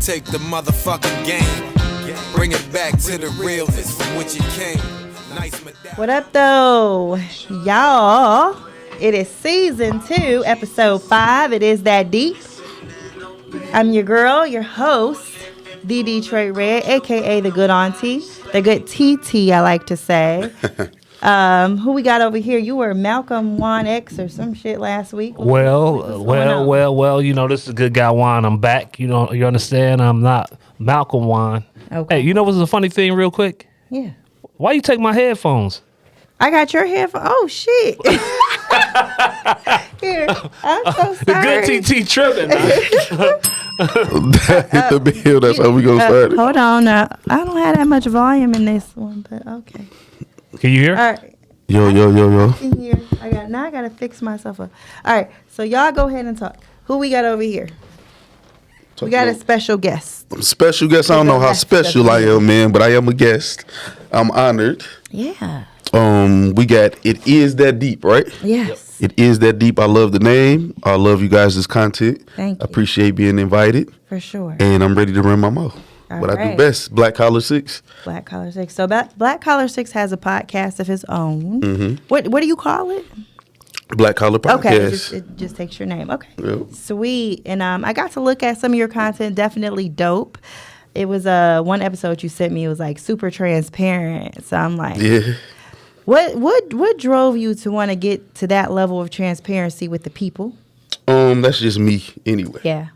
take the motherfucking game. Bring it back to the realness from which it came. What up, though, y'all? It is season 2, episode 5. It is that deep. I'm your girl, your host, the Detroit Red, aka the good auntie, the good TT, I like to say. Who we got over here? You were Malcolm Juan X or some shit last week. Well. You know, this is a good guy Juan. I'm back. You know, you understand? I'm not Malcolm Juan. Okay. Hey, you know what's a funny thing, real quick? Yeah. Why you take my headphones? I got your headphones. Oh shit. Here, I'm so sorry. The good TT tripping. Hit the bill. That's how we gonna start it. Hold on now. I don't have that much volume in this one, but okay. Can you hear? All right. Yo. I can hear. I gotta fix myself up. All right. So y'all go ahead and talk. Who we got over here? We got a special guest. Special guest. I don't know how special I am, man, but I am a guest. I'm honored. Yeah. We got It Is That Deep, right? Yes. It Is That Deep. I love the name. I love you guys' content. Thank you. I appreciate being invited. For sure. And I'm ready to run my mouth. What I do best, Black Collar 6. Black Collar 6. So Black Collar 6 has a podcast of his own. Mm-hmm. What do you call it? Black Collar Podcast. Okay, it just takes your name. Okay. Yep. Sweet. And I got to look at some of your content. Definitely dope. It was one episode you sent me. It was like super transparent. So I'm like, yeah. What drove you to want to get to that level of transparency with the people? That's just me anyway. Yeah.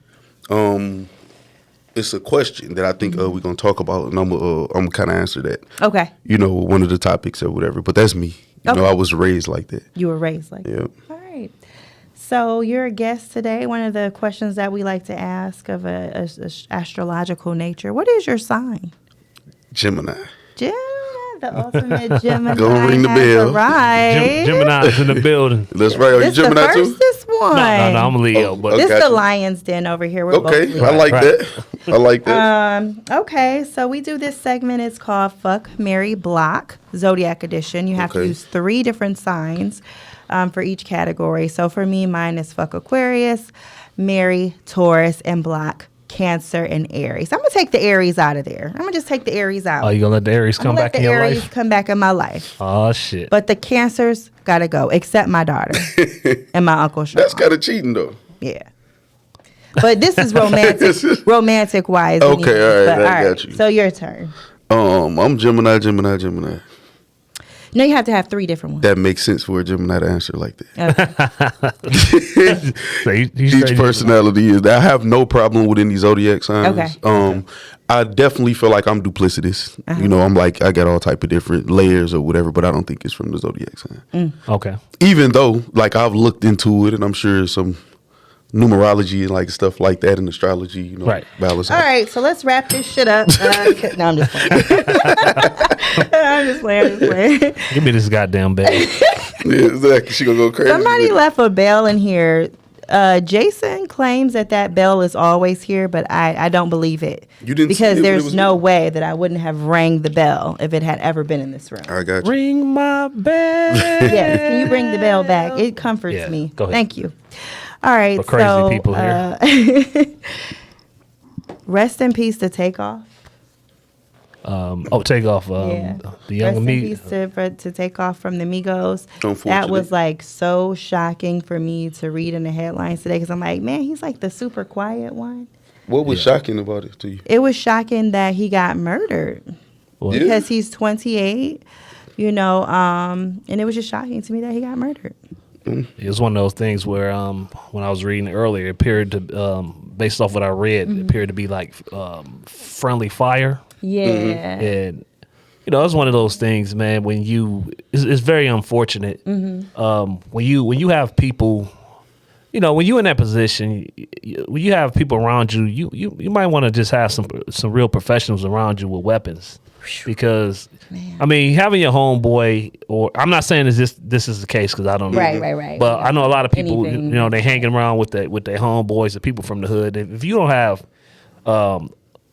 It's a question that I think we're gonna talk about, and I'm gonna kind of answer that. Okay. You know, one of the topics or whatever. But that's me. You know, I was raised like that. You were raised like that. All right. So you're a guest today. One of the questions that we like to ask of a astrological nature. What is your sign? Gemini. Gemini, the ultimate Gemini. Go ring the bell. Right. Gemini's in the building. That's right. Are you Gemini the too? This one. No, I'm a Leo. But This is the Lion's Den over here. We're both Okay, Leos. I like that. I like that. Okay, so we do this segment. It's called Fuck, Marry, Block, Zodiac Edition. You have to use 3 different signs for each category. So for me, mine is Fuck Aquarius, Marry, Taurus, and Block Cancer and Aries. I'm going to take the Aries out of there. I'm going to just take the Aries out. Oh, you going to let the Aries come back in your life? Let the Aries come back in my life. Oh, shit. But the Cancers got to go, except my daughter and my Uncle Sean. That's kind of cheating, though. Yeah. But this is romantic wise. Okay, all right, I got you. So your turn. I'm Gemini. No, you have to have 3 different ones. That makes sense for a Gemini to answer like that. Okay. Each personality is. I have no problem with any zodiac signs. Okay. I definitely feel like I'm duplicitous. You know, I'm like I got all type of different layers or whatever, but I don't think it's from the zodiac sign. Okay. Even though, like, I've looked into it, and I'm sure some numerology and like stuff like that in astrology, you know, right. balance. All right, so let's wrap this shit up. No, I'm just playing. I'm just playing. Give me this goddamn bell. Yeah, exactly. She gonna go crazy. Somebody left a bell in here. Jason claims that bell is always here, but I don't believe it. You didn't because see it there's was no here? way that I wouldn't have rang the bell if it had ever been in this room. I got you. Ring my bell. Yes, can you bring the bell back? It comforts me. Go ahead. Thank you. All right, For crazy people here. Rest in peace to Takeoff. Takeoff. Yeah. The young Rest in peace to Takeoff from the Migos. That was like so shocking for me to read in the headlines today because I'm like, man, he's like the super quiet one. What was shocking about it to you? It was shocking that he got murdered because he's 28, you know, and it was just shocking to me that he got murdered. It was one of those things where when I was reading it earlier, it appeared to, based off what I read, it appeared to be like friendly fire. Yeah. And, you know, it's one of those things, man, when it's very unfortunate. When you have people, you know, when you're in that position, when you have people around you, you might want to just have some real professionals around you with weapons. Because, I mean, having your homeboy, or I'm not saying this is the case because I don't know. Right. But I know a lot of people, you know, they hanging around with their homeboys, the people from the hood. If you don't have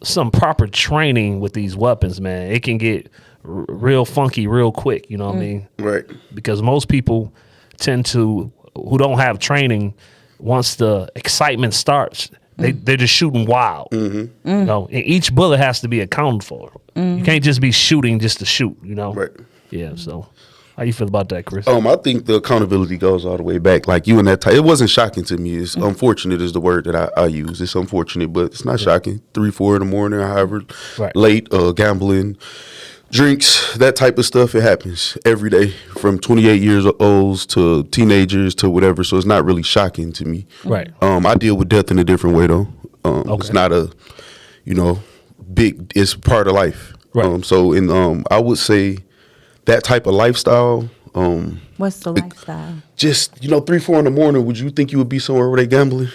some proper training with these weapons, man, it can get real funky real quick. You know what I mean? Right. Because most people tend to, who don't have training, once the excitement starts, They're just shooting wild. You know, and each bullet has to be accounted for. You can't just be shooting just to shoot. You know, Right. Yeah. So, how you feel about that, Chris? I think the accountability goes all the way back. Like you in that time, it wasn't shocking to me. It's unfortunate is the word that I use. It's unfortunate, but it's not shocking. 3, 4 in the morning, however late, gambling, drinks, that type of stuff. It happens every day from 28 years olds to teenagers to whatever. So it's not really shocking to me. Right. I deal with death in a different way though. It's not a, big. It's part of life. Right. So I would say that type of lifestyle. What's the lifestyle? Just 3, 4 in the morning. Would you think you would be somewhere where they gambling?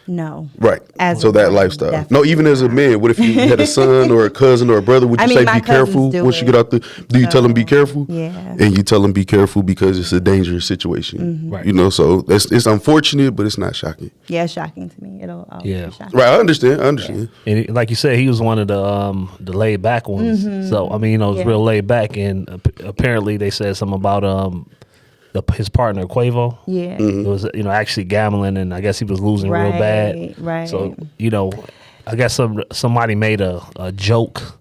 No. Right. As So a that man, lifestyle. definitely No, even as a man, what if you had a son or a cousin or a brother? Would you say my be careful cousins do once you it. get out the? Do you tell them be careful? Yeah. And you tell them be careful because it's a dangerous situation. Right. So it's unfortunate, but it's not shocking. Yeah, it's shocking to me. It'll always Yeah. be shocking. Right. I understand. And like you said, he was one of the laid back ones. So I mean, it was real laid back, and apparently they said something about his partner Quavo. Yeah. It was actually gambling, and I guess he was losing real bad. Right. So I guess somebody made a joke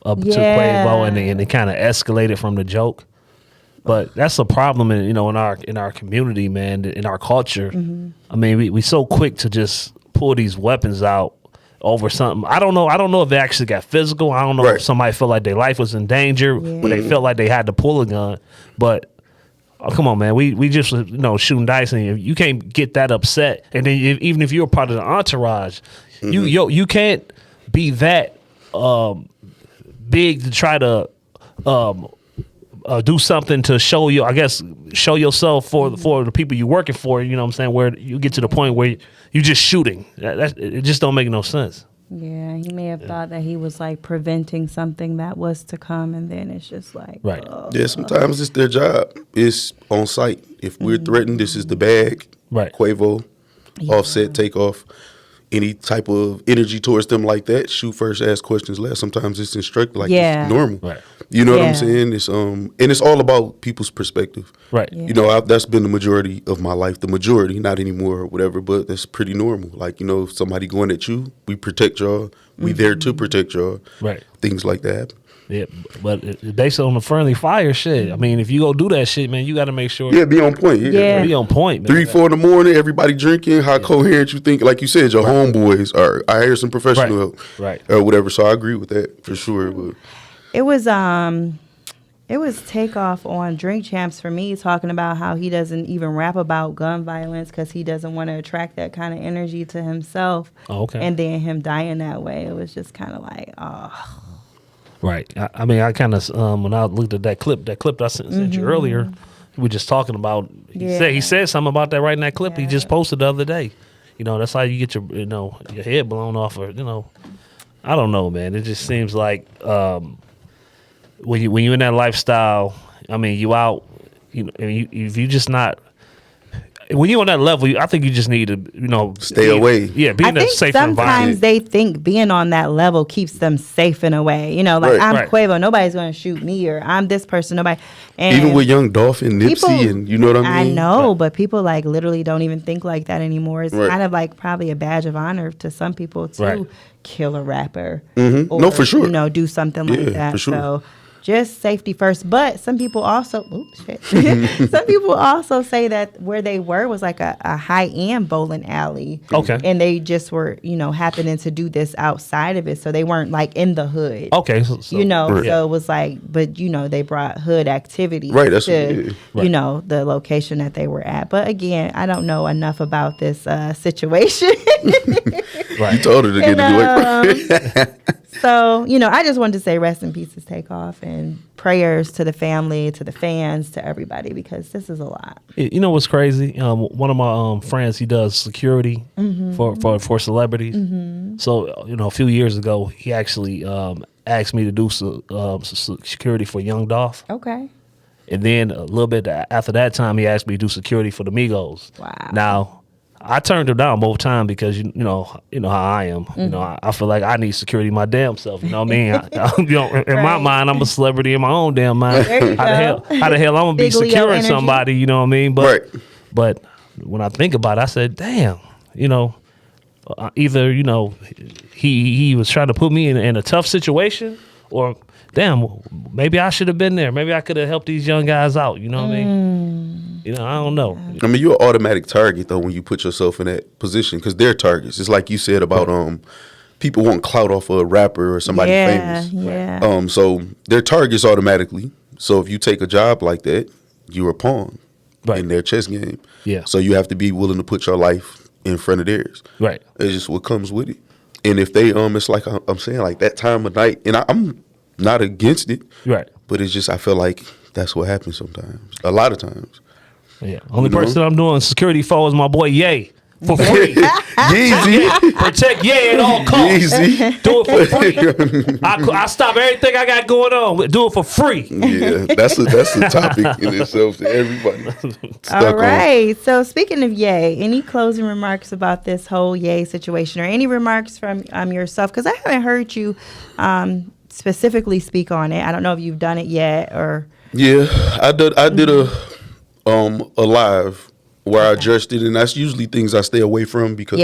up to Yeah. Quavo, and it kind of escalated from the joke. But that's a problem in our community, man, in our culture. I mean, we so quick to just pull these weapons out over something. I don't know if they actually got physical. I don't know if somebody felt like their life was in danger, but they felt like they had to pull a gun. But come on, man. We just shooting dice, and you can't get that upset. And then even if you're a part of the entourage, you can't be that big to try to do something to show yourself for the people you're working for. You know what I'm saying? Where you get to the point where you just shooting. It just don't make no sense. Yeah, he may have thought that he was like preventing something that was to come, and then it's just like, Right. Yeah. Sometimes it's their job. It's on site. If we're threatened, this is the bag. Right. Quavo, Offset, Takeoff. Any type of energy towards them like that, shoot first, ask questions last. Sometimes it's instructed like it's normal. Right. You know what I'm saying? It's and it's all about people's perspective. Right. Yeah. That's been the majority of my life. The majority, not anymore or whatever, but that's pretty normal. Like, if somebody going at you, we protect y'all. We there to protect y'all. Right. Things like that. Yeah, but it's based on the friendly fire shit. I mean, if you go do that shit, man, you got to make sure. Yeah, be on point. Yeah. Be on point, man. 3, 4 in the morning, everybody drinking. How coherent you think? Like you said, your homeboys are. I hear some professional help, Right. or whatever. So I agree with that for sure. But it was Takeoff on Drink Champs for me, talking about how he doesn't even rap about gun violence because he doesn't want to attract that kind of energy to himself. Oh, okay. And then him dying that way, it was just kind of like, oh. Right. I mean, I kind of when I looked at that clip I sent you earlier, we were just talking about. He said something about that right in that clip he just posted the other day. That's how you get your your head blown off, or I don't know, man. It just seems like when you in that lifestyle, I mean, you out, if you just not. When you're on that level, I think you just need to, stay away. Yeah, be I in a think safe sometimes environment. they think being on that level keeps them safe in a way. Like I'm Quavo, nobody's going to shoot me, or I'm this person, nobody. And even with Young Dolph and Nipsey, and you know what I mean? I know, but people like literally don't even think like that anymore. It's kind of like probably a badge of honor to some people to kill a rapper. Or, No, for sure. Do something like that. For sure. So just safety first. But some people also, some people also say that where they were was like a high-end bowling alley. Okay. And they just were, happening to do this outside of it. So they weren't like in the hood. Okay. So So it was like, but they brought hood activity Right, to, the location that they were at. But again, I don't know enough about this situation. Right. You told her to get it away. So, I just wanted to say rest in peace to Takeoff, and prayers to the family, to the fans, to everybody, because this is a lot. You know what's crazy? One of my friends, he does security for celebrities. So, a few years ago, he actually asked me to do security for Young Dolph. Okay. And then a little bit after that time, he asked me to do security for the Migos. Wow. Now, I turned him down both times because you know how I am. I feel like I need security my damn self. You know what I mean? In my mind, I'm a celebrity in my own damn mind. How the hell I'm gonna be Big Leo securing energy. somebody? You know what I mean? But when I think about it, I said, damn. either he was trying to put me in a tough situation, or damn, maybe I should have been there. Maybe I could have helped these young guys out. You know what I mean? I don't know. I mean, you're an automatic target though when you put yourself in that position because they're targets. It's like you said about people want clout off of a rapper or somebody famous. Yeah. So they're targets automatically. So if you take a job like that, you're a pawn in their chess game. Yeah. So you have to be willing to put your life in front of theirs. Right. It's just what comes with it. And if they it's like I'm saying, like that time of night, and I'm not against it. Right. But it's just I feel like that's what happens sometimes. A lot of times. Yeah. Only person I'm doing security for is my boy Ye. For free. Yeezy. Protect Ye at all costs. Yeezy. Do it for free. I stop everything I got going on. Do it for free. Yeah, that's a topic in itself to everybody. All right. So speaking of Ye, any closing remarks about this whole Ye situation, or any remarks from yourself? Because I haven't heard you specifically speak on it. I don't know if you've done it yet or. Yeah, I did a live where I addressed it, and that's usually things I stay away from because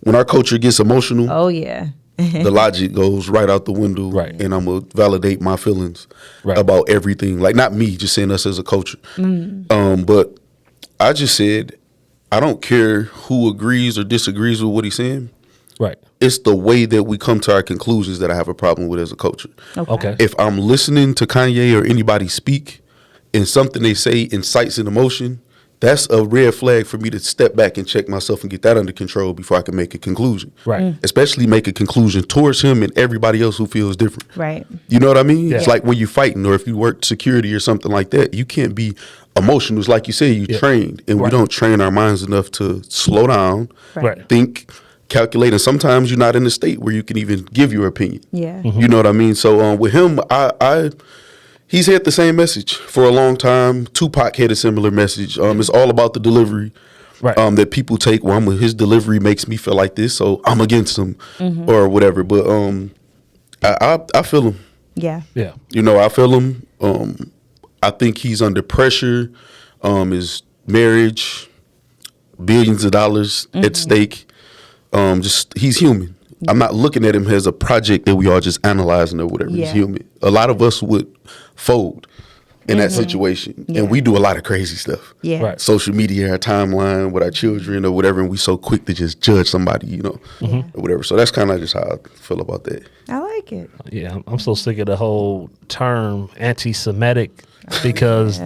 when our culture gets emotional, the logic goes right out the window, and I'm gonna validate my feelings about everything. Like not me, just saying us as a culture. But I just said I don't care who agrees or disagrees with what he's saying. Right. It's the way that we come to our conclusions that I have a problem with as a culture. Okay. If I'm listening to Kanye or anybody speak and something they say incites an emotion, that's a red flag for me to step back and check myself and get that under control before I can make a conclusion. Right. Especially make a conclusion towards him and everybody else who feels different. Right. You know what I mean? Yeah. It's like when you're fighting or if you work security or something like that, you can't be emotional. It's like you say, you trained, and we don't train our minds enough to slow down, think, calculate, and sometimes you're not in a state where you can even give your opinion. Yeah. You know what I mean? So with him, he's had the same message for a long time. Tupac had a similar message. It's all about the delivery that people take. Well, his delivery makes me feel like this, so I'm against him or whatever. But I feel him. Yeah. Yeah. You know, I feel him. I think he's under pressure. His marriage, billions of dollars at stake. He's human. I'm not looking at him as a project that we all just analyzing or whatever. He's human. A lot of us would fold in that situation, and we do a lot of crazy stuff. Yeah. Right. Social media, our timeline with our children or whatever, and we so quick to just judge somebody, or whatever. So that's kind of just how I feel about that. I like it. Yeah, I'm so sick of the whole term anti-Semitic because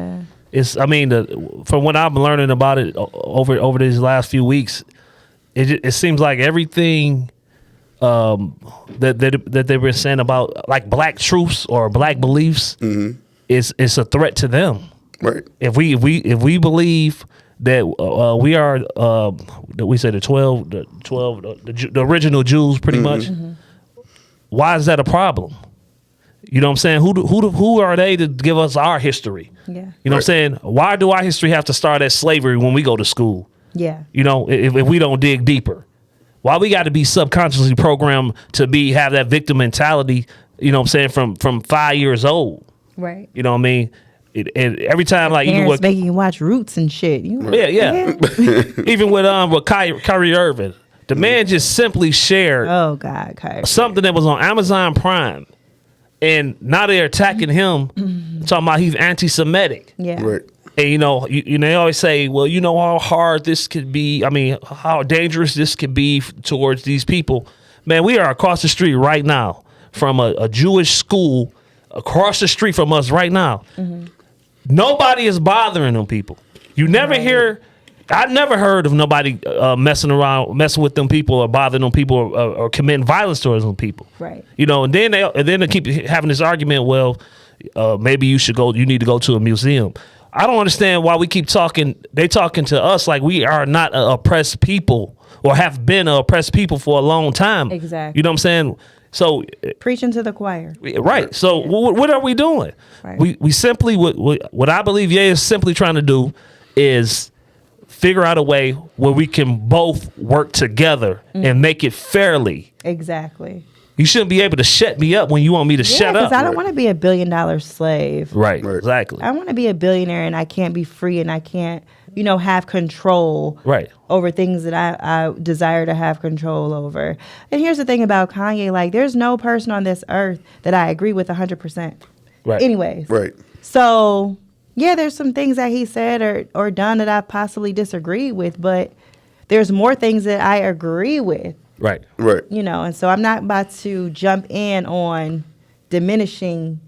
it's. I mean, from what I'm learning about it over these last few weeks, it seems like everything that they were saying about like black truths or black beliefs is a threat to them. Right. If we believe that we are we say the 12 the original Jews pretty much, why is that a problem? You know what I'm saying? Who are they to give us our history? Yeah. You know what I'm saying? Why do our history have to start at slavery when we go to school? Yeah. You know, if we don't dig deeper. Why we got to be subconsciously programmed to have that victim mentality, you know what I'm saying, from 5 years old. Right. You know what I mean? And every time, like, even parents with making you watch Roots and shit. Yeah. Even with Kyrie Irving, the man just simply shared Kyrie. something that was on Amazon Prime, and now they're attacking him, talking about he's anti-Semitic. Yeah. Right. And you know, they always say, well, you know how hard this could be. I mean, how dangerous this could be towards these people. Man, we are across the street right now from a Jewish school across the street from us right now. Nobody is bothering them people. You never hear. I never heard of nobody messing with them people or bothering them people or committing violence towards them people. Right. You know, and then they keep having this argument. Well, maybe you need to go to a museum. I don't understand why we keep talking. They talking to us like we are not an oppressed people or have been an oppressed people for a long time. Exactly. You know what I'm saying? So preaching to the choir. Right. So what are we doing? Right. We simply what I believe Ye is simply trying to do is figure out a way where we can both work together and make it fairly. Exactly. You shouldn't be able to shut me up when you want me to shut up. I don't want to be a $1 billion slave. Right. Exactly. I want to be a billionaire and I can't be free and I can't, have control over things that I desire to have control over. And here's the thing about Kanye, like there's no person on this earth that I agree with 100%. Right. Anyways. Right. So, yeah, there's some things that he said or done that I possibly disagree with, but there's more things that I agree with. Right. Right. And so I'm not about to jump in on diminishing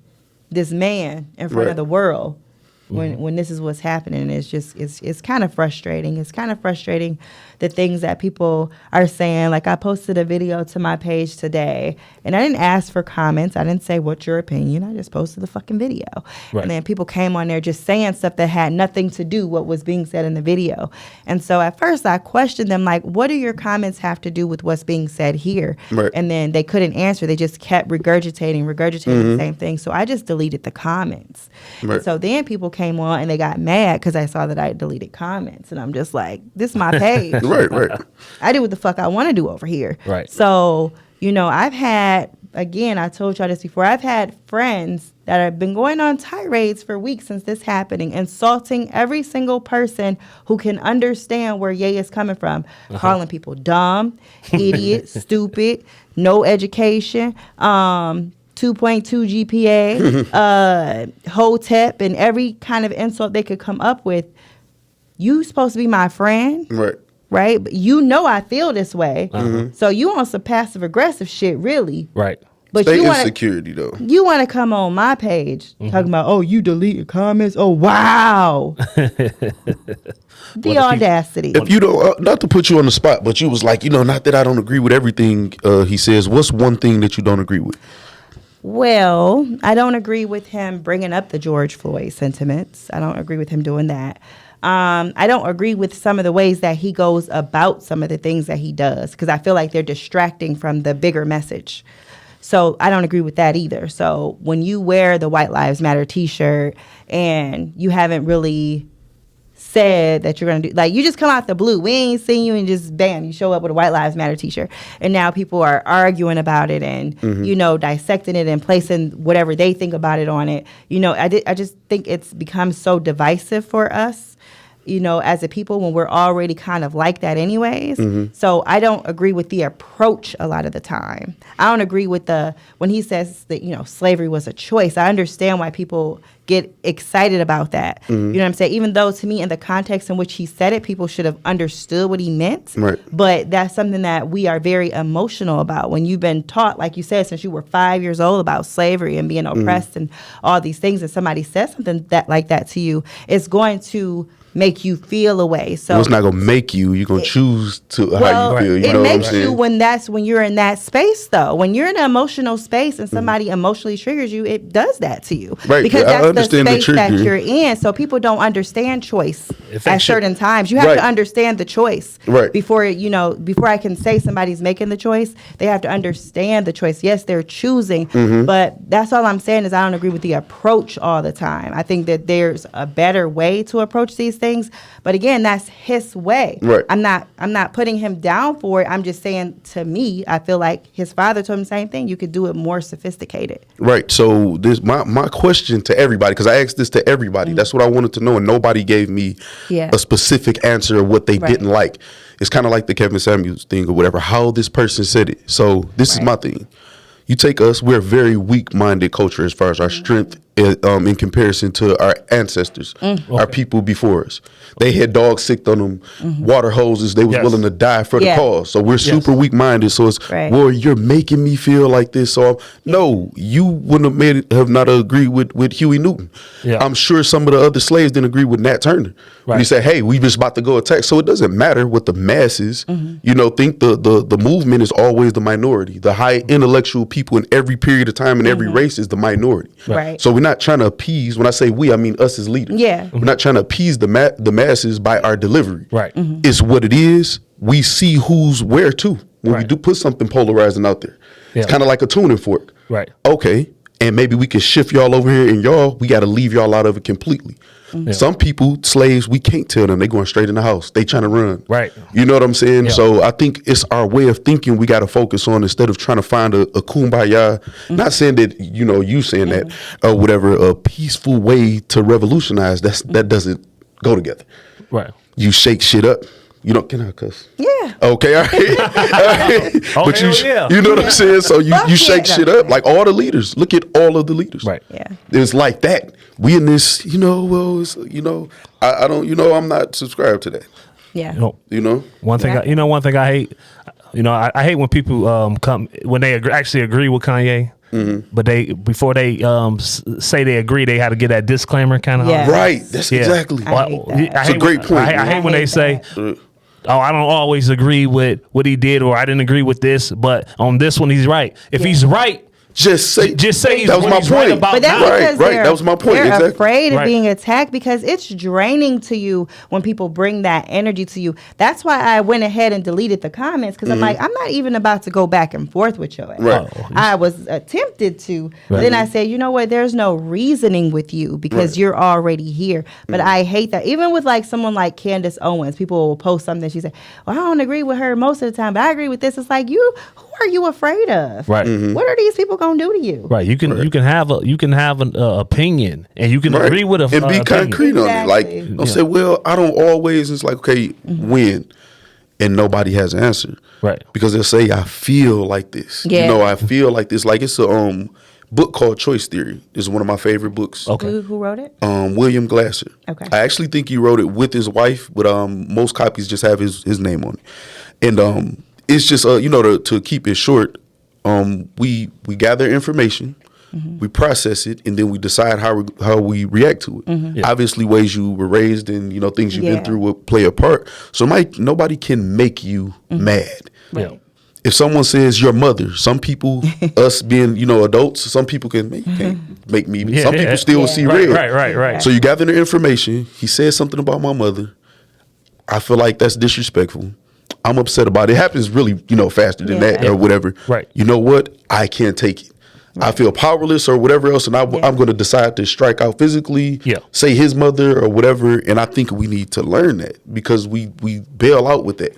this man in front of the world when this is what's happening. It's kind of frustrating. It's kind of frustrating the things that people are saying. Like I posted a video to my page today and I didn't ask for comments. I didn't say what's your opinion. I just posted the fucking video. Right. And then people came on there just saying stuff that had nothing to do with what was being said in the video. And so at first I questioned them like, what do your comments have to do with what's being said here? Right. And then they couldn't answer. They just kept regurgitating the same thing. So I just deleted the comments. Right. And so then people came on and they got mad because I saw that I deleted comments. And I'm just like, this is my page. Right. I do what the fuck I want to do over here. Right. So, I've had, again, I told y'all this before, I've had friends that have been going on tirades for weeks since this happening, insulting every single person who can understand where Ye is coming from, calling people dumb, idiot, stupid, no education, 2.2 GPA, Hotep, and every kind of insult they could come up with. You supposed to be my friend. Right? But I feel this way. So you on some passive aggressive shit, really. Right. But Stay you insecurity though. You want to come on my page talking about, oh, you deleted comments. Oh, wow. The audacity. If you don't, not to put you on the spot, but you was like, not that I don't agree with everything he says. What's one thing that you don't agree with? Well, I don't agree with him bringing up the George Floyd sentiments. I don't agree with him doing that. I don't agree with some of the ways that he goes about some of the things that he does because I feel like they're distracting from the bigger message. So I don't agree with that either. So when you wear the White Lives Matter T-shirt and you haven't really said that you're going to do, like you just come out the blue. We ain't seen you and just bam, you show up with a White Lives Matter T-shirt. And now people are arguing about it and, dissecting it and placing whatever they think about it on it. I just think it's become so divisive for us. As a people when we're already kind of like that anyways. So I don't agree with the approach a lot of the time. I don't agree with when he says that, slavery was a choice. I understand why people get excited about that. You know what I'm saying? Even though to me in the context in which he said it, people should have understood what he meant. Right. But that's something that we are very emotional about. When you've been taught, like you said, since you were 5 years old about slavery and being oppressed and all these things, and somebody says something like that to you, it's going to make you feel a way. So it's not gonna make you. You're gonna choose to how you feel. You know it makes what I'm saying? you when you're in that space though. When you're in an emotional space and somebody emotionally triggers you, it does that to you. Right. Because I that's the understand space that you're in. So people don't understand choice at certain times. You have to understand the choice. Right. Before I can say somebody's making the choice, they have to understand the choice. Yes, they're choosing, but that's all I'm saying is I don't agree with the approach all the time. I think that there's a better way to approach these things. But again, that's his way. Right. I'm not putting him down for it. I'm just saying to me, I feel like his father told him the same thing. You could do it more sophisticated. Right. So this my question to everybody, because I asked this to everybody. That's what I wanted to know, and nobody gave me a specific answer of what they didn't like. It's kind of like the Kevin Samuels thing or whatever, how this person said it. So this is my thing. You take us, we're a very weak-minded culture as far as our strength in comparison to our ancestors, our people before us. They had dogs sicked on them, water hoses. They was willing to die for the cause. So we're super weak-minded. So it's, well, you're making me feel like this. So no, you wouldn't have not agreed with Huey Newton. Yeah. I'm sure some of the other slaves didn't agree with Nat Turner. When he said, hey, we just about to go attack. So it doesn't matter what the masses, think the movement is always the minority. The high intellectual people in every period of time in every race is the minority. Right. So we're not trying to appease. When I say we, I mean us as leaders. Yeah. We're not trying to appease the masses by our delivery. Right. It's what it is. We see who's where too. When we do put something polarizing out there. It's kind of like a tuning fork. Right. Okay. and maybe we can shift y'all over here, and y'all, we got to leave y'all out of it completely. Yeah. Some people, slaves, we can't tell them. They going straight in the house. They trying to run. Right. You know what I'm saying? Yeah. So I think it's our way of thinking we got to focus on instead of trying to find a kumbaya. Not saying that, you saying that or whatever, a peaceful way to revolutionize. That doesn't go together. Right. You shake shit up. Can I cuss? Yeah. Okay, all right. Oh, but you know what I'm saying? So you shake shit up like all the leaders. Look at all of the leaders. Right. Yeah. It's like that. We in this, I don't, I'm not subscribed to that. Yeah. One thing I hate, I hate when people come when they actually agree with Kanye. Mm-hmm. But before they say they agree, they had to get that disclaimer kind of. Yeah. Right. That's exactly. It's a great point. I hate when they say, "Oh, I don't always agree with what he did," or "I didn't agree with this, but on this one he's right." If he's right, just say that was my point. Right about but that's because right. That was my point. They're exactly. afraid of being attacked because it's draining to you when people bring that energy to you. That's why I went ahead and deleted the comments because I'm like, I'm not even about to go back and forth with your ass. Right. I was tempted to. Right. Then I said, you know what? There's no reasoning with you because you're already here. But I hate that. Even with like someone like Candace Owens, people will post something. She said, well, I don't agree with her most of the time, but I agree with this. It's like, who are you afraid of? Right. What are these people gonna do to you? Right. You can have an opinion and you can agree with a and be concrete on it. Like don't say, well, I don't always. It's like, okay, when, and nobody has an answer. Right. Because they'll say, I feel like this. Yeah. I feel like this. Like it's a book called Choice Theory. It's one of my favorite books. Okay. Who wrote it? William Glasser. Okay. I actually think he wrote it with his wife, but most copies just have his name on it. And it's just to keep it short, we gather information, we process it, and then we decide how we react to it. Yeah. Obviously, ways you were raised and things you've been through will play a part. So nobody can make you mad. Right. Yeah. If someone says your mother, some people, us being adults, some people can't make me. Some people still will see red. Right. So you gather the information. He says something about my mother. I feel like that's disrespectful. I'm upset about it. It happens really, faster than that or whatever. Right. You know what? I can't take it. Right. I feel powerless or whatever else, and I'm going to decide to strike out physically, say his mother or whatever, and I think we need to learn that because we bail out with that.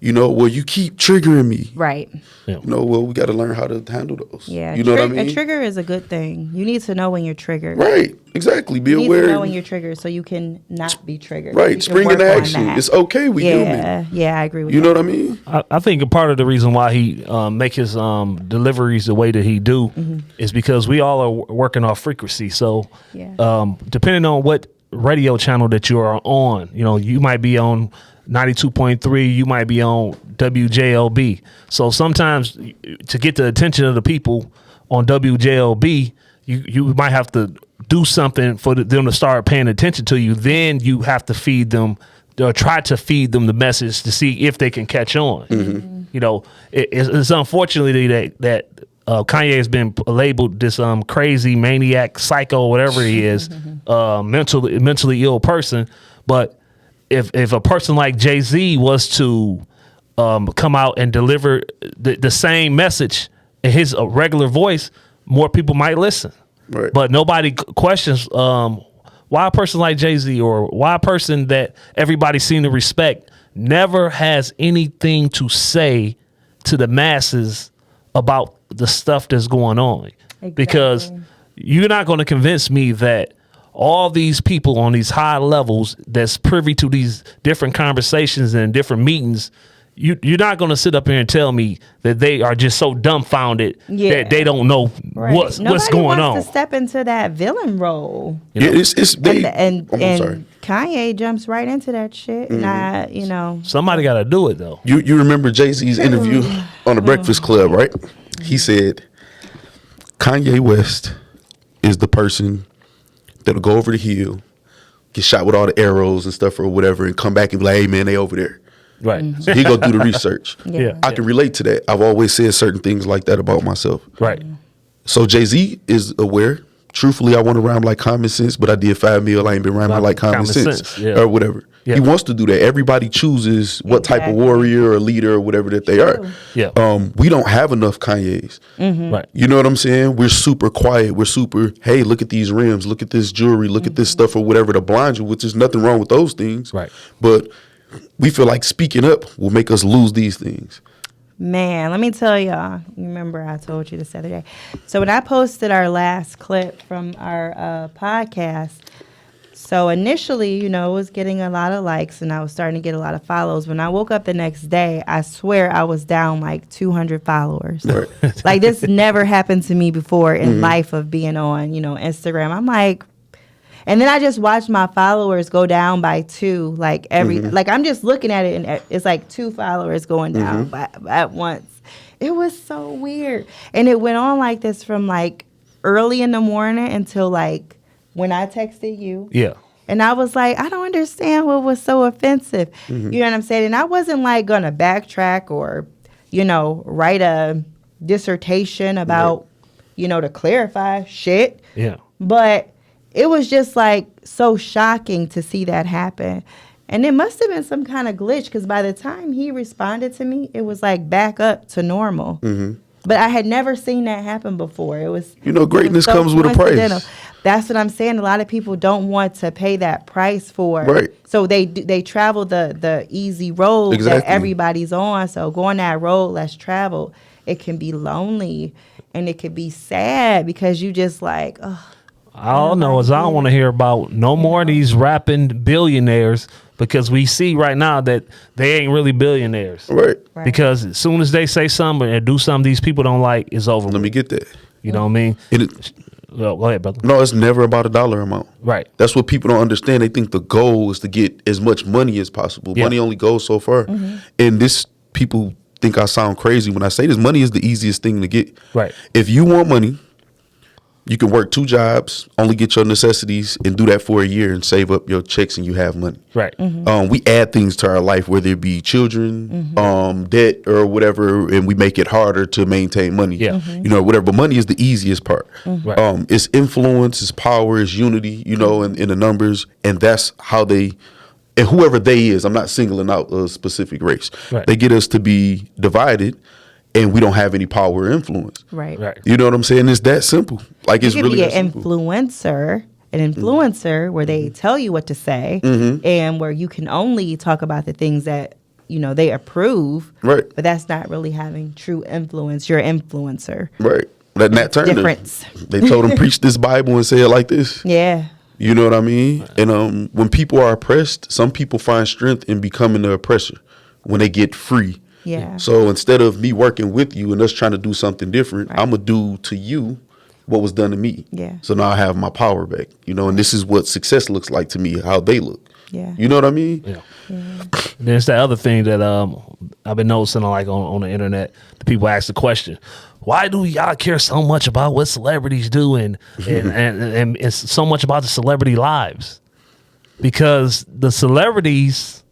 Well, you keep triggering me. Right. Yeah. Well, we got to learn how to handle those. Yeah. You know what I mean? A trigger is a good thing. You need to know when you're triggered. Right. Exactly. Be aware. You need to know when you're triggered so you can not be triggered. Right. Spring into action. It's okay. We human. Yeah, I agree with you. You know what I mean? I think a part of the reason why he make his deliveries the way that he do is because we all are working off frequency. So depending on what radio channel that you are on, you might be on 92.3, you might be on WJLB. So sometimes to get the attention of the people on WJLB, you might have to do something for them to start paying attention to you. Then you have to feed them or try to feed them the message to see if they can catch on. Mm-hmm. It's unfortunately that Kanye has been labeled this crazy maniac, psycho, whatever he is, mentally ill person. But if a person like Jay-Z was to come out and deliver the same message in his regular voice, more people might listen. Right. But nobody questions why a person like Jay-Z or why a person that everybody seems to respect never has anything to say to the masses about the stuff that's going on. Exactly. Because you're not going to convince me that all these people on these high levels that's privy to these different conversations and different meetings, you're not going to sit up here and tell me that they are just so dumbfounded that they don't know what's going on. Nobody wants to step into that villain role. And Kanye jumps right into that shit. Somebody got to do it though. You remember Jay-Z's interview on the Breakfast Club, right? He said Kanye West is the person that'll go over the hill, get shot with all the arrows and stuff or whatever, and come back and be like, hey man, they over there. Right. So he go do the research. Yeah. I can relate to that. I've always said certain things like that about myself. Right. So Jay-Z is aware. Truthfully, I want to rhyme like common sense, but I did $5 million. I ain't been rhyming like common sense. Yeah. Or whatever. Yeah. He wants to do that. Everybody chooses what type of warrior or leader or whatever that they are. Yeah. We don't have enough Kanyes. Right. You know what I'm saying? We're super quiet. We're super, hey, look at these rims, look at this jewelry, look at this stuff or whatever to blind you, which is nothing wrong with those things. Right. But we feel like speaking up will make us lose these things. Man, let me tell y'all. Remember, I told you this the other day. So when I posted our last clip from our podcast, so initially, you know, it was getting a lot of likes and I was starting to get a lot of follows. When I woke up the next day, I swear I was down like 200 followers. Right. Like this never happened to me before in life of being on, you know, Instagram. I'm like, and then I just watched my followers go down by 2, like like I'm just looking at it and it's like 2 followers going down at once. It was so weird. And it went on like this from like early in the morning until like when I texted you. Yeah. And I was like, I don't understand what was so offensive. You know what I'm saying? And I wasn't like going to backtrack or, you know, write a dissertation about, you know, to clarify shit. Yeah. But it was just like so shocking to see that happen. And it must have been some kind of glitch because by the time he responded to me, it was like back up to normal. But I had never seen that happen before. It was, you know, greatness so comes with a price. That's what I'm saying. A lot of people don't want to pay that price for. Right. So they travel the easy road that everybody's on. So going that road less traveled, it can be lonely and it can be sad because you just like, oh. All I know is I don't want to hear about no more of these rapping billionaires because we see right now that they ain't really billionaires. Right. Because as soon as they say something or do something these people don't like, it's over. Let me get that. You know what I mean? Well, go ahead, brother. No, it's never about a dollar amount. Right. That's what people don't understand. They think the goal is to get as much money as possible. Yeah. Money only goes so far. And this, people think I sound crazy when I say this. Money is the easiest thing to get. Right. If you want money, you can work 2 jobs, only get your necessities, and do that for a year and save up your checks, and you have money. Right. We add things to our life, whether it be children, debt, or whatever, and we make it harder to maintain money. Yeah. You know, whatever. But money is the easiest part. Right. It's influence, it's power, it's unity. You know, in the numbers, and that's how they. And whoever they is, I'm not singling out a specific race. Right. They get us to be divided. And we don't have any power or influence. Right. You know what I'm saying? It's that simple. Like it's you really could that be an simple. influencer where they tell you what to say and where you can only talk about the things that, you know, they approve. Right. But that's not really having true influence. You're an influencer. Right. That Nat Turner. Difference. They told him preach this Bible and say it like this. Yeah. You know what I mean? And when people are oppressed, some people find strength in becoming the oppressor when they get free. Yeah. So instead of me working with you and us trying to do something different, I'm going to do to you what was done to me. Yeah. So now I have my power back, you know, and this is what success looks like to me, how they look. Yeah. You know what I mean? Yeah. Then it's that other thing that I've been noticing like on the internet. The people ask the question, why do y'all care so much about what celebrities do and it's so much about the celebrity lives? Because the celebrities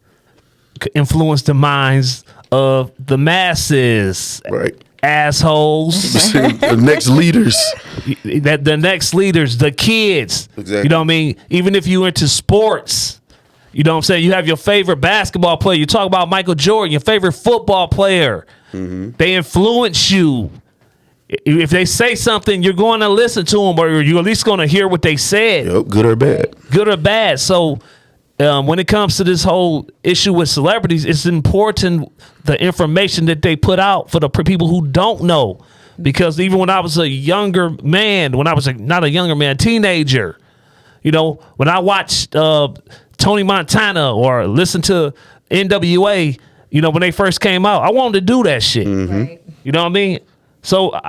influence the minds of the masses. Right. Assholes. The next leaders. The next leaders, the kids. Exactly. You know what I mean? Even if you're into sports, you know what I'm saying? You have your favorite basketball player. You talk about Michael Jordan, your favorite football player. They influence you. If they say something, you're going to listen to them, or you're at least going to hear what they said. Yep, good or bad. Good or bad. So when it comes to this whole issue with celebrities, it's important the information that they put out for the people who don't know. Because even when I was a younger man, not a younger man, teenager, you know, when I watched Tony Montana or listened to NWA, you know, when they first came out, I wanted to do that shit. Right. You know what I mean? So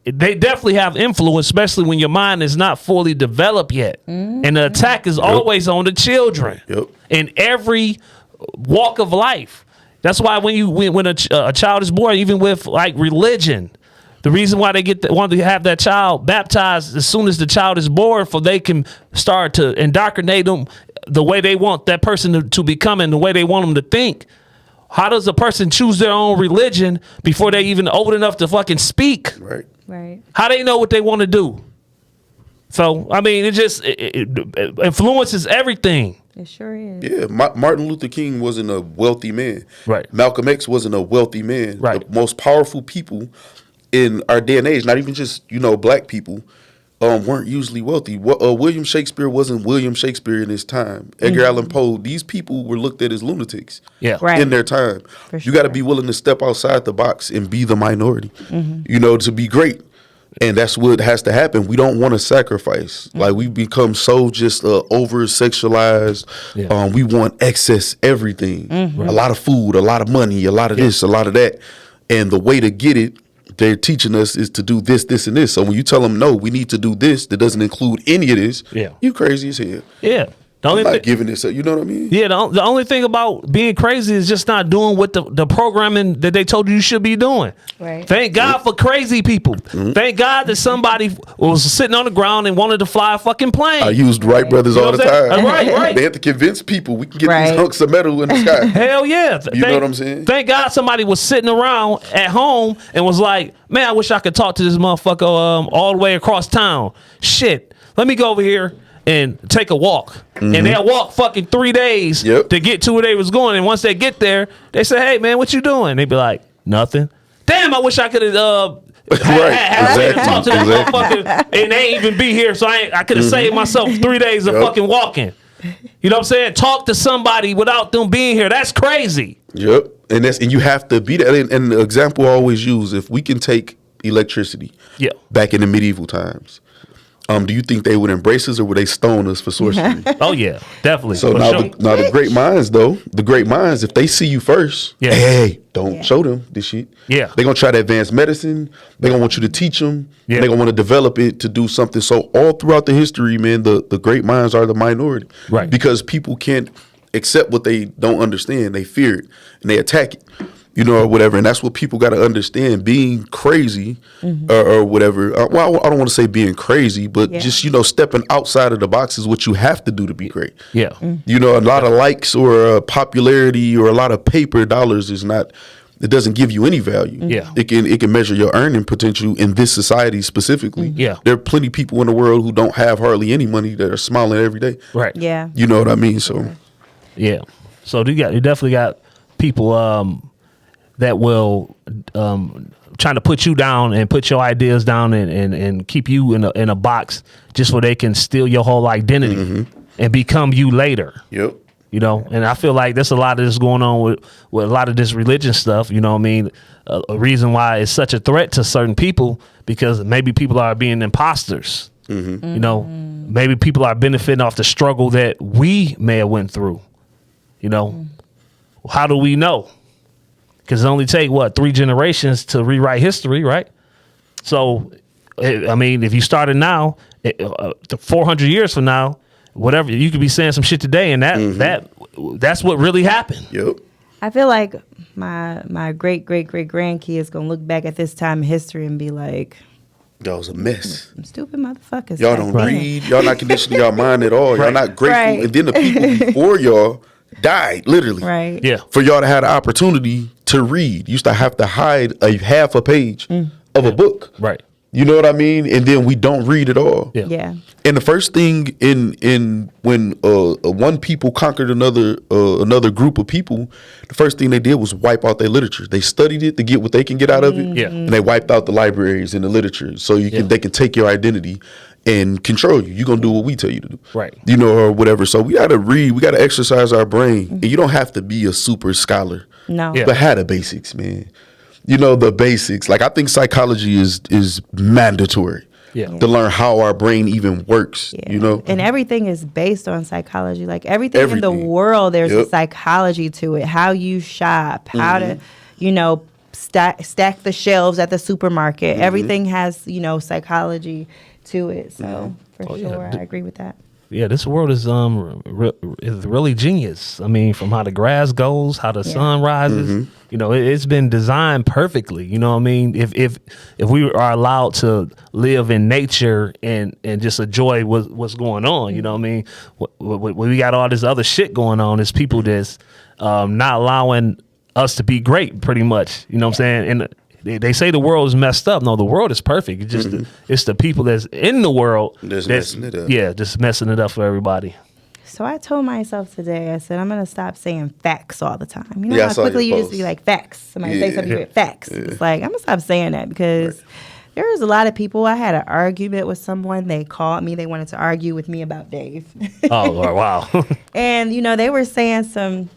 they definitely have influence, especially when your mind is not fully developed yet. And the attack is always on the children in every walk of life. That's why when a child is born, even with like religion, the reason why they want to have that child baptized as soon as the child is born, for they can start to indoctrinate them the way they want that person to become and the way they want them to think. How does a person choose their own religion before they even old enough to fucking speak? Right. Right. How they know what they want to do? So, I mean, it influences everything. It sure is. Yeah, Martin Luther King wasn't a wealthy man. Right. Malcolm X wasn't a wealthy man. Right. The most powerful people in our day and age, not even just, black people, weren't usually wealthy. William Shakespeare wasn't William Shakespeare in his time. Edgar Allan Poe, these people were looked at as lunatics Right. in their time. For You got to sure. be willing to step outside the box and be the minority, to be great. And that's what has to happen. We don't want to sacrifice. Like, we become so just over sexualized. Yeah. We want excess everything. A lot of food, a lot of money, a lot of this, a lot of that. And the way to get it, they're teaching us, is to do this, this, and this. So when you tell them, no, we need to do this, that doesn't include any of this, you crazy as hell. Yeah. I'm not giving this up. You know what I mean? Yeah, the only thing about being crazy is just not doing what the programming that they told you should be doing. Right. Thank God for crazy people. Thank God that somebody was sitting on the ground and wanted to fly a fucking plane. I used Wright brothers You know all the what I'm saying? time. Right. They have to convince people we can get Right. these hunks of metal in the sky. Hell yeah. You know what I'm saying? Thank God somebody was sitting around at home and was like, man, I wish I could talk to this motherfucker all the way across town. Shit, let me go over here and take a walk. And they'll walk fucking 3 days Yep. to get to where they was going. And once they get there, they say, hey, man, what you doing? They be like, nothing. Damn, I wish I could have talked to that motherfucker and they ain't even be here. So I could have saved myself 3 days of fucking walking. You know what I'm saying? Talk to somebody without them being here. That's crazy. Yep. And you have to be that. And the example I always use, if we can take electricity back in the medieval times, do you think they would embrace us or would they stone us for sorcery? Oh yeah, definitely. So For now, sure. the great minds, if they see you first, hey, don't show them this shit. Yeah. They're going to try to advance medicine. They're going to want you to teach them. Yeah. They're going to want to develop it to do something. So all throughout the history, man, the great minds are the minority. Right. Because people can't accept what they don't understand. They fear it and they attack it. Or whatever. And that's what people got to understand. Being crazy or whatever. Well, I don't want to say being crazy, but just, stepping outside of the box is what you have to do to be great. Yeah. A lot of likes or popularity or a lot of paper dollars is not, it doesn't give you any value. Yeah. It can measure your earning potential in this society specifically. Yeah. There are plenty of people in the world who don't have hardly any money that are smiling every day. Right. Yeah. You know what I mean? So, Yeah. So you definitely got people that will trying to put you down and put your ideas down and keep you in a box just so they can steal your whole identity and become you later. Yep. And I feel like there's a lot of this going on with a lot of this religion stuff. You know what I mean? A reason why it's such a threat to certain people, because maybe people are being imposters. Maybe people are benefiting off the struggle that we may have went through. How do we know? Because it only take 3 generations to rewrite history, right? So, I mean, if you started now, 400 years from now, whatever, you could be saying some shit today, and that's what really happened. Yep. I feel like my great grandkids gonna look back at this time in history and be like, that was a mess. "Some stupid motherfuckers." Y'all back don't then." read. Y'all not conditioning y'all mind at all. Y'all not grateful. Right. And then the people before y'all died, literally. Right. Yeah. For y'all to have the opportunity to read. You used to have to hide a half a page of a book. Right. You know what I mean? And then we don't read at all. Yeah. Yeah. And the first thing when one people conquered another group of people, the first thing they did was wipe out their literature. They studied it to get what they can get out of it. Yeah. And they wiped out the libraries and the literature so they can take your identity and control you. You're gonna do what we tell you to do. Right. Or whatever. So we gotta read, we gotta exercise our brain. And you don't have to be a super scholar. No. Yeah. But have the basics, man. The basics. Like, I think psychology is mandatory. Yeah. To learn how our brain even works. Yeah. And everything is based on psychology. Like everything in the Everything. world, there's a Yep. psychology to it. How you shop, how to, stack the shelves at the supermarket. Everything has, psychology to it. So for sure, I agree with that. Yeah, this world is is really genius. I mean, from how the grass goes, how the sun rises. It's been designed perfectly. You know what I mean? If we are allowed to live in nature and just enjoy what's going on, you know what I mean? When we got all this other shit going on, there's people that's not allowing us to be great, pretty much. You know what I'm saying? And they say the world is messed up. No, the world is perfect. It's just it's the people that's in the world That's messing it up. Yeah, just messing it up for everybody. So I told myself today, I said, I'm going to stop saying facts all the time. You know Yeah, I how saw your quickly you just post. be like, facts. Somebody say something, you get facts. Yeah. It's like, I'm going to stop saying that because there's a lot of people. I had an argument with someone. They called me. They wanted to argue with me about Dave. Oh, wow. And, you know, they were saying some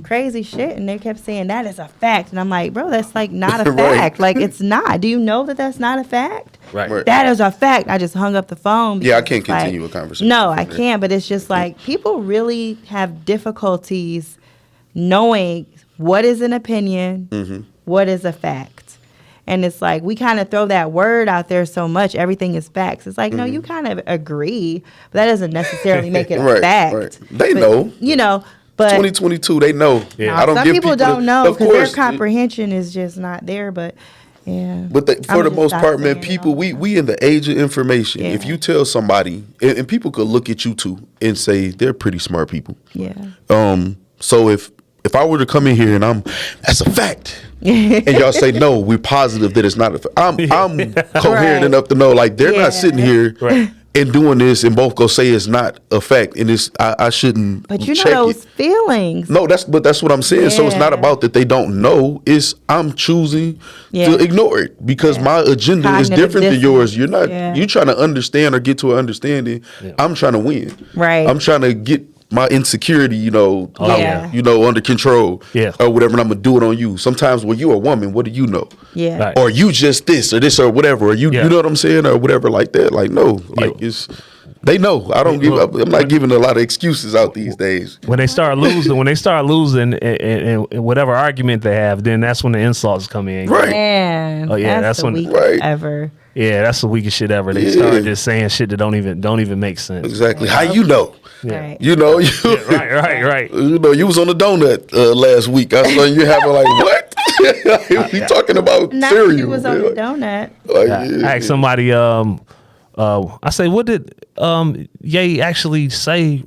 crazy shit, and they kept saying that is a fact. And I'm like, bro, that's like not a Right. fact. Like, it's not. Do you know that that's not a fact? Right. That is a fact. I just hung up the phone. Yeah, I because can't it's like- continue a conversation No, from I there. can't. But it's just like people really have difficulties knowing what is an opinion, Mm-hmm. what is a fact. And it's like we kind of throw that word out there so much. Everything is facts. It's like, no, you kind of agree, but that doesn't necessarily make it a Mm-hmm. Right, fact. right. They But, know. You know, but 2022, they know. Yeah. I don't some give people don't know of because their course. comprehension is just not there. But yeah. But I'ma for the just most stop part, man, saying it people, all the we in the age of information. Yeah. If you tell somebody, and people could look at you too and say they're pretty smart people. Yeah. So if I were to come in here and that's a fact, and y'all say no, we're positive that it's not a fact. I'm coherent Right. enough to know like they're Yeah. not sitting here Right. and doing this and both go say it's not a fact and it's I shouldn't. But you know check those it. feelings. No, that's what I'm saying. So it's not Yeah. about that they don't know. It's I'm choosing Yeah. to ignore it because my agenda is Cognitive different than yours. You're not dissonance. Yeah. you trying to understand or get to an understanding. I'm trying to win. Right. I'm trying to get my insecurity, yeah. under control. Yeah. Or whatever, and I'm gonna do it on you. Sometimes when you're a woman, what do you know? Yeah. Right. Or you just this or whatever. Or you Yeah. you know what I'm saying? Or whatever like that. Like no. Like it's they know. I don't give up. I'm not giving a lot of excuses out these days. When they start losing in whatever argument they have, then that's when the insults come in. Right. Man, Oh, yeah, that's the when- weakest Right. ever. Yeah, that's the weakest shit ever. They Yeah. start just saying shit that don't even make sense. Exactly. How you know? Right. You know, you, Right. you know, you was on the donut last week. I saw you having like what? We talking about Not cereal. she was on man. the donut. Like, I yeah, asked somebody, I say, what did Ye actually say?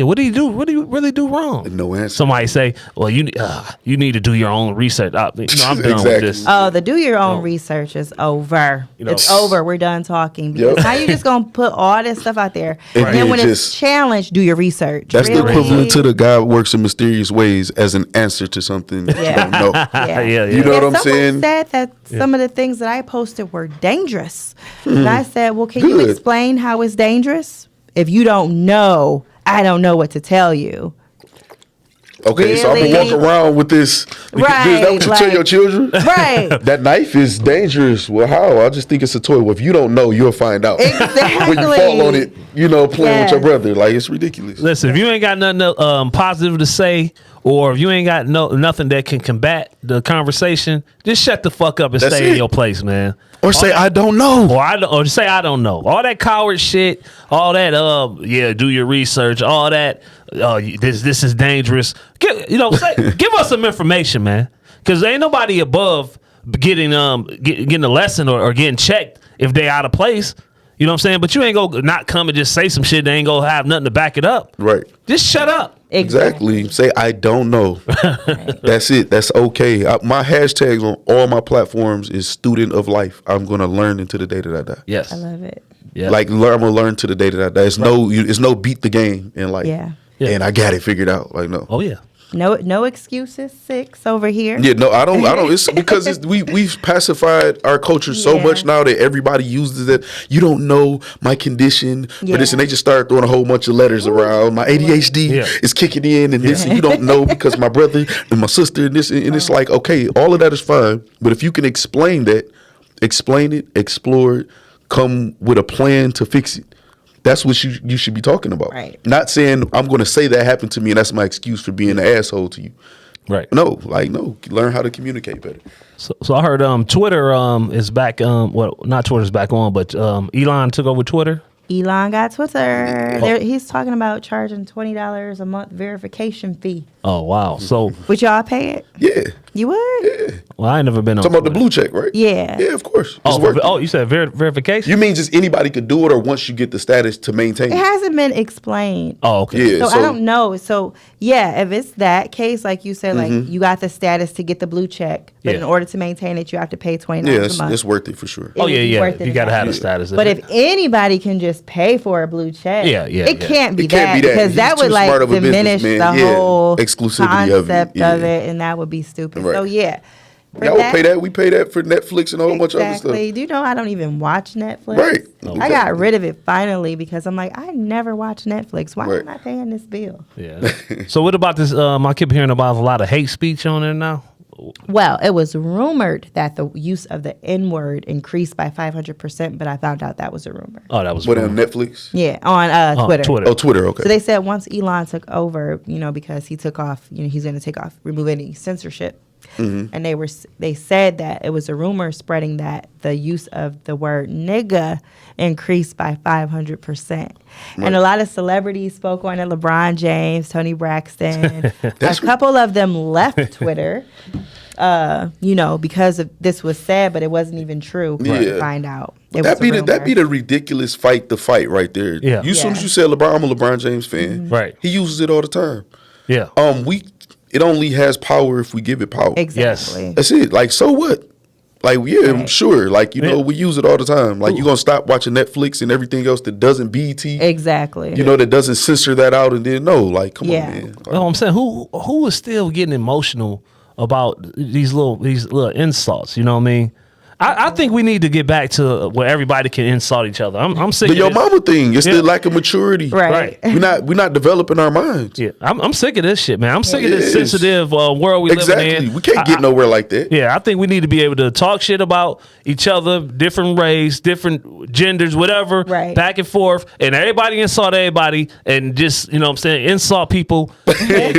What did he do? What did he really do wrong? No answer. Somebody say, well, you need to do your own research. I'm done with Exactly. this. Oh, the do your own research is over. You know- It's over. We're done talking. Because Yep. how you just gonna put all this stuff out there? And And then then when it's just- challenged, do your research. That's the Really? equivalent to the God works in mysterious ways as an answer to something that Yeah. you don't know. Yeah. Yeah. You know what I'm Someone saying? said that some of the things that I posted were dangerous. And I said, well, can you Good. explain how it's dangerous? If you don't know, I don't know what to tell you. Okay, so I'm Really? gonna walk around with this. Right, Is that what you tell like- your children? Right. That knife is dangerous. Well, how? I just think it's a toy. Well, if you don't know, you'll find out. Exactly. When you fall on it, playing with your Yes. brother. Like, it's ridiculous. Listen, if you ain't got nothing positive to say, or if you ain't got nothing that can combat the conversation, just shut the fuck up and That's stay it. in your place, man. Or say, I don't know. Or say I don't know. All that coward shit, all that do your research, all that this is dangerous. Give us some information, man. Cuz ain't nobody above getting a lesson or getting checked if they out of place. You know what I'm saying? But you ain't gonna not come and just say some shit that ain't gonna have nothing to back it up. Right. Just shut up. Exactly. Say, I don't know. That's it. That's okay. My hashtags on all my platforms is student of life. I'm going to learn until the day that I die. Yes. I love it. Yeah. Like, I'm going to learn to the day that I die. It's no beat the game in life. Yeah. And I got it figured out. Like, no. Oh yeah. No excuses. 6 over here. Yeah, no, I don't. It's because we've pacified our culture so Yeah. much now that everybody uses it. You don't know my condition for this, Yeah. and they just start throwing a whole bunch of letters around. My ADHD Yeah. is kicking in, and this, and you don't know because my brother and my sister, and this, and it's like, okay, all of that is fine, but if you can explain it, explore it, come with a plan to fix it. That's what you should be talking about. Right. Not saying I'm going to say that happened to me and that's my excuse for being an asshole to you. Right. No, learn how to communicate better. So I heard Twitter is back not Twitter's back on, but Elon took over Twitter. Elon got Twitter. He's talking about charging $20 a month verification fee. Oh wow. So Would y'all pay it? Yeah. You would? Well, I ain't never been on Talking about the Twitter. blue check, right? Yeah. Yeah, of course. It's Oh, working. you said verification? You mean just anybody could do it, or once you get the status to maintain It it? hasn't been explained. Oh, okay. Yeah. So I don't know. So yeah, if it's that case, like you said, like you got the status to get the blue check, but in Yeah. order to maintain it, you have to pay $20 Yeah, a month. it's worth it for sure. Oh, It would yeah, be yeah. worth it You if got to that- have the status. But if anybody can just pay for a blue check, Yeah, yeah, it yeah. can't be It can't that be that. because He's that too would like smart of a diminish the businessman. Yeah. whole Exclusivity of it, concept yeah. of it, and that would be stupid. Right. So yeah, for Y'all would pay that. We pay that for Netflix and a whole bunch of other Exactly. stuff. Do you know I don't even watch Netflix? Right. I got rid of it finally because I'm like, I never watch Netflix. Why Right. am I paying this bill? Yeah. So what about this? I keep hearing about a lot of hate speech on there now. Well, it was rumored that the use of the N word increased by 500%, but I found out that was a rumor. Oh, that was What on rumor. Netflix? Yeah, on Twitter. Twitter. Oh, Twitter. Okay. So they said once Elon took over, because he took off, he's going to take off, remove any censorship. And they said that it was a rumor spreading that the use of the word nigga increased by 500%. And a lot of celebrities spoke on it. LeBron James, Tony Braxton. A couple of them left Twitter, because of this was said, but it wasn't even true. Yeah. Find out. It That was a be rumor. the ridiculous fight to fight right there. Yeah. As soon as Yeah. you said LeBron, I'm a LeBron James fan. Right. He uses it all the time. Yeah. It only has power if we give it power. Exactly. That's it. Like, so what? Like, yeah, I'm Right. sure. Like, Yeah. we use it all the time. Like, you gonna stop watching Netflix and everything else that doesn't BET, Exactly. that doesn't censor that out, and then no, like, come Yeah. on, man. No, I'm saying who is still getting emotional about these little insults? You know what I mean? I think we need to get back to where everybody can insult each other. I'm sick The of yo this. mama thing, it's Yeah. the lack of maturity. Right. We're not developing our minds. Yeah, I'm sick of this shit, man. I'm sick of this Yes. sensitive world we living Exactly. in. We can't get nowhere like that. Yeah, I think we need to be able to talk shit about each other, different race, different genders, whatever, Right. back and forth, and everybody insult everybody, and just insult people, and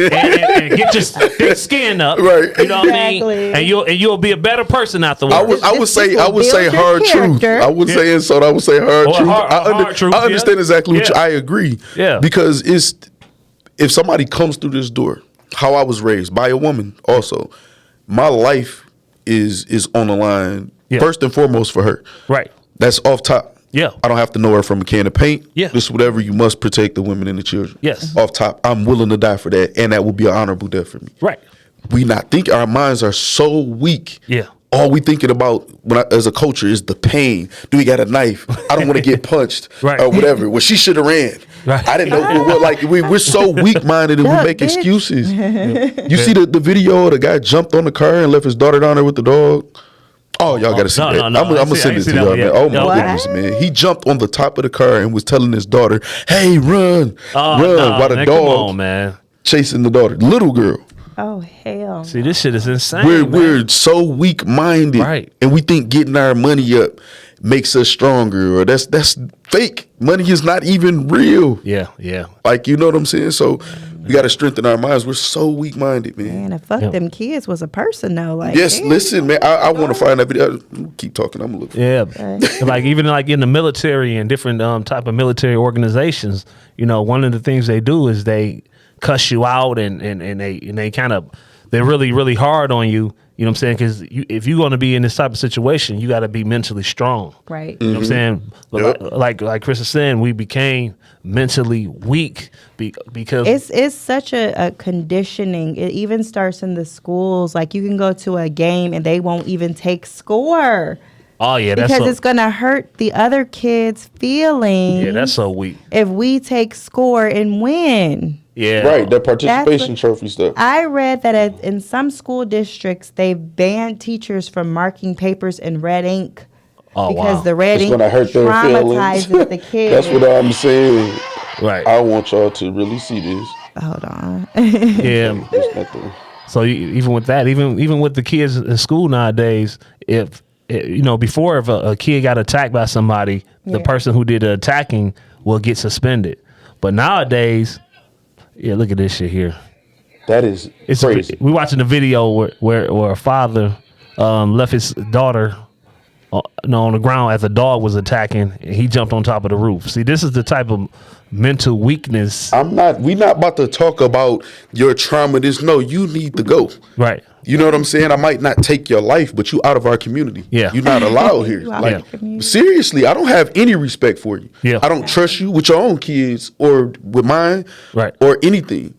get your skin up, Right. You know what I Exactly. mean? And you'll be a better person afterwards. I would This say will build your hard truth. character. I would say insult. I would say hard Or truth. hard truth, I understand yeah. exactly what Yeah. I agree. Yeah. Because if somebody comes through this door, how I was raised by a woman, also, my life is on the line Yeah. first and foremost for her. Right. That's off top. Yeah. I don't have to know her from a can of paint. Yeah. Just whatever, you must protect the women and the children. Yes. Off top, I'm willing to die for that, and that will be an honorable death for me. Right. We not think our minds are so weak. Yeah. All we thinking about as a culture is the pain. Do we got a knife? I don't want to get punched, Right. or whatever. Well, she should have ran. Right. I didn't know. We're so weak minded and we Duh, make bitch. excuses. You see the video of the guy jumped on the car and left his daughter down there with the dog. Oh, y'all got to see No, that. no, no. I'm I gonna see- send I it see to that y'all, one man. yet. Oh my What? goodness, man. He jumped on the top of the car and was telling his daughter, "Hey, run, run!" Nah, while the man, dog come on, man. chasing the daughter, little girl. Oh, hell. See, this shit is insane. We're so weak minded, Right. And we think getting our money up makes us stronger, or that's fake. Money is not even real. Yeah, yeah. Like, you know what I'm saying? So we got to strengthen our minds. We're so weak minded, man. Man, if fuck them kids was a person though, like Yes, damn. listen, man. I want to find that video. Keep talking. I'm gonna look. Yeah, like even like in the military and different type of military organizations, one of the things they do is they cuss you out and they kind of they're really hard on you. You know what I'm saying? Because if you're going to be in this type of situation, you got to be mentally strong. Right. You know what I'm saying? But Yep. like Chris is saying, we became mentally weak because It's such a conditioning. It even starts in the schools. Like you can go to a game and they won't even take score. oh yeah, that's Because so, it's gonna hurt the other kids' feelings. yeah, that's so weak. if we take score and win. Yeah, Right, that participation what- trophy stuff. I read that in some school districts they've banned teachers from marking papers in red ink Oh, because wow. the red It's ink gonna hurt their traumatizes feelings. the kids. That's what I'm saying. Right. I want y'all to really see this. Hold on. Yeah. It's not the- So even with that, even with the kids in school nowadays, if before if a kid got attacked by somebody, the Yeah. person who did the attacking will get suspended. But nowadays, yeah, look at this shit here. That is It's crazy. we watching a video where a father left his daughter on the ground as a dog was attacking, and he jumped on top of the roof. See, this is the type of mental weakness. We not about to talk about your trauma. No, you need to go. Right. You know what I'm saying? I might not take your life, but you out of our community. Yeah. You're not allowed here. You out Like, of the community. seriously, I don't have any respect for you. Yeah. I don't trust you with your own kids or with mine. Right. Or anything.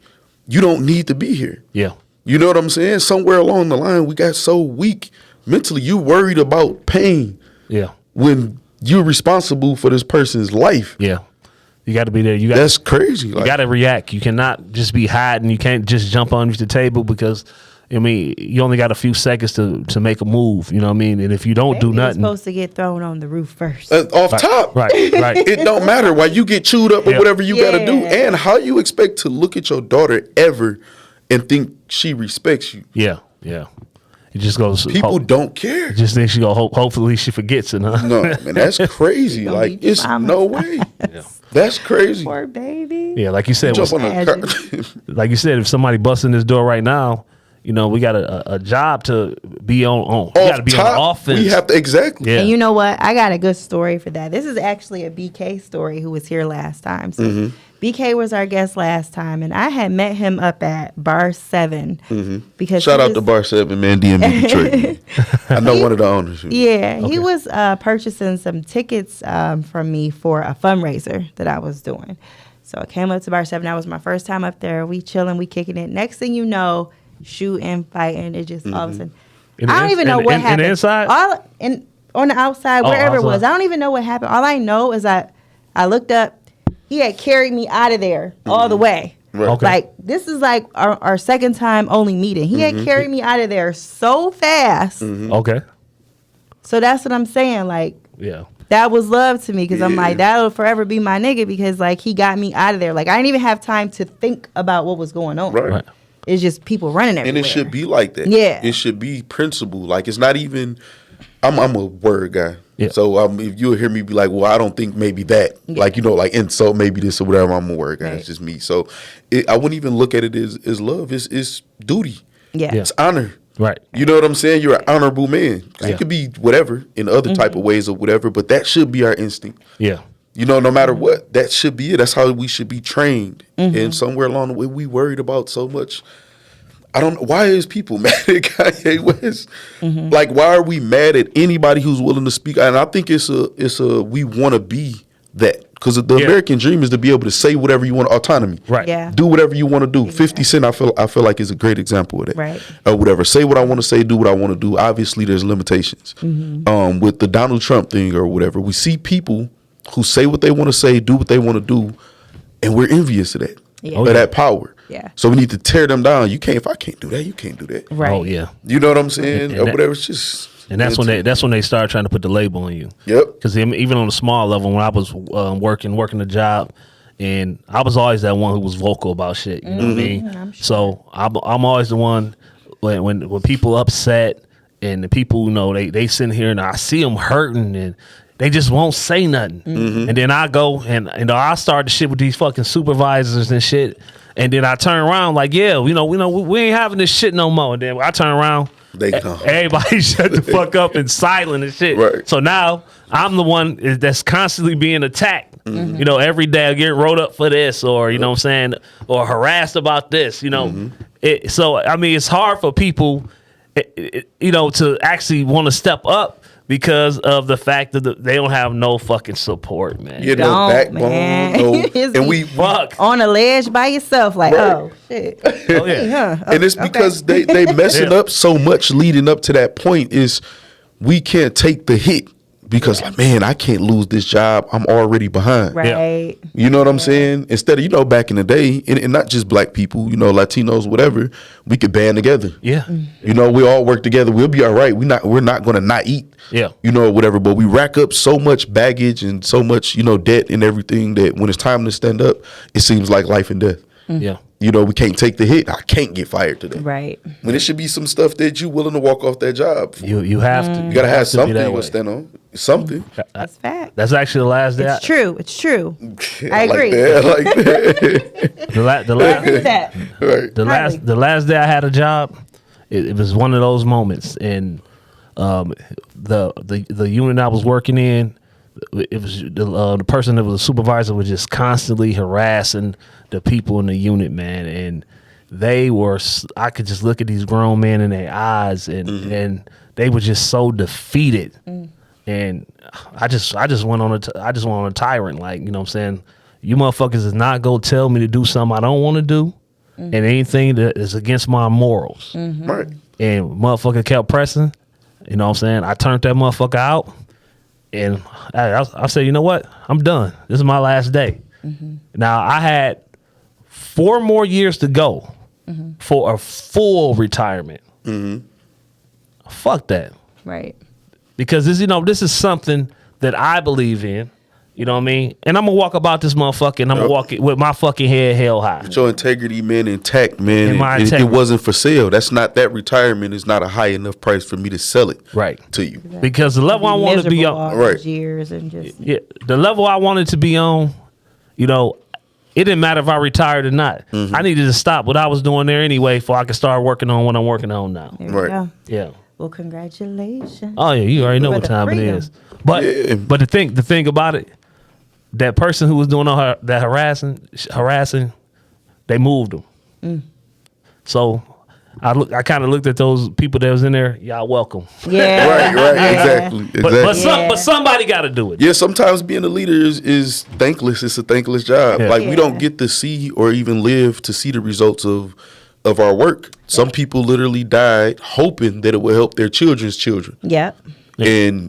You don't need to be here. Yeah. You know what I'm saying? Somewhere along the line, we got so weak mentally. You worried about pain. Yeah. When you're responsible for this person's life. Yeah. You got to be there. That's crazy. You got to react. You cannot just be hiding. You can't just jump underneath the table because, I mean, you only got a few seconds to make a move. You know what I mean? And if you don't do You're nothing, supposed to get thrown on the roof first. Off top. right. It don't matter why you get chewed up or whatever you got to do. And how you expect to look at your daughter ever and think she respects you. Yeah. It just goes. People don't care. Just think she go. Hopefully she forgets it. Huh? No, man, that's crazy. Like, it's no way. That's crazy. Poor baby. Yeah, like you said. Jump on a car. Like you said, if somebody busts in this door right now, you know, we got a job to be on. We got to be on offense. We have to, exactly. Yeah. And you know what? I got a good story for that. This is actually a BK story who was here last time. So BK was our guest last time, and I had met him up at Bar 7. Because Shout out to Bar 7, man, DMV Detroit. I know one of the owners. Yeah, he was purchasing some tickets from me for a fundraiser that I was doing. So I came up to Bar 7. That was my first time up there. We chilling, we kicking it. Next thing you know, shooting, fighting. It just all of a sudden. I don't even know what happened. In the inside? On the outside, wherever it was. Outside. I don't even know what happened. All I know is I looked up. He had carried me out of there all the way. Right. Okay. Like, this is like our second time only meeting. He had carried me out of there so fast. Okay. So that's what I'm saying. Like, Yeah. that was love to me because I'm like, that'll forever be my nigga because, like, he got me out of there. Like, I didn't even have time to think about what was going on. Right. It's just people running everywhere. And it should be like that. Yeah. It should be principle. Like, it's not even, I'm a word guy. Yeah. So if you'll hear me be like, well, I don't think maybe that. Yeah. Like, you know, like insult maybe this or whatever, I'm a word guy. Right. It's just me. So I wouldn't even look at it as love. It's duty. Yeah. It's honor. Right. You know what I'm saying? You're an honorable man. 'Cause Yeah. it could be whatever in other type of ways or whatever, but that should be our instinct. Yeah. You know, no matter what, that should be it. That's how we should be trained. And somewhere along the way, we worried about so much. I don't know. Why is people mad at Kanye West? Like, why are we mad at anybody who's willing to speak? And I think it's a we want to be that. Because the American dream is to be able to say whatever you want, autonomy. Right. Yeah. Do whatever you want to do. 50 Cent, I feel like is a great example of that. Right. Or whatever. Say what I want to say, do what I want to do. Obviously, there's limitations. With the Donald Trump thing or whatever, we see people who say what they want to say, do what they want to do, and we're envious of that. Yeah. Of that power. Yeah. So we need to tear them down. If I can't do that, you can't do that. Right. Oh yeah. You know what I'm saying? And Or that- whatever. It's just. And that's when they start trying to put the label on you. Yep. Because even on a small level, when I was working the job, and I was always that one who was vocal about shit. You know what I mean? I'm sure. So I'm always the one when people upset and the people, you know, they sitting here and I see them hurting and they just won't say nothing. And then I go and I start the shit with these fucking supervisors and shit. And then I turn around like, yeah, we ain't having this shit no more. And then I turn around. They come. Everybody shut the fuck up and silent and shit. Right. So now I'm the one that's constantly being attacked. You know, every day I get wrote up for this or, you know what I'm saying, or harassed about this, you know. So, I mean, it's hard for people, you know, to actually want to step up because of the fact that they don't have no fucking support, man. You know, Don't, backbone. man. No, It's and we Fuck. on a ledge by yourself, like, Right. oh shit. Oh, yeah. and it's because they messing Yeah. up so much leading up to that point is we can't take the hit because like, man, I can't lose this job. I'm already behind. Right. You know what I'm saying? Instead of, you know, back in the day, and not just black people, you know, Latinos, whatever, we could band together. Yeah. You know, we all work together. We'll be all right. We're not going to not eat. Yeah. You know, whatever. But we rack up so much baggage and so much, you know, debt and everything that when it's time to stand up, it seems like life and death. Yeah. You know, we can't take the hit. I can't get fired today. Right. When it should be some stuff that you willing to walk off that job for. You have to. You gotta have to be something that you way. want to stand on. Something. That's fact. That's actually the last day. It's true. It's true. I like agree. that. I like that. The I agree with that. Right. Highly. the last day I had a job, it was one of those moments, and the unit I was working in, it was the person that was a supervisor was just constantly harassing the people in the unit, man, and they were. I could just look at these grown men in their eyes, and they were just so defeated. And I just went on a tyrant, like, you know what I'm saying, you motherfuckers is not gonna tell me to do something I don't want to do, and anything that is against my morals. Right. And motherfucker kept pressing. You know what I'm saying? I turned that motherfucker out, and I said, you know what? I'm done. This is my last day. Now I had 4 more years to go for a full retirement. Fuck that. Right. Because this is something that I believe in. You know what I mean? And I'm gonna walk about this motherfucker, and I'm gonna walk it with my fucking head held high. With your integrity, man, intact, man. And my It integrity. wasn't for sale. That retirement is not a high enough price for me to sell it to you. Because the level I want to be Miserable on, all those years and just the level I wanted to be on, it didn't matter if I retired or not. I needed to stop what I was doing there anyway, before I could start working on what I'm working on now. there we Right. go. Yeah. Well, congratulations. Oh yeah, you already know For what the time freedom. it is. But the thing about it, that person who was doing all that harassing, they moved them. So I kind of looked at those people that was in there. Y'all welcome. Yeah. Right. Exactly. But somebody got to do it. Yeah, sometimes being a leader is thankless. It's a thankless job. Yeah. Like we don't get to see or even live to see the results of our work. Some people literally died hoping that it would help their children's children. Yep. And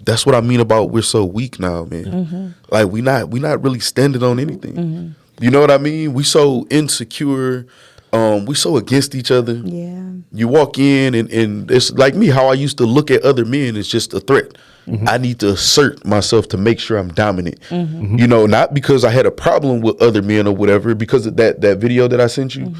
that's what I mean about we're so weak now, man. Like we not really standing on anything. You know what I mean? We so insecure. We so against each other. Yeah. You walk in and it's like me, how I used to look at other men is just a threat. I need to assert myself to make sure I'm dominant. Not because I had a problem with other men or whatever, because of that video that I sent you.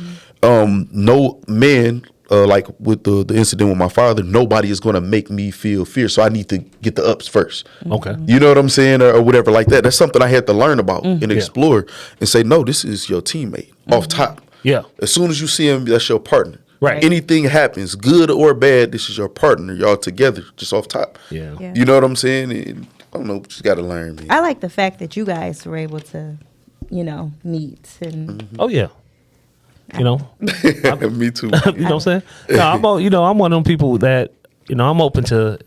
No man, like with the incident with my father, nobody is going to make me feel fear. So I need to get the ups first. Okay. You know what I'm saying? Or whatever like that. That's something I had to learn about and explore and say, no, this is your teammate off top. Yeah. As soon as you see him, that's your partner. Right. Anything happens, good or bad, this is your partner. Y'all together, just off top. Yeah. Yeah. You know what I'm saying? And, I don't know, just got to learn, man. I like the fact that you guys were able to, meet and Oh yeah. Me too. You know what I'm saying? No, I'm one of them people that, I'm open to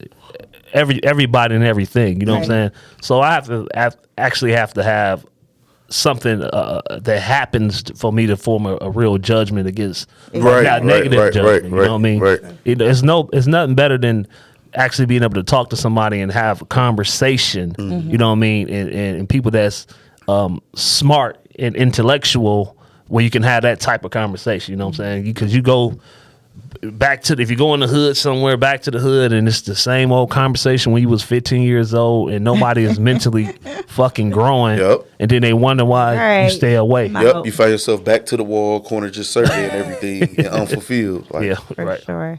everybody and everything. You know what I'm saying? So I actually have to have something that happens for me to form a real judgment against negative judgment. You know what I mean? Right. It's nothing better than actually being able to talk to somebody and have a conversation. You know what I mean? And people that's smart and intellectual, where you can have that type of conversation. You know what I'm saying? Because you go if you go in the hood somewhere, back to the hood, and it's the same old conversation when you was 15 years old and nobody is mentally fucking growing. Yep. And then they wonder why you stay away. Yep, you find yourself back to the wall, corner just surveying everything and unfulfilled. Like, Yeah, for right. sure.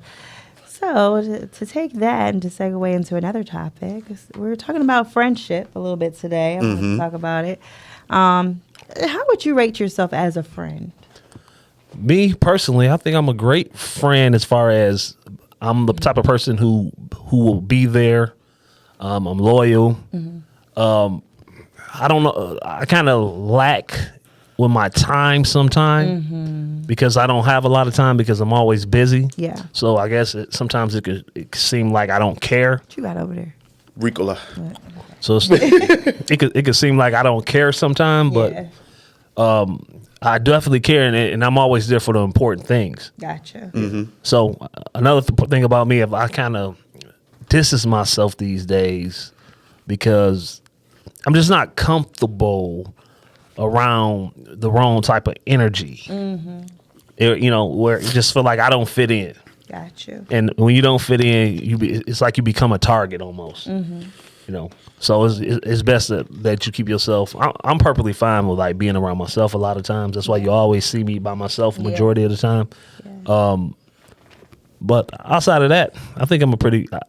So to take that and to segue into another topic, we're talking about friendship a little bit today. I want to talk about it. How would you rate yourself as a friend? Me personally, I think I'm a great friend as far as I'm the type of person who will be there. I'm loyal. I don't know. I kind of lack with my time sometimes because I don't have a lot of time because I'm always busy. Yeah. So I guess sometimes it could seem like I don't care. What you got over there? Ricola. So it could seem like I don't care sometimes, but I definitely care, and I'm always there for the important things. Gotcha. So another thing about me, if I kind of distance myself these days because I'm just not comfortable around the wrong type of energy. Where you just feel like I don't fit in. Gotcha. And when you don't fit in, it's like you become a target almost. So it's best that you keep yourself. I'm perfectly fine with like being around myself a lot of times. That's why you always see me by myself majority of the time. Yeah. But outside of that, I think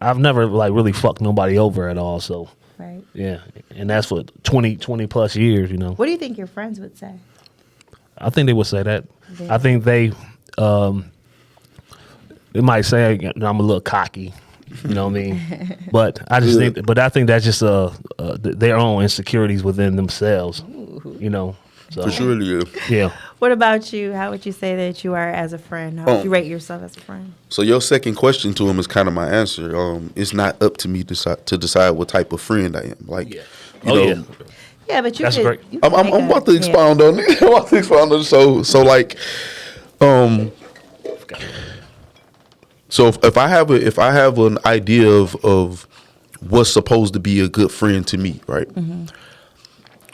I've never like really fucked nobody over at all. So Right. yeah, and that's for 20 plus years. What do you think your friends would say? I think they would say that. I think they might say I'm a little cocky. You know what I mean? But I just I think that's just their own insecurities within themselves. You know, so For sure, yeah. yeah. What about you? How would you say that you are as a friend? How would you rate yourself as a friend? So your second question to him is kind of my answer. It's not up to me to decide what type of friend I am. Like, you know, Yeah, but you That's could, great. you could I'm make about to expound on it. I'm about to expound on it. So like, so if I have an idea of what's supposed to be a good friend to me, right?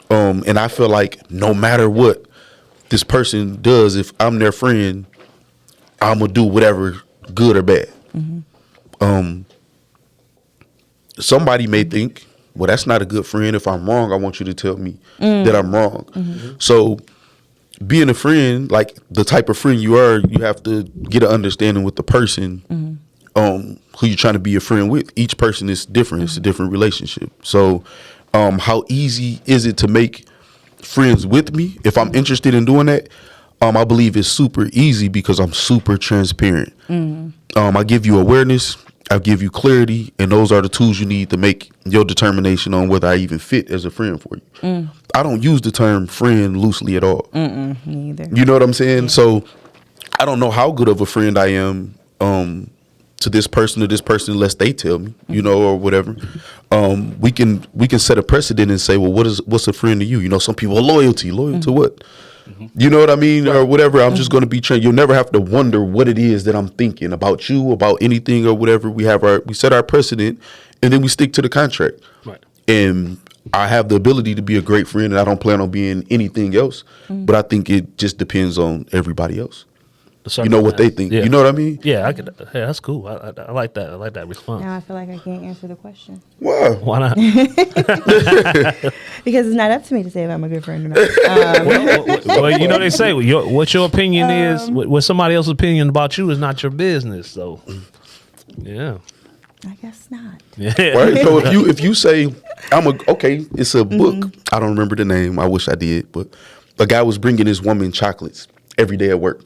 And I feel like no matter what this person does, if I'm their friend, I'm gonna do whatever, good or bad. Somebody may think, well, that's not a good friend. If I'm wrong, I want you to tell me that I'm wrong. So being a friend, like the type of friend you are, you have to get an understanding with the person who you're trying to be a friend with. Each person is different. It's a different relationship. So how easy is it to make friends with me? If I'm interested in doing that, I believe it's super easy because I'm super transparent. I give you awareness, I give you clarity, and those are the tools you need to make your determination on whether I even fit as a friend for you. I don't use the term friend loosely at all. Me either. You know what I'm saying? So I don't know how good of a friend I am to this person unless they tell me, you know, or whatever. We can set a precedent and say, well, what's a friend to you? You know, some people are loyal to what? You know what I mean? Or whatever. I'm just going to be trained. You'll never have to wonder what it is that I'm thinking about you, about anything or whatever. We set our precedent and then we stick to the contract. Right. And I have the ability to be a great friend and I don't plan on being anything else. But I think it just depends on everybody else. You know what they think. Yeah. You know what I mean? Yeah, yeah, that's cool. I like that. I like that response. Now I feel like I can't answer the question. Wow. Why not? Because it's not up to me to say if I'm a good friend or not. Well, you know they say what your opinion is, what somebody else's opinion about you is not your business. So, yeah. I guess not. Yeah. Right. So if you say it's a book. I don't remember the name. I wish I did, but a guy was bringing his woman chocolates every day at work.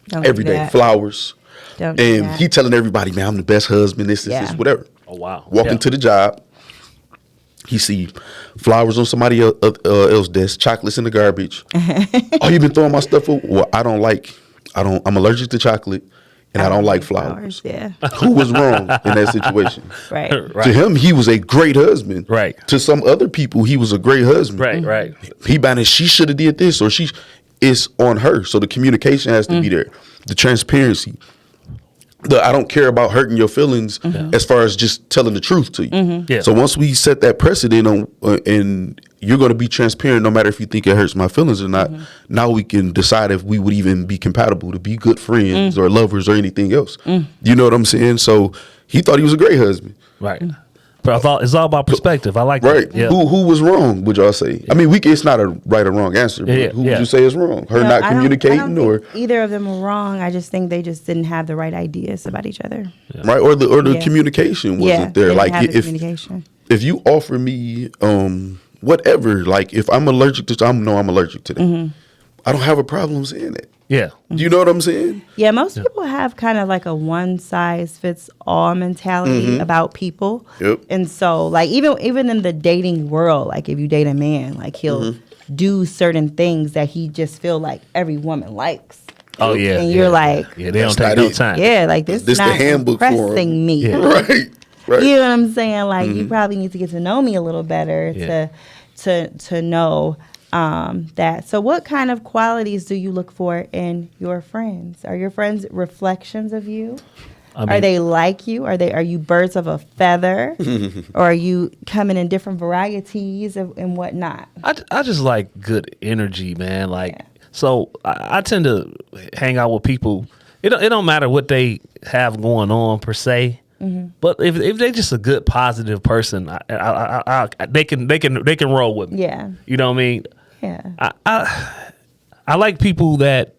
Don't Every do day, that. flowers. Don't do And that. he telling everybody, man, I'm the best husband, this, Yeah. whatever. Oh wow. Walking to the job, he see flowers on somebody else's desk, chocolates in the garbage. Oh, you been throwing my stuff away? Well, I'm allergic to chocolate and I don't like flowers. Yeah. Who was wrong in that situation? Right. To him, he was a great husband. Right. To some other people, he was a great husband. Right. He banned she should have did this or it's on her. So the communication has to be there. The transparency. I don't care about hurting your feelings as far as just telling the truth to you. Yeah. So once we set that precedent on, and you're going to be transparent no matter if you think it hurts my feelings or not, now we can decide if we would even be compatible to be good friends or lovers or anything else. You know what I'm saying? So he thought he was a great husband. Right. But I thought it's all about perspective. I like Right. that. Yeah. Who was wrong, would y'all say? I mean, it's not a right or wrong answer, but who would you say is wrong? Her not communicating I don't or think either of them were wrong. I just think they just didn't have the right ideas about each other. right? Or the Yeah. communication wasn't they there. didn't Like have the if communication. if you offer me whatever, like if I'm allergic to I'm allergic to that. I don't have a problem saying it. Yeah. Do you know what I'm saying? Yeah, most people have kind of like a one size fits all mentality about people. Yep. And so like even in the dating world, like if you date a man, like he'll do certain things that he just feel like every woman likes. Oh yeah. And you're like, yeah, they don't That's take not no it. time. yeah, like this This is not the handbook for 'em. impressing me. Yeah. Right. Right. You know what I'm saying? Like you probably need to get to know me a little better Yeah. to know that. So what kind of qualities do you look for in your friends? Are your friends reflections of you? I mean, Are they like you? Are you birds of a feather? Or are you coming in different varieties and whatnot? I just like good energy, man. Like, so I tend to hang out with people. It don't matter what they have going on per se, but if they're just a good positive person, they can roll with me. Yeah. You know what I mean? Yeah. I like people that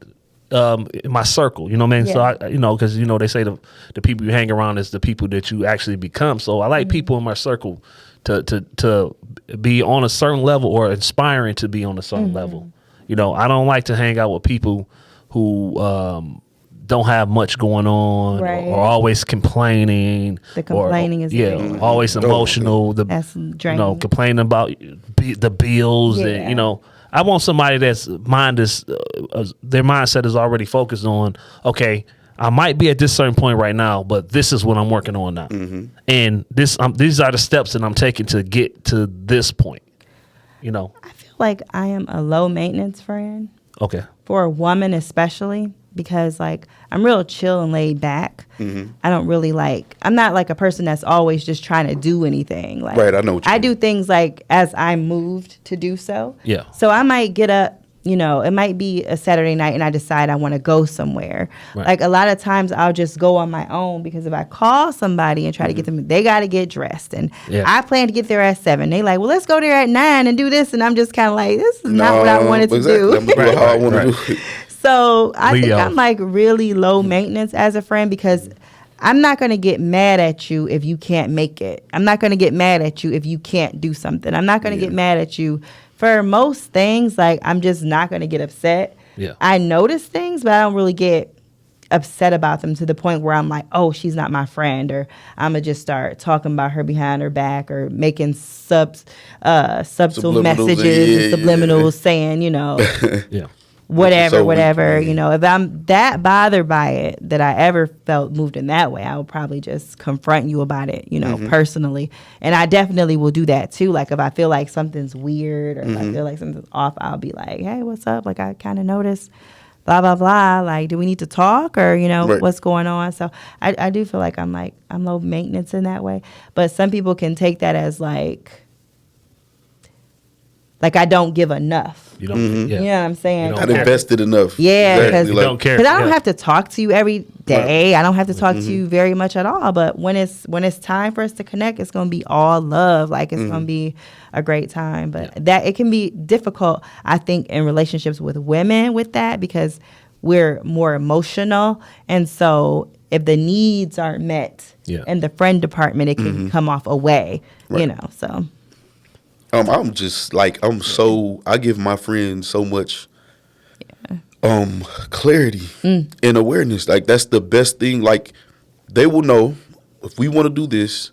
in my circle. You know what I mean? Yeah. So because they say the people you hang around is the people that you actually become. So I like people in my circle to be on a certain level or inspiring to be on a certain level. I don't like to hang out with people who don't have much going on, Right. or always complaining. The complaining is always emotional. That's draining. Complaining about the bills, Yeah. and I want somebody that's their mindset is already focused on. Okay, I might be at this certain point right now, but this is what I'm working on now, and these are the steps that I'm taking to get to this point. I feel like I am a low maintenance friend. Okay. For a woman especially, because like I'm real chill and laid back. I don't really I'm not like a person that's always just trying to do anything. Like, Right, I know what you I mean. do things like as I'm moved to do so. Yeah. So I might get up, it might be a Saturday night and I decide I want to go somewhere. Right. Like a lot of times I'll just go on my own, because if I call somebody and try to get them, they got to get dressed. And I plan to get there at 7. They like, well, let's go there at 9 and do this. And I'm just kind of like, this is not what I wanted to do. I'm gonna do how I want to do it. So I think Leo. I'm like really low maintenance as a friend, because I'm not going to get mad at you if you can't make it. I'm not going to get mad at you if you can't do something. I'm not going to get mad at you for most things. Like, I'm just not going to get upset. Yeah. I notice things, but I don't really get upset about them to the point where I'm like, oh, she's not my friend, or I'm going to just start talking about her behind her back, or making subtle messages and subliminals saying, Yeah. whatever. If I'm that bothered by it that I ever felt moved in that way, I would probably just confront you about it, personally. And I definitely will do that too. Like if I feel like something's weird, or if I feel like something's off, I'll be like, hey, what's up? Like, I kind of noticed blah, blah, blah. Like, do we need to talk, or, Right. what's going on? So I do feel like I'm low maintenance in that way. But some people can take that as like I don't give enough. You don't. You know what I'm saying? You Not don't invested enough. Yeah, Exactly. because don't care. Because I don't Yeah. have to talk to you every day. I don't have to talk to you very much at all. But when it's time for us to connect, it's gonna be all love. Like, it's gonna be a great time. But that it can be difficult, I think, in relationships with women with that, because we're more emotional, and so if the needs aren't met in the friend department, it can come off away. Right. So. I'm just like, I give my friends so much clarity and awareness. Like, that's the best thing. Like, they will know if we want to do this,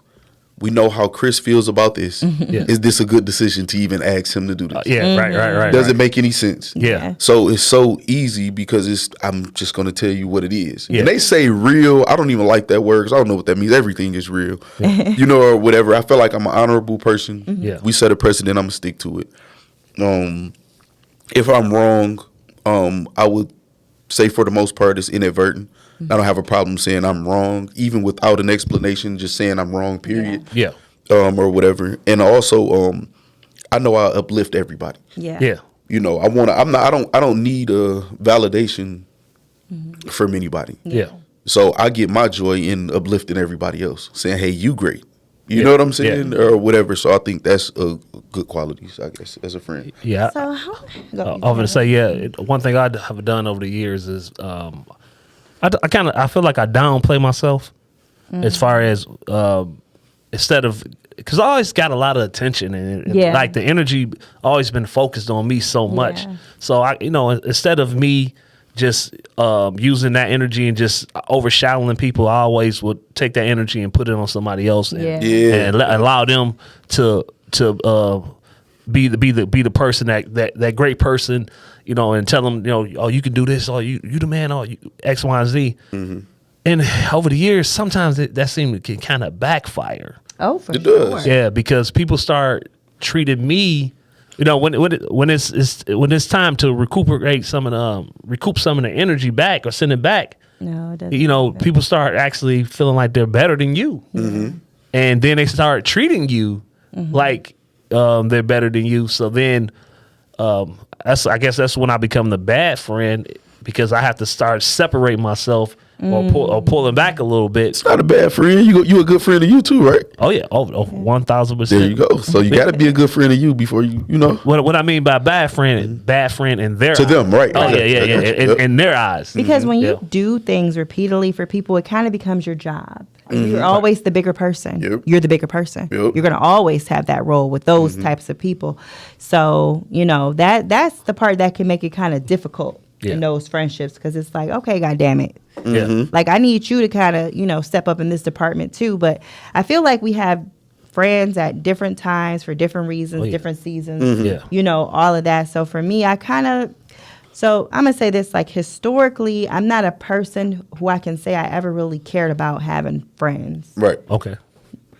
we know how Chris feels about this. Yeah. Is this a good decision to even ask him to do this? Right. Does it make any sense? Yeah. So it's so easy, because I'm just going to tell you what it is. Yeah. And they say real, I don't even like that word, because I don't know what that means. Everything is real, or whatever. I feel like I'm an honorable person. Yeah. We set a precedent, I'm going to stick to it. If I'm wrong, I would say for the most part it's inadvertent. I don't have a problem saying I'm wrong, even without an explanation, just saying I'm wrong, period. Yeah. Or whatever. And also, I know I uplift everybody. Yeah. Yeah. I don't need a validation from anybody. Yeah. So I get my joy in uplifting everybody else, saying, hey, you great. You know what I'm saying? Or whatever. So I think that's a good qualities, I guess, as a friend. Yeah. So I'm gonna say, one thing I have done over the years is I feel like I downplay myself as far as instead of, because I always got a lot of attention, and like the energy always been focused on me so much. Yeah. So instead of me just using that energy and just overshadowing people, I always would take that energy and put it on somebody else and allow them to be the person that great person, and tell them, oh, you can do this, oh, you the man, oh, you X, Y, and Z. And over the years, sometimes that seems to kind of backfire. Oh, for It sure. does. Yeah, because people start treating me, when it's time to recoup some of the energy back or send it back. No, it doesn't. People start actually feeling like they're better than you, and then they start treating you like they're better than you. So then, I guess that's when I become the bad friend, because I have to start separating myself or pulling back a little bit. It's not a bad friend. You a good friend of you too, right? Oh yeah, 1,000%. There you go. So you got to be a good friend of you before you know. What I mean by bad friend in their To eyes. them, right. Oh Okay. yeah. In their eyes. Because when you Yeah. do things repeatedly for people, it kind of becomes your job. You're always the bigger person. Yep. You're the bigger person. Yep. You're going to always have that role with those types of people. So, that's the part that can make it kind of difficult in those friendships, because it's like, okay, God damn it. Yeah. Like, I need you to kind of, step up in this department too. But I feel like we have friends at different times for different reasons, different seasons, all of that. So for me, so I'm going to say this, like, historically, I'm not a person who I can say I ever really cared about having friends. Right. Okay.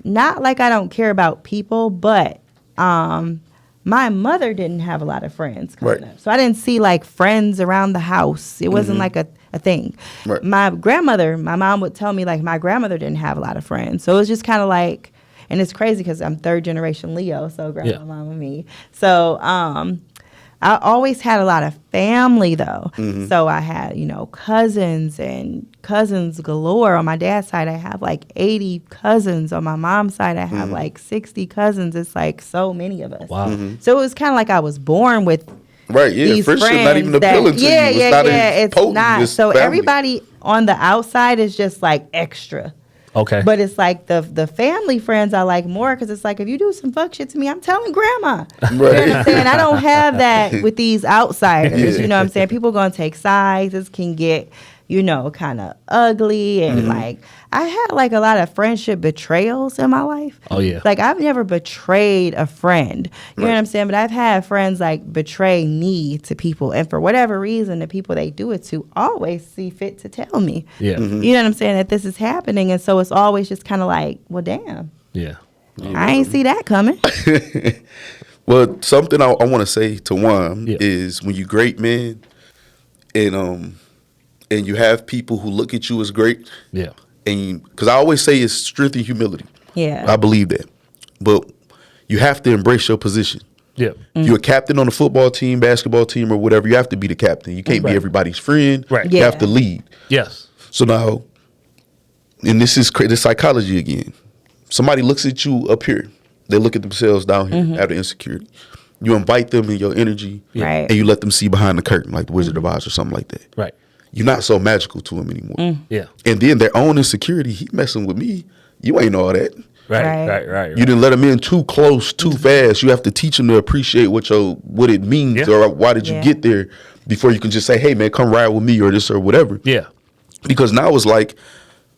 Not like I don't care about people, but my mother didn't have a lot of friends coming up. So I didn't see, like, friends around the house. It wasn't like a thing. Right. My mom would tell me, like, my grandmother didn't have a lot of friends. So it was just kind of like, and it's crazy because I'm third generation Leo, so grandma, mom, and me. So I always had a lot of family, though. So I had, cousins and cousins galore. On my dad's side, I have like 80 cousins. On my mom's side, I have like 60 cousins. It's like so many of us. Wow. So it was kind of like I was born with these friendship friends not even appealing to you. It's not. It's so family. everybody on the outside is just like extra. Okay. But it's like the family friends I like more, because it's like, if you do some fuck shit to me, I'm telling grandma. Right. You know what I'm saying? I don't have that with these outsiders. You know what I'm saying? People going to take sides. This can get, kind of ugly. And like, I had like a lot of friendship betrayals in my life. Oh, yeah. Like, I've never betrayed a friend. You know what I'm saying? But I've had friends like betray me to people. And for whatever reason, the people they do it to always see fit to tell me. Yeah. You know what I'm saying? That this is happening. And so it's always just kind of like, well, damn. Yeah. I ain't see that coming. Well, something I want to say to Juan is, when you great, man, and you have people who look at you as great. Yeah. And because I always say it's strength and humility. Yeah. I believe that. But you have to embrace your position. Yeah. If you're a captain on a football team, basketball team, or whatever, you have to be the captain. You can't be everybody's friend. Right. You have to lead. Yes. So now, and this is the psychology again. Somebody looks at you up here. They look at themselves down here out of insecurity. You invite them in your energy, Right. and you let them see behind the curtain, like the Wizard of Oz or something like that. Right. You're not so magical to them anymore. Yeah. And then their own insecurity, he messing with me. You ain't all that. Right. You didn't let them in too close, too fast. You have to teach them to appreciate what it means or why did you get there before you can just say, hey, man, come ride with me or this or whatever. Yeah. Because now it's like,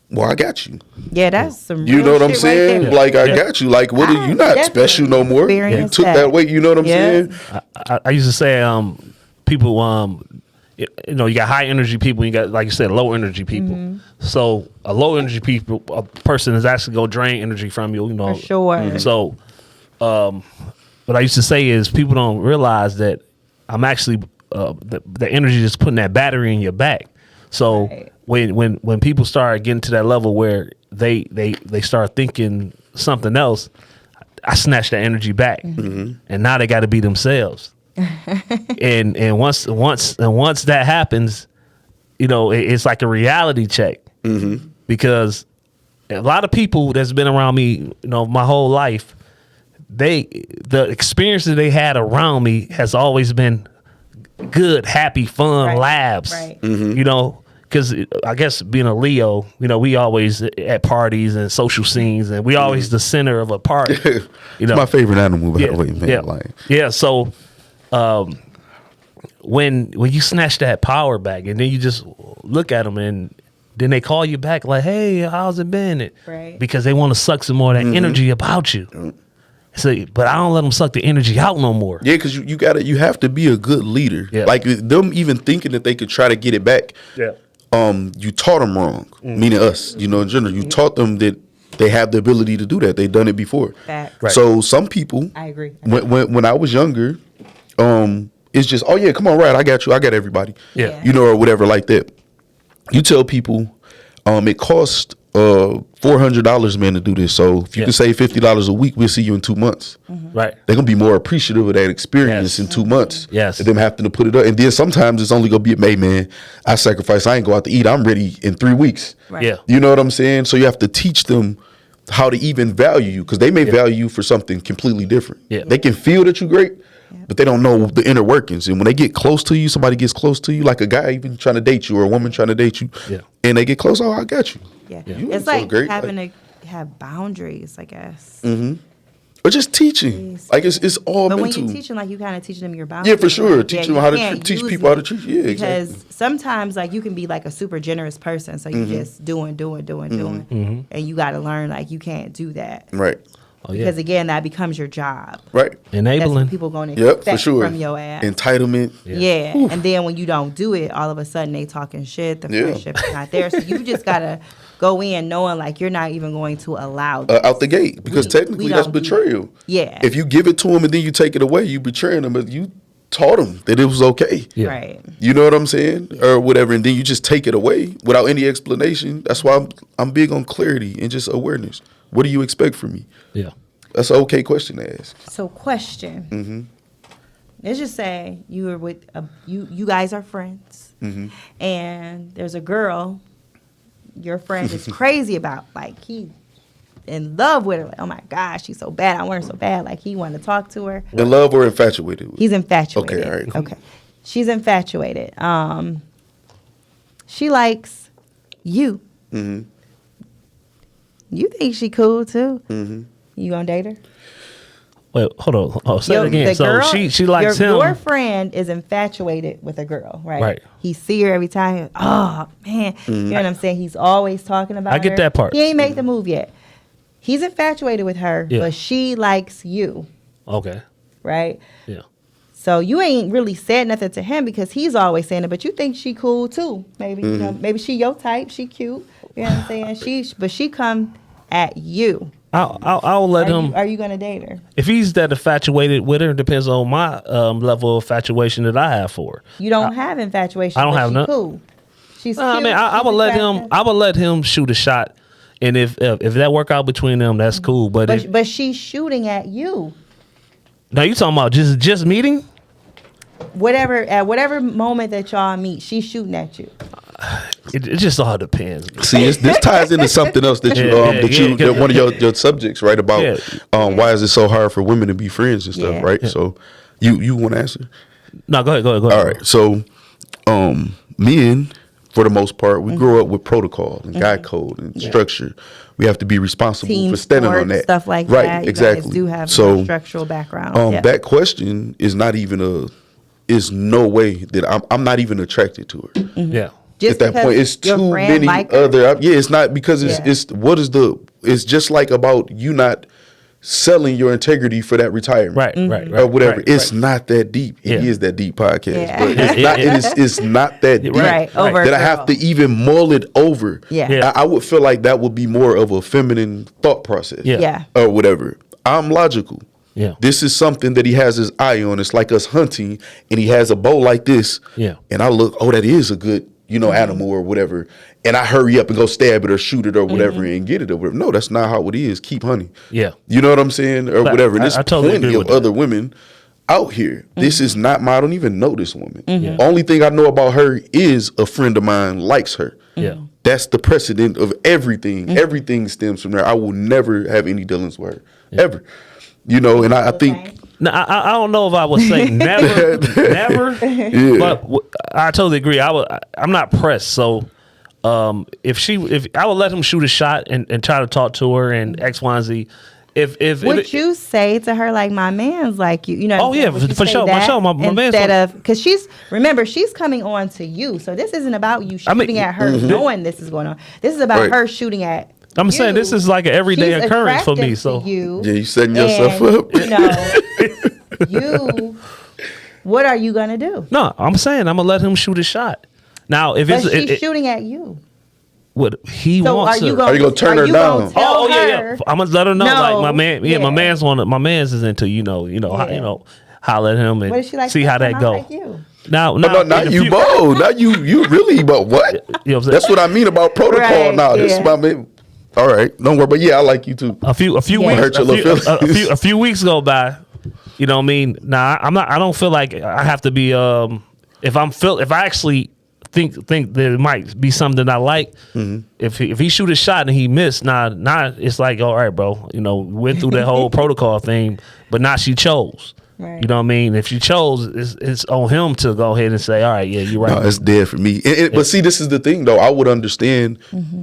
well, I got you. Yeah, that's some You real know what I'm shit saying? right there. Like, I got you. Like, what are you not special no more? You experienced took that weight. You know what I'm saying? I used to say, people, you got high energy people, you got, like you said, low energy people. So a low energy a person is actually going to drain energy from you, For sure. So what I used to say is, people don't realize that I'm actually the energy is putting that battery in your back. So when people start getting to that level where they start thinking something else, I snatch that energy back, and now they got to be themselves. and once that happens, it's like a reality check, because a lot of people that's been around me, my whole life, the experiences they had around me has always been good, happy, fun, laughs. Right. Because I guess being a Leo, we always at parties and social scenes, and we always the center of a party. It's my favorite animal, by the way, man. So when you snatch that power back, and then you just look at them, and then they call you back like, hey, how's it been? Right. Because they want to suck some more of that energy about you. So, but I don't let them suck the energy out no more. Yeah, because you have to be a good leader. Yeah. Like, them even thinking that they could try to get it back. Yeah. You taught them wrong, meaning us. In general, you taught them that they have the ability to do that. They've done it before. Fact. Right. So some people, I agree. When I was younger, it's just, oh yeah, come on, right? I got you. I got everybody. Yeah. Or whatever like that. You tell people, it costs $400, man, to do this. So if you can save $50 a week, we'll see you in 2 months. Right. They're gonna be more appreciative of that experience in 2 months. Yes. And them having to put it up. And then sometimes it's only gonna be, hey man, I sacrifice, I ain't go out to eat. I'm ready in 3 weeks. Right. Yeah. You know what I'm saying? So you have to teach them how to even value you, because they may value you for something completely different. Yeah. They can feel that you're great, but they don't know the inner workings. And when they get close to you, somebody gets close to you, like a guy even trying to date you or a woman trying to date you, and they get close, oh, I got you. Yeah. You It's so like great. having to have boundaries, I guess. Or just teaching. Like it's all But mental. when you're teaching, like you kind of teaching them your boundaries. Yeah, for sure. Like, Teach them how to teach people how to treat. Yeah, because exactly. sometimes like you can be like a super generous person, so you just doing, and you got to learn like you can't do that. Right. Oh, yeah. Because again, that becomes your job. Right. That's Enabling. what people going to Yep, expect for sure. from your ass. Entitlement. Yeah. And then when you don't do it, all of a sudden they talking shit. The friendship is not there. So you just gotta go in knowing like you're not even going to allow this. Out the gate, because technically that's don't do betrayal. that. Yeah. If you give it to them and then you take it away, you betraying them. But you taught them that it was okay. Yeah. Right. You know what I'm saying, or whatever, and then you just take it away without any explanation. That's why I'm big on clarity and just awareness. What do you expect from me? Yeah. That's an okay question to ask. So question. Let's just say you were with you guys are friends, and there's a girl your friend is crazy about. Like he in love with her. Like, oh my gosh, she's so bad. I want her so bad. Like he wanted to talk to her. In love or infatuated? He's infatuated. Okay, all right. Okay. She's infatuated. She likes you. You think she cool too? You gonna date her? Wait, hold on. Oh, say it again. The So girl, she likes him. Your friend is infatuated with a girl, right? Right. He see her every time. Oh man, you know what I'm saying? He's always talking about. I get her. that part. He ain't made the move yet. He's infatuated with her, Yeah. but she likes you, Okay. right? Yeah. So you ain't really said nothing to him because he's always saying it, but you think she cool too. Maybe you know, maybe she your type. She cute. You know what I'm saying? But she come at you. I'll let him. Are you gonna date her? If he's that infatuated with her, it depends on my level of infatuation that I have for her. You don't have infatuation. I don't but have she none. Cool. She's cute. I mean, I she's would let attractive. him. I would let him shoot a shot, and if that work out between them, that's cool. But But she's shooting at you. now you talking about just meeting? At whatever moment that y'all meet, she's shooting at you. It just all depends. See, this ties into something else that that one of your subjects, right? About why is it so hard for women to be friends and stuff, Yeah. right? So you want to answer? No, go ahead. All right. So men, for the most part, we grow up with protocol and guide code and structure. We have to be responsible Team for standing sports, on that. stuff like right, that. You exactly. guys do have so structural background. that question is not even is no way that I'm not even attracted to her. Yeah. Just At that because point, it's your too friend many like her? other. Yeah, it's not because Yeah. it's just like about you not selling your integrity for that retirement, Right. or whatever. Right, it's right. not that deep. It Yeah. is that deep podcast, Yeah. but it's not. It's not that deep. Right, over a that I girl. have to even mull it over. Yeah. Yeah. I would feel like that would be more of a feminine thought process. Yeah. Yeah. or whatever. I'm logical. Yeah. This is something that he has his eye on. It's like us hunting, and he has a bow like this. Yeah. And I look, oh, that is a good, animal or whatever. And I hurry up and go stab it or shoot it or whatever and get it or whatever. No, that's not how it is. Keep hunting. Yeah. You know what I'm saying? Or But whatever. There's I totally plenty agree of with that. other women out here. This is not I don't even know this woman. Yeah. Only thing I know about her is a friend of mine likes her. Yeah. That's the precedent of everything. Everything stems from there. I will never have any dealings with her. Ever. And I think No, I don't know if I would say never, but I totally agree. I'm not pressed. So if I would let him shoot a shot and try to talk to her and X, Y, and Z. Would you say to her like my man's like you? You know? Oh, yeah, would you for say sure, that my man's instead of because she's coming on to you. So this isn't about you shooting at her knowing this is going on. This is about Right. her shooting at. I'm saying this is like an everyday She's occurrence for me. attractive So to you, you setting yourself and, up. What are you gonna do? no, I'm saying I'm gonna let him shoot a shot. Now, if But it's she's shooting at you. what he So wants, are you to- gonna Are you gonna turn her down? Tell yeah. her, I'm gonna let her know. No, like my man, yeah. my man's is into holler at him What and if she like see how that go. Like you? Now, No, in not the you few- bold. Not you really, but what? You know what I'm saying? That's what I mean about protocol Right, now. This is yeah. my man. All right, don't worry. But yeah, I like you too. A few Yeah. weeks, Hurt your little feelings. a few weeks go by. You know what I mean? Nah, I'm not. I don't feel like I have to be. If I actually think that it might be something I like. If he shoot a shot and he missed, it's like, all right, bro. Went through that whole protocol thing, but now she chose. Right. You know what I mean? If she chose, it's on him to go ahead and say, all right, yeah, you're right. No, it's dead for me. But see, this is the thing, though. I would understand.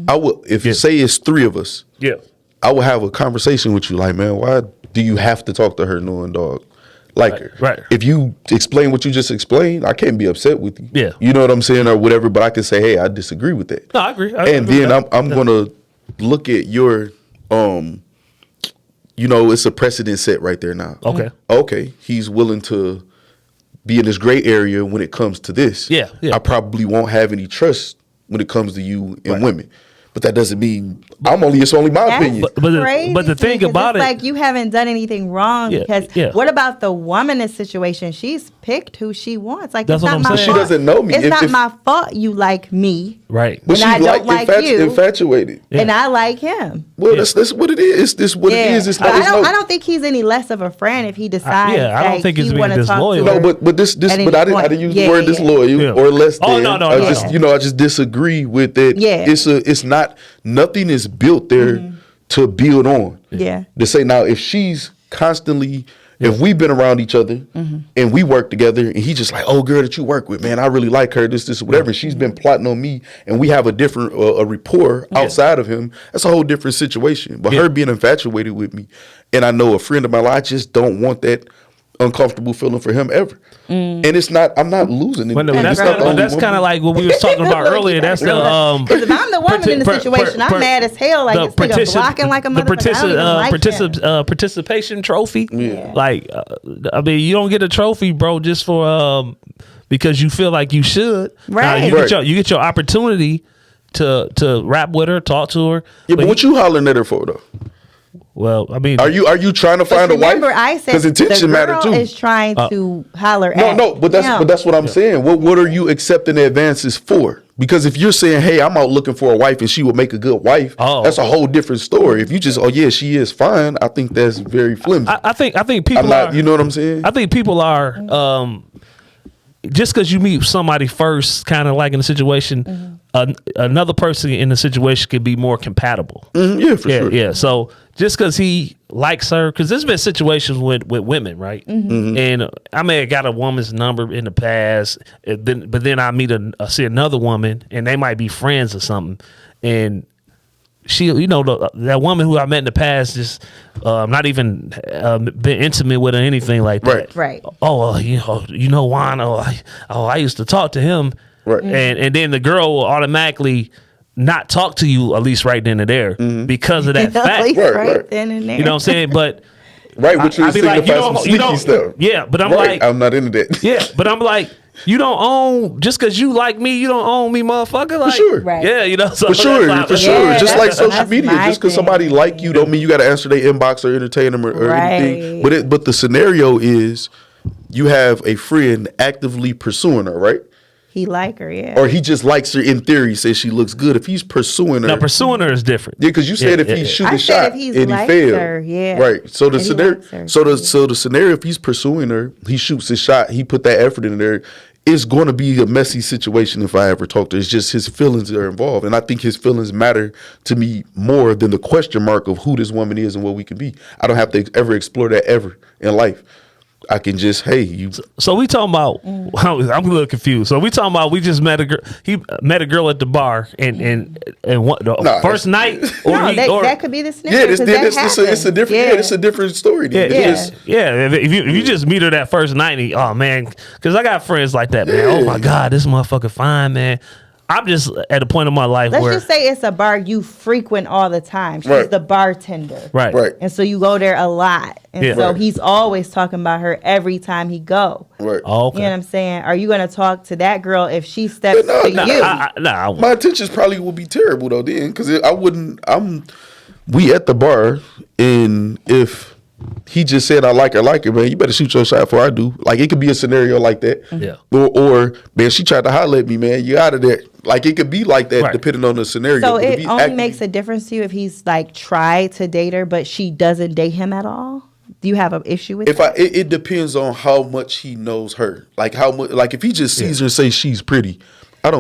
I would if you say it's three of us. Yeah. I would have a conversation with you, like, man, why do you have to talk to her knowing dog like her? Right. If you explain what you just explained, I can't be upset with you. Yeah. You know what I'm saying or whatever, but I can say, hey, I disagree with that. No, I agree. And then I'm going to look at your, it's a precedent set right there now. Okay. Okay. He's willing to be in this gray area when it comes to this. Yeah. I probably won't have any trust when it comes to you and women. But that doesn't mean it's only my opinion. But the thing about it, like you haven't done anything wrong because what about the woman in this situation? She's picked who she wants. Like that's it's not my fault. She doesn't know me. It's not my fault you like me. Right. But I don't like you. Infatuated. And I like him. Well, that's what it is. This what it is. It's but I don't think he's any less of a friend if he decides. I don't think he's being disloyal. No, but I didn't use the word disloyal or less than. I just disagree with it. Yeah. It's not. Nothing is built there to build on. Yeah. To say now, if she's constantly, if we've been around each other and we work together, and he's just like, oh, girl that you work with, man, I really like her, this, whatever. And she's been plotting on me, and we have a different a rapport outside of him. That's a whole different situation. But her being infatuated with me, and I know a friend of mine, I just don't want that uncomfortable feeling for him ever. And it's not, I'm not losing it. But that's kind of like what we was talking about earlier. That's the because if I'm the woman in the situation, I'm mad as hell. Like this nigga blocking like a motherfucker. Participation trophy. Yeah. Like, I mean, you don't get a trophy, bro, just for because you feel like you should. Right. You get your opportunity to rap with her, talk to her. Yeah, but what you hollering at her for though? Well, I mean, are you trying to find a wife? Remember, I said intention matter too. Is trying to holler at. No, but that's what I'm saying. What are you accepting advances for? Because if you're saying, hey, I'm out looking for a wife and she will make a good wife, that's a whole different story. If you just, she is fine, I think that's very flimsy. I think people are. You know what I'm saying? I think people are. Just because you meet somebody first, kind of like in a situation, another person in the situation could be more compatible. Yeah, for sure. Yeah. So just because he likes her, because there's been situations with women, right? And I may have got a woman's number in the past, but then I see another woman, and they might be friends or something, and she, that woman who I met in the past, just not even been intimate with or anything like that. Right. Oh, Juan. I used to talk to him. Right. And then the girl will automatically not talk to you, at least right then and there, because of that fact. Right then and there. You know what I'm saying? But which is some sneaky stuff. Yeah, but I'm like, I'm not into that. Yeah, but I'm like, you don't own, just because you like me, you don't own me, motherfucker. Like, for sure. Right. Yeah, so for sure. Just like social media, just because thing. somebody like you don't mean you got to answer their inbox or entertain them or anything. But the scenario is you have a friend actively pursuing her, right? He like her, yeah. Or he just likes her in theory, says she looks good. If he's pursuing her. Now, pursuing her is different. Yeah, because you said if he shoot a shot and he failed. Her, yeah. Right. So the scenario so the scenario, if he's pursuing her, he shoots his shot, he put that effort in there. It's going to be a messy situation if I ever talk to her. It's just his feelings are involved. And I think his feelings matter to me more than the question mark of who this woman is and what we can be. I don't have to ever explore that ever in life. I can just, So we talking about, I'm a little confused. So we talking about we just met a girl. He met a girl at the bar and what, first night? That could be the scenario. Yeah, it's a different. Yeah, it's a different story. If you just meet her that first night, and oh man, because I got friends like that, man. Yeah. Oh my God, this motherfucker fine, man. I'm just at a point in my life Let's just say it's a bar you frequent all the time. She's the bartender. Right. And so you go there a lot. And so he's always talking about her every time he go. Right. Oh, okay. You know what I'm saying? Are you going to talk to that girl if she steps to you? My intentions probably would be terrible though then, because we at the bar, and if he just said I like her, man, you better shoot your shot before I do. Like, it could be a scenario like that. Yeah. Or man, she tried to holler at me, man, you out of there. Like, it could be like that depending on the scenario. So it only makes a difference to you if he's like tried to date her, but she doesn't date him at all? Do you have an issue with that? It depends on how much he knows her. Like, how much, like if he just sees her and say she's pretty, that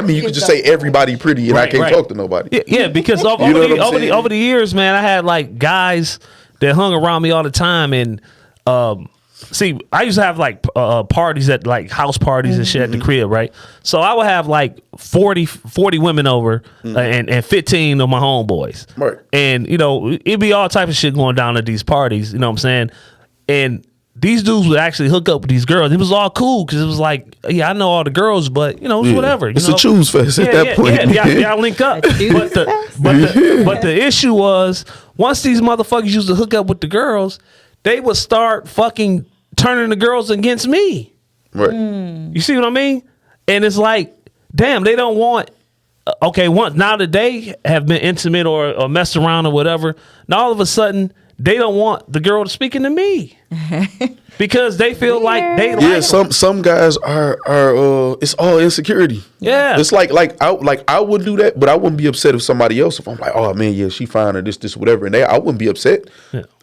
means you can just say everybody pretty and I can't talk to nobody. Yeah, because over the years, man, I had like guys that hung around me all the time, and see, I used to have like parties at like house parties and shit at the crib, right? So I would have like 40 women over and 15 of my homeboys. Right. And, you know, it'd be all type of shit going down at these parties, you know what I'm saying? And these dudes would actually hook up with these girls. It was all cool because it was like, yeah, I know all the girls, but, you know, it's whatever. It's a choose fest at that point. Yeah, y'all link up. But the issue was, once these motherfuckers used to hook up with the girls, they would start fucking turning the girls against me. Right. You see what I mean? And it's like, damn, they don't want. Okay, now that they have been intimate or messed around or whatever, now all of a sudden they don't want the girl to speaking to me because they feel like they like some guys are it's all insecurity. Yeah, it's like I would do that, but I wouldn't be upset if somebody else, if I'm like, oh man, yeah, she fine or this whatever, and I wouldn't be upset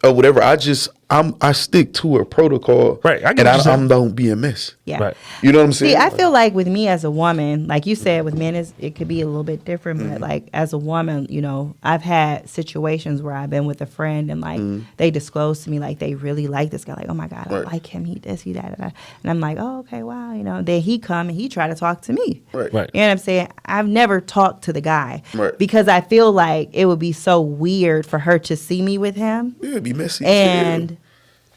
or whatever. I stick to a protocol, right? I don't be a mess. Yeah, right. You know what I'm saying? See, I feel like with me as a woman, like you said, with men it could be a little bit different, but like as a woman, you know, I've had situations where I've been with a friend and like they disclose to me like they really like this guy, like, oh my God, I like him, he this, he that, and I'm like, oh okay, wow, you know. Then he come and he try to talk to me, right? You know what I'm saying? I've never talked to the guy, right? Because I feel like it would be so weird for her to see me with him, it'd be messy and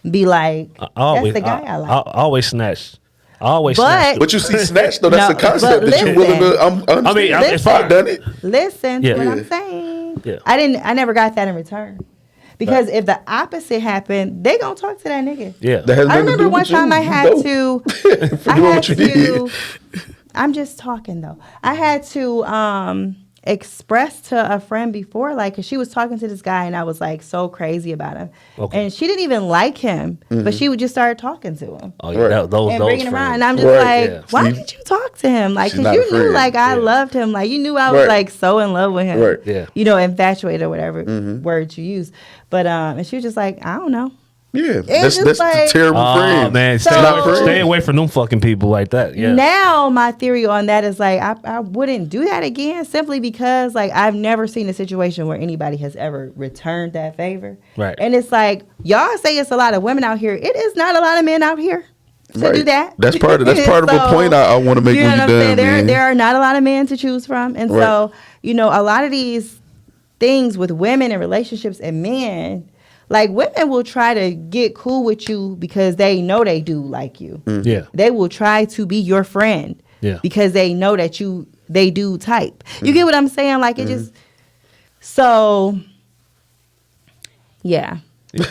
be like, that's the guy I like. I always snatch. But you see, snatch though, that's a concept that you're willing to. It's fine. I've done it. Listen to what I'm saying. Yeah. I never got that in return. Because if the opposite happened, they gonna talk to that nigga. Yeah. I remember one time I had to. I'm just talking though. I had to express to a friend before, like, cause she was talking to this guy and I was like so crazy about him, and she didn't even like him, but she would just start talking to him. Oh yeah, those bring him around, and I'm just why did you talk to him? Like, cause you knew like I loved him, like you knew I was like so in love with him, you know, infatuated or whatever word you use. But and she was just like, I don't know. Yeah, that's like, the terrible friend. Oh man, stay away from them fucking people like that. Yeah. Now my theory on that is like I wouldn't do that again, simply because like I've never seen a situation where anybody has ever returned that favor. Right. And it's like, y'all say it's a lot of women out here. It is not a lot of men out here to do that. That's part of a point I want to make. You know what I'm saying? There are not a lot of men to choose from, and so you know a lot of these things with women and relationships and men. Like, women will try to get cool with you because they know they do like you. Yeah. They will try to be your friend because they know that they do type. You get what I'm saying? Like, it just... So, yeah.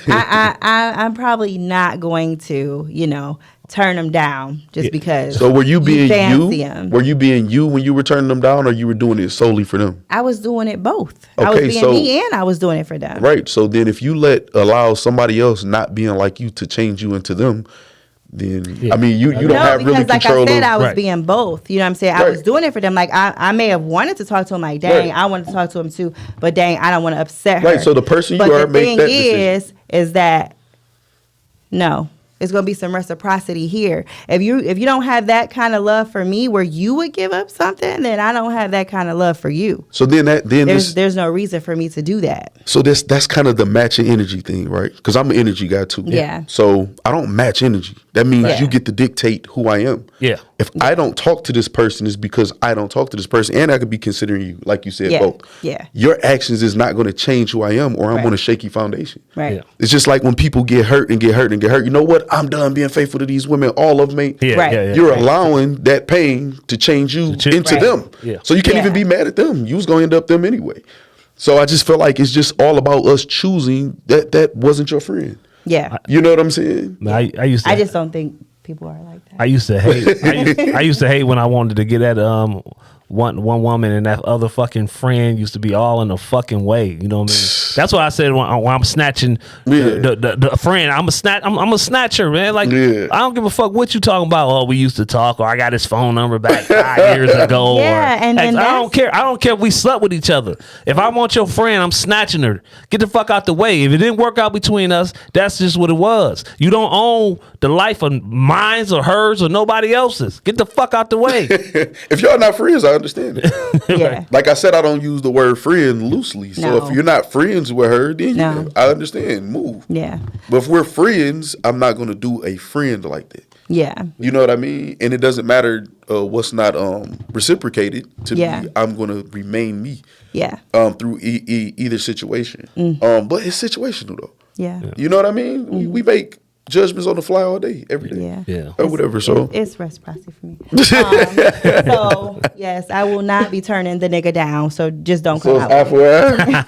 I'm probably not going to, you know, turn them down just because. So were you being you? Were you being you when you were turning them down, or you were doing it solely for them? I was doing it both. Okay, I was being me and I was doing it for them. Right. So then if you allow somebody else not being like you to change you into them, then I mean you don't have really control. Like I said, I was being both. You know what I'm saying? I was doing it for them. Like I may have wanted to talk to him, like, dang, I wanted to talk to him too, but dang, I don't want to upset her. Right. So the person you are make that decision. Is that no. It's gonna be some reciprocity here. If you don't have that kind of love for me, where you would give up something, then I don't have that kind of love for you. So there's no reason for me to do that. So that's kind of the matching energy thing, right? Because I'm an energy guy too. Yeah. So I don't match energy. That means you get to dictate who I am. Yeah. If I don't talk to this person, it's because I don't talk to this person, and I could be considering you, like you said, both. Yeah. Your actions is not going to change who I am, or I'm on a shaky foundation. Right. Yeah. It's just like when people get hurt and get hurt and get hurt. You know what? I'm done being faithful to these women. All of them ain't. You're allowing that pain to change you into them. Yeah. So you can't even be mad at them. You was going to end up them anyway. So I just feel like it's just all about us choosing that wasn't your friend. Yeah. You know what I'm saying? I just don't think people are like that. I used to hate. I used to hate when I wanted to get at one woman, and that other fucking friend used to be all in the fucking way. You know what I mean? That's why I said when I'm snatching the friend, I'm a snatcher, man. Like I don't give a fuck what you talking about. Oh, we used to talk, or I got his phone number back 5 years ago. And I don't care. I don't care if we slept with each other. If I want your friend, I'm snatching her. Get the fuck out the way. If it didn't work out between us, that's just what it was. You don't own the life of mine or hers or nobody else's. Get the fuck out the way. If y'all not friends, I understand it. Yeah. Like I said, I don't use the word friend loosely. So No. if you're not friends with her, then No. I understand. Move. Yeah. But if we're friends, I'm not going to do a friend like that. Yeah. You know what I mean? And it doesn't matter what's not reciprocated to me. I'm going to remain me. Yeah. Through either situation. But it's situational though. Yeah. You know what I mean? We make judgments on the fly all day, every day. Yeah. Or whatever. So it's reciprocity for me. So yes, I will not be turning the nigga down. So just don't come out. eye for eye.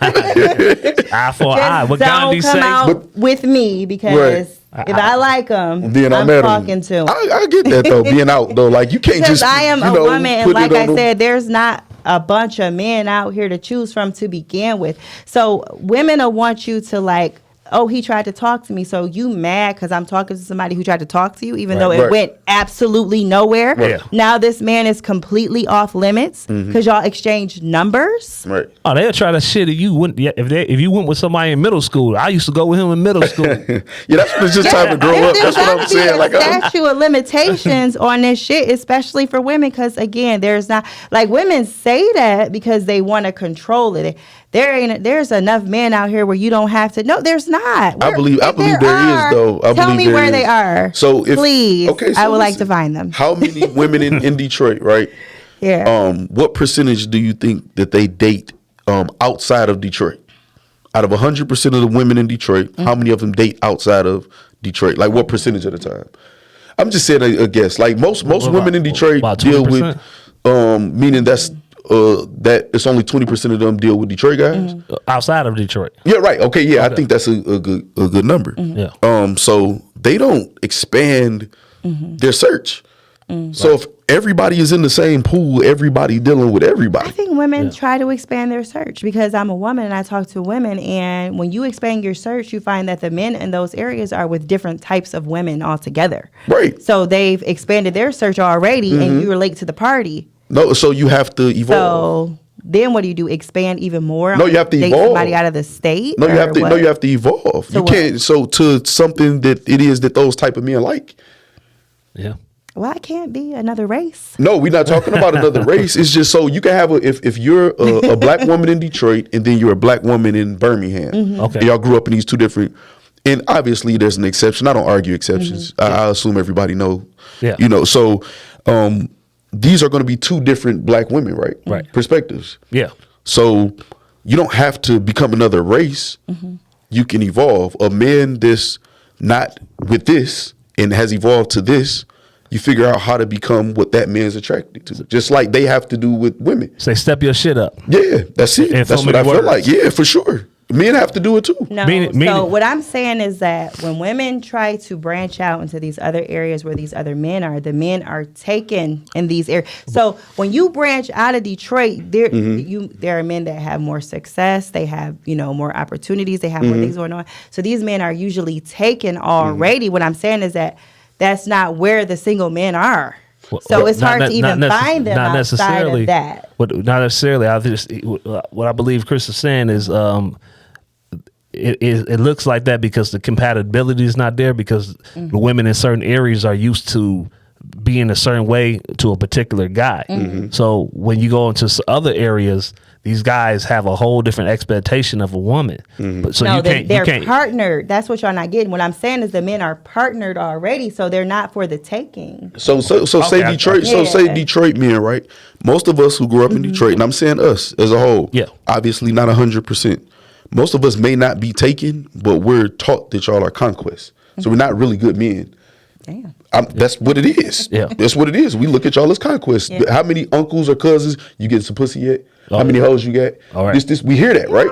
Eye for eye. What Gandhi Don't come say? out with me because if I like him, Then I'm talking to him. I get that though. Being out though, like you can't Because just. I am you a know, woman, and put like it I on said, there's not a bunch of men out here to choose from to begin with. So women will want you to like, oh, he tried to talk to me. So you mad because I'm talking to somebody who tried to talk to you, even though it went absolutely nowhere. Right. Now this man is completely off limits because y'all exchanged numbers. Right. Oh, they'll try to shit at you. If you went with somebody in middle school, I used to go with him in middle school. Yeah, that's when it's just time to grow up. That's what I'm saying. Like, statute of limitations on this shit, especially for women, because again, there's not like women say that because they want to control it. There's enough men out here where you don't have to. No, there's not. I believe there is though. Tell me where they are. So please, so I would like to find them. How many women in Detroit, right? Yeah. What percentage do you think that they date outside of Detroit? Out of 100% of the women in Detroit, how many of them date outside of Detroit? Like what percentage of the time? I'm just saying a guess. Like most women in Detroit deal with, meaning that it's only 20% of them deal with Detroit guys Outside of Detroit. Yeah, right. Okay, yeah, I think that's a good number. Yeah. So they don't expand their search. So if everybody is in the same pool, everybody dealing with everybody. I think women try to expand their search because I'm a woman and I talk to women, and when you expand your search, you find that the men in those areas are with different types of women altogether. Right. So they've expanded their search already, and you relate to the party. No, so you have to evolve. So then what do? Expand even more? No, you have to date evolve. somebody out of the state? No, you have to. What? No, you have to evolve. So you can't. So to something that it is that those type of men like. Yeah. Well, I can't be another race. No, we're not talking about another race. It's just so you can have if you're a black woman in Detroit and then you're a black woman in Birmingham. Okay. And y'all grew up in these two different. And obviously, there's an exception. I don't argue exceptions. I assume everybody know. Yeah. You know. So. These are going to be two different black women, right? Right. Perspectives. Yeah. So you don't have to become another race. You can evolve. A man that's not with this and has evolved to this, you figure out how to become what that man's attracted to. Just like they have to do with women. Say step your shit up. Yeah, that's it. In so That's what many I feel words. like. Yeah, for sure. Men have to do it too. No. Meaning- So what I'm saying is that when women try to branch out into these other areas where these other men are, the men are taken in these areas. So when you branch out of Detroit, there are men that have more success. They have, more opportunities. They have more things going on. So these men are usually taken already. What I'm saying is that that's not where the single men are. So it's hard to even find them outside of that. Not necessarily. What I believe Chris is saying is it looks like that because the compatibility is not there because the women in certain areas are used to being a certain way to a particular guy. So when you go into other areas, these guys have a whole different expectation of a woman. But so No, they're they're partnered. That's what y'all not getting. What I'm saying is the men are partnered already, so they're not for the taking. So say Detroit. So say Detroit men, right? Most of us who grew up in Detroit, and I'm saying us as a whole. Yeah. Obviously not 100%. Most of us may not be taken, but we're taught that y'all are conquests. So we're not really good men. Damn. That's what it is. Yeah. That's what it is. We look at y'all as conquests. Yeah. How many uncles or cousins you getting some pussy yet? Oh, How many hoes you got? All right. This we hear that, right?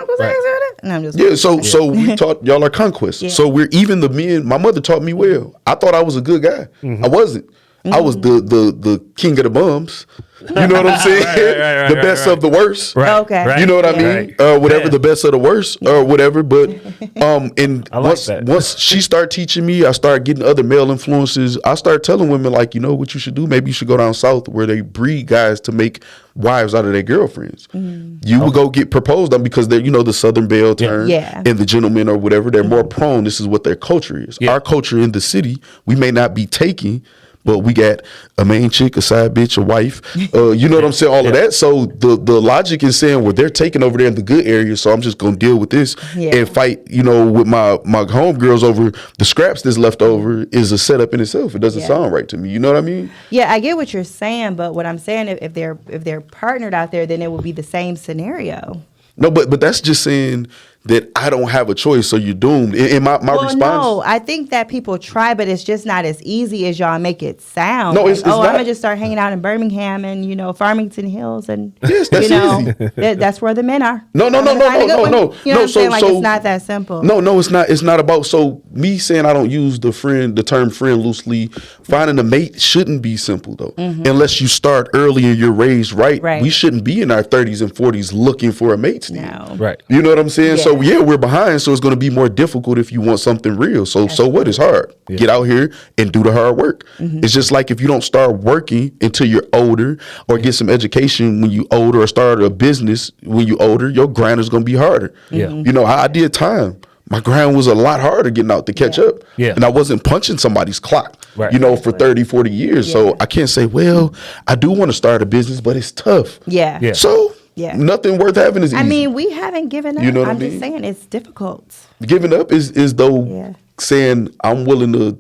No, I'm just Yeah, so we taught y'all are conquests. Yeah. So we're even the men. My mother taught me well. I thought I was a good guy. I wasn't. I was the king of the bums. You know what I'm saying? right, the best of the worst. Right. Okay. Right. You know what I mean? Whatever, Yeah. the best of the worst or whatever. But and I like that. once she started teaching me, I started getting other male influences. I started telling women like, you know what you should do? Maybe you should go down south where they breed guys to make wives out of their girlfriends. You would go get proposed on because they're, the Southern Belle term Yeah. and the gentlemen or whatever, they're more prone. This is what their culture is. Yeah. Our culture in the city, we may not be taking, but we got a main chick, a side bitch, a wife. You know what I'm saying? All of that. So the logic is saying, well, they're taking over there in the good area, so I'm just gonna deal with this and fight. You know, with my homegirls over the scraps that's left over is a setup in itself. It doesn't sound right to me. You know what I mean? Yeah, I get what you're saying, but what I'm saying, if they're partnered out there, then it would be the same scenario. No, but that's just saying that I don't have a choice, so you're doomed. In my response. No, I think that people try, but it's just not as easy as y'all make it sound. No, like, it's not. I'm gonna just start hanging out in Birmingham and Farmington Hills, and yes, that's easy. That's where the men are. No. You know what I'm saying? Like, so it's not that simple. No, it's not. It's not about. So me saying I don't use the term friend loosely. Finding a mate shouldn't be simple though, unless you start early and you're raised right. We shouldn't be in our 30s and 40s looking for a mate still. No. Right. You know what I'm saying? Yeah. So we're behind. So it's going to be more difficult if you want something real. So what is hard? Yeah. Get out here and do the hard work. It's just like if you don't start working until you're older, or get some education when you older, or start a business when you older, your grind is going to be harder. Yeah. You know, I did time. My grind was a lot harder getting out to catch up. Yeah. And I wasn't punching somebody's clock, Right. you know, for 30, 40 years. So I can't say, well, I do want to start a business, but it's tough. Yeah. Yeah. So nothing worth having is easy. I mean, we haven't given up. You know what I'm I mean? just saying it's difficult. Giving up is though saying I'm willing to,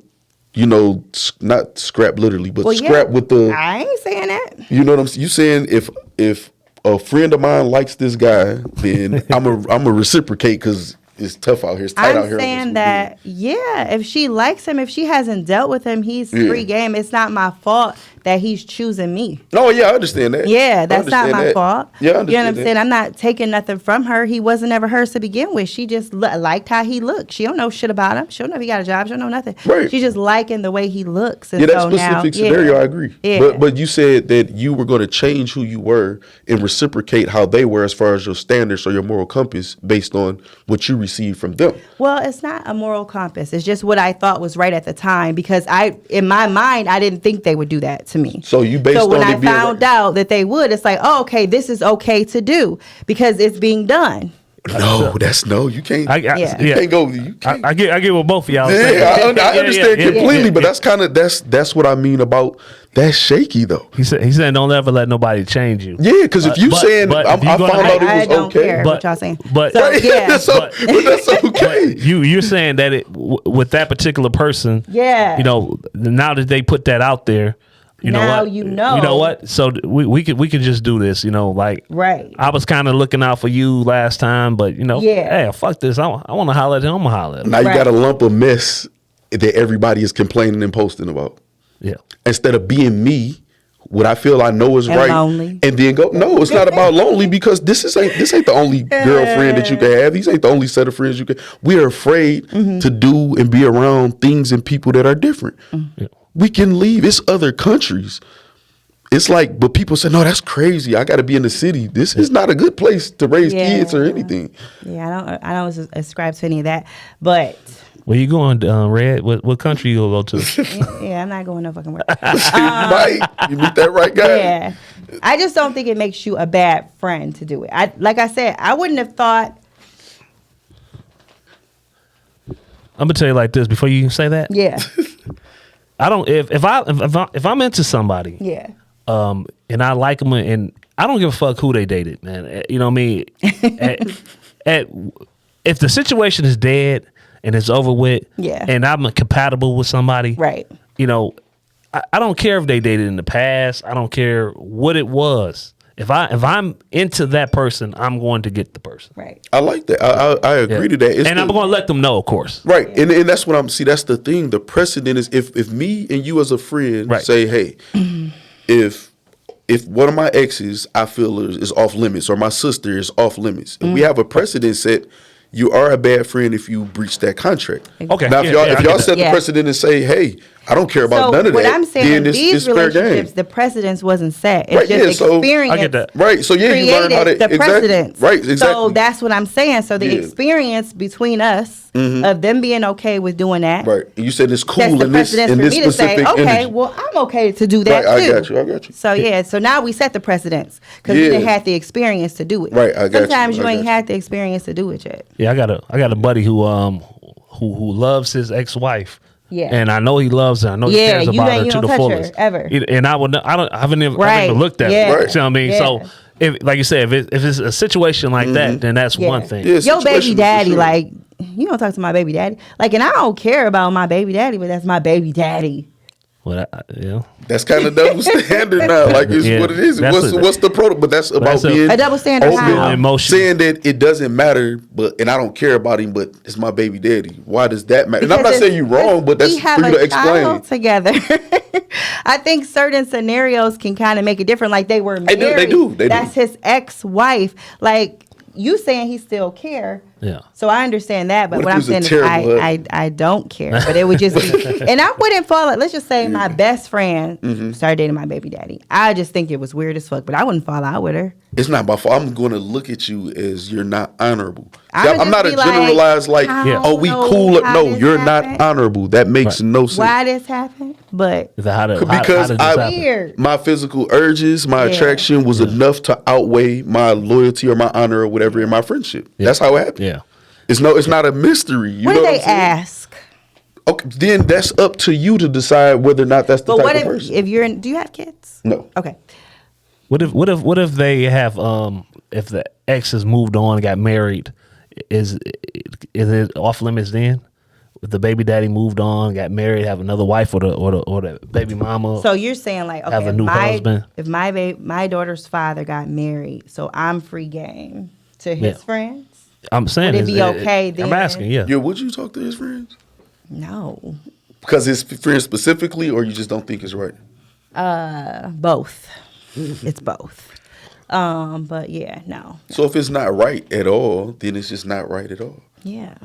you know, not scrap literally, but scrap with the. I ain't saying that. You know what I'm saying? You saying if a friend of mine likes this guy, then I'm a reciprocate because it's tough out here. It's tight out here. I'm saying that, if she likes him, if she hasn't dealt with him, he's free game. It's not my fault that he's choosing me. Oh, yeah, I understand that. Yeah, that's not my fault. Yeah, I understand. You know what I'm saying? I'm not taking nothing from her. He wasn't ever hers to begin with. She just liked how he looked. She don't know shit about him. She don't know if he got a job. She don't know nothing. Right. She just liking the way he looks. And that so specific now, scenario, I agree. Yeah. But you said that you were going to change who you were and reciprocate how they were as far as your standards or your moral compass based on what you received from them. Well, it's not a moral compass. It's just what I thought was right at the time, because in my mind, I didn't think they would do that to me. So you based So when on I it being found out that they would, it's like, oh, okay, this is okay to do because it's being done. No, you can't. You can't go. You can't. I get what both of y'all Yeah, saying. I understand completely, but that's kind of that's what I mean about that's shaky though. He said don't ever let nobody change you. Yeah, because if you saying I found out it was I don't okay, care what y'all saying. But So, yeah. but that's okay. You're saying that with that particular person, Yeah. you know, now that they put that out there, you know Now what? you know. You know what? So we could just do this, you know, like Right. I was kind of looking out for you last time, but you know, hey, fuck this. I want to holler at him. I'm gonna holler at him. Now you got a lump of mess that everybody is complaining and posting about. Yeah. Instead of being me, what I feel I know is And right, lonely. and then go. No, it's not about lonely because this ain't the only girlfriend that you can have. These ain't the only set of friends you can. We are afraid to do and be around things and people that are different. Yeah. We can leave. It's other countries. It's like, but people say, no, that's crazy. I got to be in the city. This is not a good place to raise kids or anything. Yeah, I don't ascribe to any of that. But Where you going, Red? What country you gonna go to? yeah, I'm not going no fucking where. Right? You meet that right guy? Yeah, I just don't think it makes you a bad friend to do it. Like I said, I wouldn't have thought. I'm gonna tell you like this before you say that. Yeah, I don't if I'm into somebody, yeah. and I like them, and I don't give a fuck who they dated, man. You know what I mean? If the situation is dead and it's over with, and I'm compatible with somebody, Right. You know, I don't care if they dated in the past. I don't care what it was. If I'm into that person, I'm going to get the person. Right. I like that. I agree to that. And I'm going to let them know, of course. Right. And that's what I'm see. That's the thing. The precedent is if me and you as a friend say, hey, if one of my exes I feel is off limits or my sister is off limits, and we have a precedent set, you are a bad friend if you breach that contract. Okay. Now if y'all set the precedent and say, hey, I don't care about none of that. What I'm saying then in these fair relationships, game. the precedence wasn't set. It's just experience. I get that. Right. So you learn how to the precedence. Right. Exactly. So that's what I'm saying. So the experience between us of them being okay with doing that. Right. And you said it's cool That's the in this precedence for this me to say, specific okay, energy. well, I'm okay to do that Right, too. I got you. So yeah, so now we set the precedence because we didn't have the experience to do it. Right, I got you. Sometimes you I ain't got you. had the experience to do it yet. Yeah, I got a buddy who loves his ex-wife. Yeah. And I know he loves her. I know he cares about her to the fullest. Ever. And I haven't even looked at it. Right. You know what I mean? Yeah. So, if, like you said, if it's a situation like that, then that's one thing. Yeah, Your baby daddy, sure. like, you don't talk to my baby daddy. Like, and I don't care about my baby daddy, but that's my baby daddy. Well, yeah. That's kind of double standard now. Like, it's what it is. What's the protocol? But that's about being a double standard. How? Emotion. Saying that it doesn't matter, and I don't care about him, but it's my baby daddy. Why does that matter? Because and I'm not saying you're wrong, but that's for you to explain. Together. I think certain scenarios can kind of make it different. Like they were married. They do. That's his ex-wife. Like you saying he still care. Yeah. So I understand that, but what I'm saying is I don't care. But it would just be, and I wouldn't fall. Let's just say my best friend started dating my baby daddy. I just think it was weird as fuck, but I wouldn't fall out with her. It's not my fault. I'm going to look at you as you're not honorable. I'm not a generalized we cool. No, you're not honorable. That makes no sense. Why this happened? But because my physical urges, my attraction was enough to outweigh my loyalty or my honor or whatever in my friendship. Yeah. That's how it happened. Yeah, it's not a mystery. You what know did they ask? Okay, then that's up to you to decide whether or not that's the type of person. If you're do you have kids? No. Okay. What if they have if the ex has moved on and got married, is it off limits then? If the baby daddy moved on, got married, have another wife or the baby mama. So you're saying like, okay, have a new husband. If my daughter's father got married, so I'm free game to his friends. I'm saying, would it be okay then? I'm asking, yeah. Would you talk to his friends? No. Because his friends specifically, or you just don't think it's right? Both. It's both. But yeah, no. So if it's not right at all, then it's just not right at all. Yeah.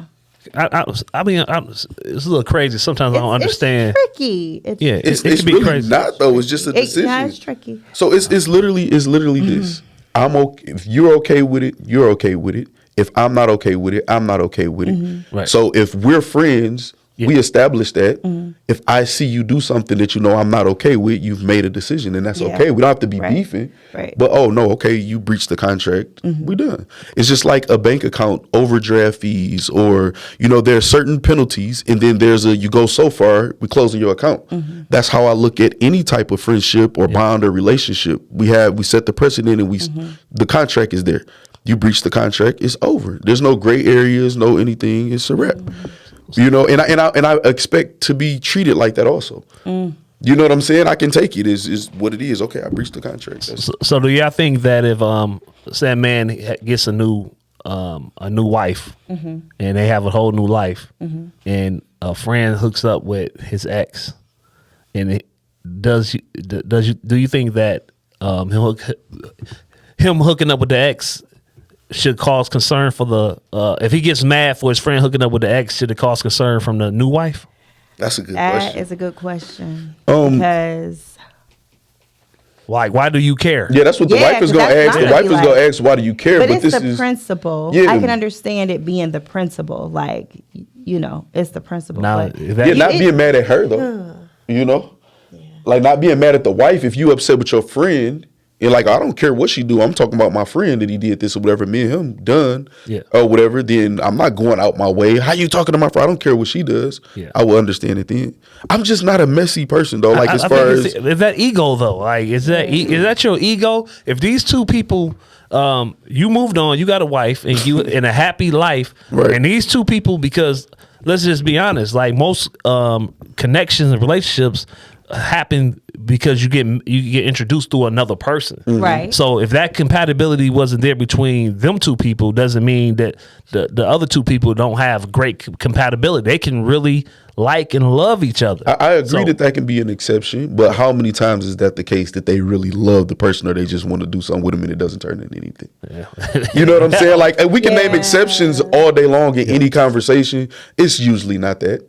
I mean, it's a little crazy. Sometimes I don't understand. It's tricky. It's be really crazy. not though. It's just a decision. Yeah, it's tricky. So it's literally this. I'm okay. If you're okay with it, you're okay with it. If I'm not okay with it, I'm not okay with it. Right. So if we're friends, we establish that. If I see you do something that you know I'm not okay with, you've made a decision, and that's okay. We don't have to be beefing. Right. But okay, you breached the contract. We done. It's just like a bank account overdraft fees, or there are certain penalties, and then there's you go so far, we closing your account. That's how I look at any type of friendship or bond or relationship. We set the precedent, and the contract is there. You breach the contract, it's over. There's no gray areas, no anything. It's a wrap. And I expect to be treated like that also. You know what I'm saying? I can take it is what it is. Okay, I breached the contract. So do y'all think that if say a man gets a new wife and they have a whole new life, and a friend hooks up with his ex, and do you think that him hooking up with the ex should cause concern for the if he gets mad for his friend hooking up with the ex, should it cause concern from the new wife? That's a good question. That is a good question. Because why do you care? Yeah, that's what the wife is going to ask. The wife is going to ask, why do you care? But it's the principle. Yeah. I can understand it being the principle. Like, it's the principle. Not being mad at her, though. Like not being mad at the wife. If you upset with your friend, and like, I don't care what she do. I'm talking about my friend that he did this or whatever. Me and him done or whatever. Then I'm not going out my way. How you talking to my friend? I don't care what she does. Yeah. I will understand it then. I'm just not a messy person though. Like as far as is that ego though? Like is that your ego? If these two people, you moved on, you got a wife, and you in a happy life, and these two people, because let's just be honest, like most connections and relationships happen because you get introduced to another person. Right. So if that compatibility wasn't there between them two people, doesn't mean that the other two people don't have great compatibility. They can really like and love each other. I agree that can be an exception, but how many times is that the case that they really love the person or they just want to do something with them and it doesn't turn into anything? Yeah. You know what I'm saying? Like we can name exceptions all day long in any conversation. It's usually not that.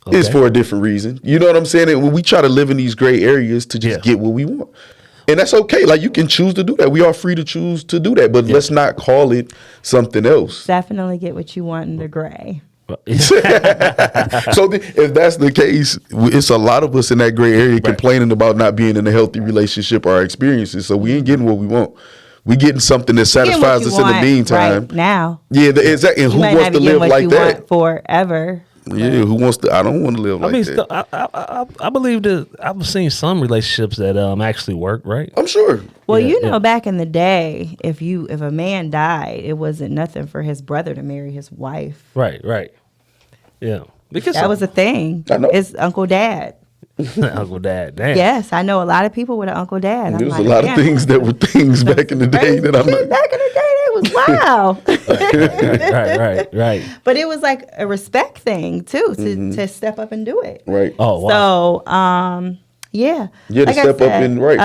Okay. It's for a different reason. You know what I'm saying? And when we try to live in these gray areas to just get what we want. And that's okay. Like you can choose to do that. We are free to choose to do that, but let's not call it something else. Definitely get what you want in the gray. So if that's the case, it's a lot of us in that gray area complaining about not being in a healthy relationship or our experiences. So we ain't getting what we want. We getting something that satisfies us in the meantime. Right now. Yeah, exactly. And who wants to live like that? Forever. Yeah, who wants to? I don't want to live like that. I believe that I've seen some relationships that actually work, right? I'm sure. Well, back in the day, if a man died, it wasn't nothing for his brother to marry his wife. Right. Yeah, because That was a thing. I know. It's Uncle Dad. Uncle Dad. Damn. Yes, I know a lot of people with an Uncle Dad. There's a lot of things that were things back in the day that I'm not. Back in the day, it was wow. Right. But it was like a respect thing too to step up and do it. Right. Oh wow. So yeah. Yeah, to Like I step up and right.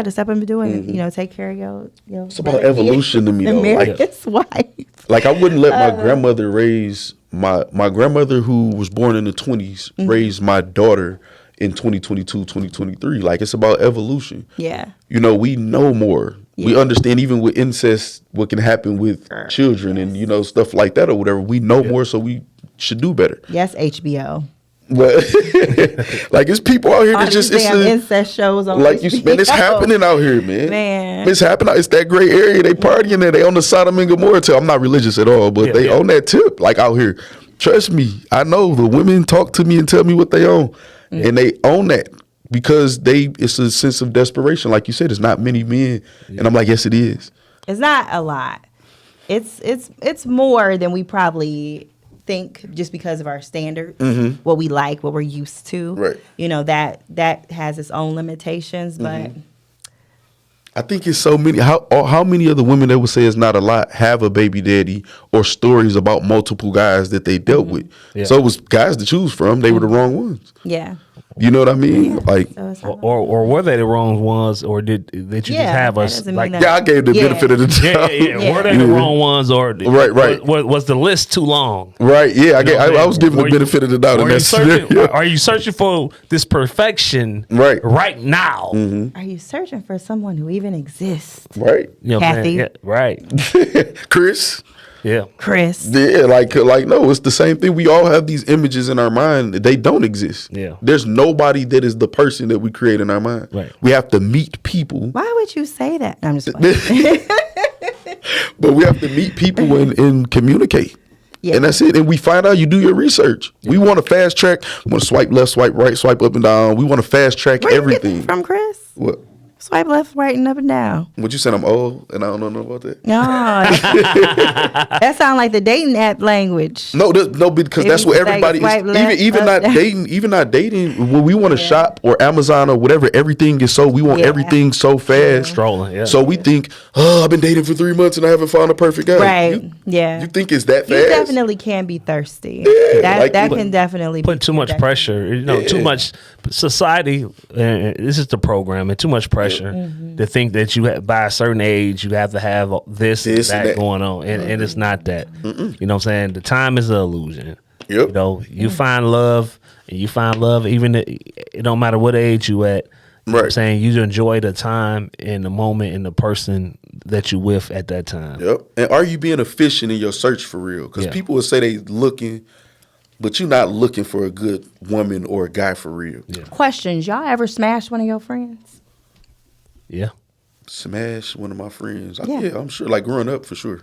to step up and do it. Take care of your It's about evolution to me though. marry his wife. Like I wouldn't let my grandmother raise my grandmother who was born in the 20s raise my daughter in 2022, 2023. Like it's about evolution. Yeah. We know more. Yeah. We understand even with incest what can happen with children and stuff like that or whatever. We know more, so we should do better. Yes, HBO. But like it's people out here that just it's incest shows on like HBO. man, it's happening out here, man. Man, it's happening. It's that gray area. They partying there. They on the Sodom and Gomorrah tip. I'm not religious at all, but they on that tip. Like out here, trust me, I know the women talk to me and tell me what they own, and they own that because it's a sense of desperation. Like you said, it's not many men, and I'm like, yes, it is. It's not a lot. It's more than we probably think just because of our standards, what we like, what we're used to. Right. That has its own limitations, but I think it's so many. How many of the women that would say it's not a lot have a baby daddy or stories about multiple guys that they dealt with? Yeah. So it was guys to choose from. They were the wrong ones. Yeah. You know what I mean? Like, or were they the wrong ones, or did you just have us like? Yeah, I gave the benefit of the doubt. Yeah. Were they the wrong ones, or right? Was the list too long? Right. Yeah, I was giving the benefit of the doubt in that scenario. Are you searching for this perfection? Right now. Mm-hmm. Are you searching for someone who even exists? Right. Kathy. Yeah, right. Chris. Yeah. Chris. Yeah, like no, it's the same thing. We all have these images in our mind. They don't exist. Yeah. There's nobody that is the person that we create in our mind. Right. We have to meet people. Why would you say that? I'm just playing. But we have to meet people and communicate. Yeah. And that's it. And we find out, you do your research. Yeah. We want to fast track. We want to swipe left, swipe right, swipe up and down. We want to fast track everything. You get that from Chris? What? Swipe left, right, and up and down. What you said? I'm old and I don't know about that. No, that sounds like the dating app language. No, because that's what everybody is. Even not dating. When we want to shop or Amazon or whatever, everything is so. We want everything so fast. Strolling. Yeah. So we think, I've been dating for 3 months and I haven't found a perfect guy. Right. You think it's that fast? You definitely can be thirsty. Yeah, that can definitely put too much pressure. Too much society. This is the program, and too much pressure. To think that by a certain age you have to have this and that going on, and it's not that. You know what I'm saying? The time is an illusion. Yep. You find love, and you find love even it don't matter what age you at. You know what I'm saying? You enjoy the time and the moment and the person that you with at that time. Yep. And are you being efficient in your search for real? Because people will say they looking, but you're not looking for a good woman or a guy for real. Yeah. Questions. Y'all ever smashed one of your friends? Yeah. Smash one of my friends. Yeah, I'm sure. Like growing up, for sure.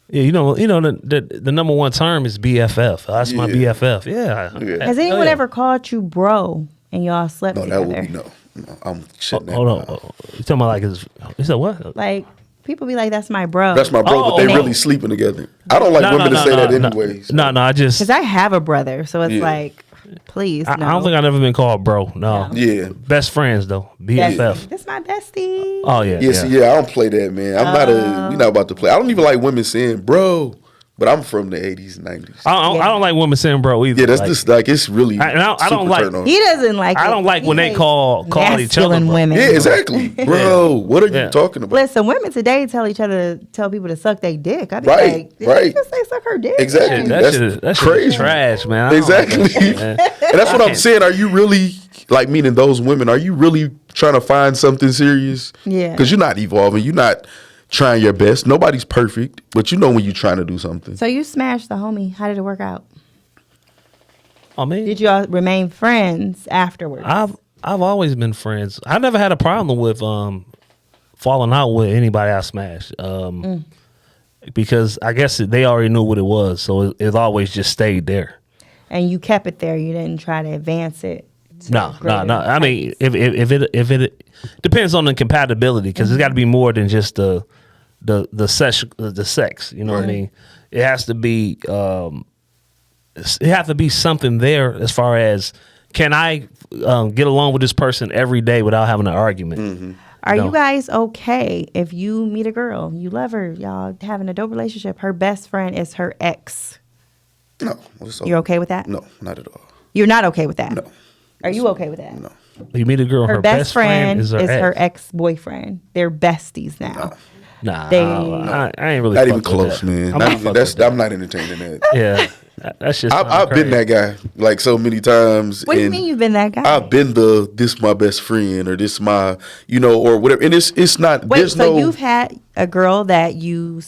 Yeah, the number one term is BFF. That's my BFF. Yeah. Has anyone ever called you bro and y'all slept together? No, that would be no. I'm shutting that. Hold on. You talking about like you said what? Like people be like, "That's my bro." That's my bro, but they really sleeping together. I don't like women to say that anyways. No, I just because I have a brother, so it's like. Please, I don't think I've ever been called bro. No. Yeah. Best friends though. BFF. That's my bestie. Oh yeah. Yeah. I don't play that, man. We're not about to play. I don't even like women saying bro, but I'm from the 80s and 90s. I don't like women saying bro either. Yeah, that's just like it's really. I don't like. He doesn't like. I don't like when they call each other bro. women. Yeah, exactly, bro. What are you talking about? Listen, women today tell people to suck their dick. I be like, did you just say suck her dick? Exactly. That's crazy. Trash, man. Exactly. And that's what I'm saying. Are you really like meaning those women? Are you really trying to find something serious? Yeah. Because you're not evolving. You're not trying your best. Nobody's perfect, but you know when you're trying to do something. So you smashed the homie. How did it work out? I mean, did you all remain friends afterwards? I've always been friends. I never had a problem with falling out with anybody I smashed. Because I guess they already knew what it was, so it always just stayed there. and you kept it there. You didn't try to advance it. No. I mean, if it depends on the compatibility, because it's got to be more than just the sex. You know what I mean? It has to be. It has to be something there as far as, can I get along with this person every day without having an argument? Mm-hmm. Are you guys okay if you meet a girl, you love her, y'all having a dope relationship, her best friend is her ex? No. You're okay with that? No, not at all. You're not okay with that? No. Are you okay with that? No. You meet a girl, Her best friend is her ex. ex-boyfriend. They're besties now. Nah, They- I ain't really. Not even fuck with close, that. man. I'm not entertaining that. Yeah, that's just. I've been that guy like so many times. What do you and mean you've been that guy? I've been this my best friend, or this my, or whatever. And it's not. Wait, there's so no, you've had a girl that you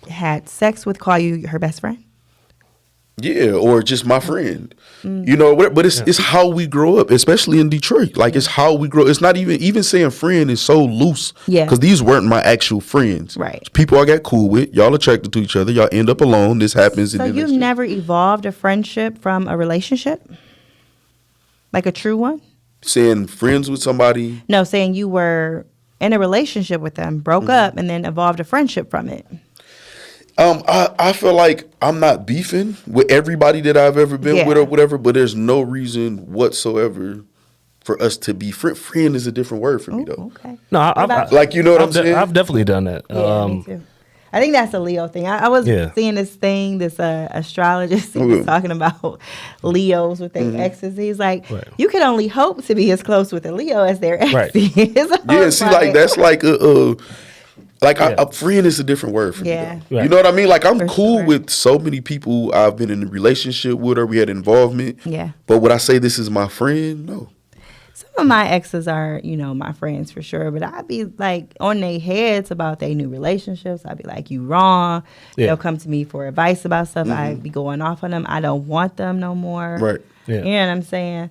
had sex with call you her best friend? Yeah, or just my friend. But it's how we grow up, especially in Detroit. Like, it's how we grow. It's not even saying friend is so loose. Yeah. Because these weren't my actual friends. Right. It's people I got cool with. Y'all attracted to each other. Y'all end up alone. This happens. So you've never evolved a friendship from a relationship? Like a true one? saying friends with somebody. No, saying you were in a relationship with them, broke up, and then evolved a friendship from it. I feel like I'm not beefing with everybody that I've ever been with or whatever, but there's no reason whatsoever for us to be friend. Friend is a different word for me, though. Okay. No, like, you know what I'm saying? I've definitely done that. Yeah, me too. I think that's a Leo thing. I was seeing this thing, this astrologist he was talking about Leos with their exes. He's like, you can only hope to be as close with a Leo as their ex is. Yeah, see, like that's like a friend is a different word for me. Yeah. You know what I mean? Like, I'm cool with so many people I've been in a relationship with or we had involvement. Yeah. But would I say this is my friend? No. Some of my exes are, my friends for sure, but I'd be like on their heads about their new relationships. I'd be like, you wrong. Yeah. They'll come to me for advice about stuff. I'd be going off on them. I don't want them no more. Right. Yeah. You know what I'm saying?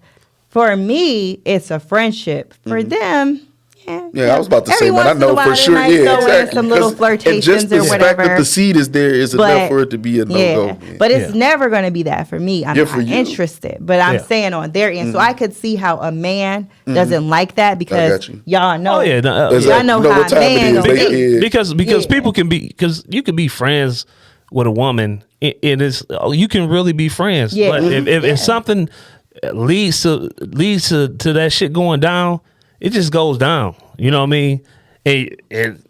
For me, it's a friendship. For them, I was about to say, man, I know for sure. Yeah, exactly. Some little flirtations and just the or whatever. fact that the seed is there is enough for it to be a no-go. But it's never going to be that for me. I'm not interested. But I'm saying on their end. So I could see how a man doesn't like that because y'all know. Y'all know how a man gonna be. Because people can be, because you can be friends with a woman and it's, you can really be friends. Yeah. But if something leads to that shit going down, it just goes down. You know what I mean? And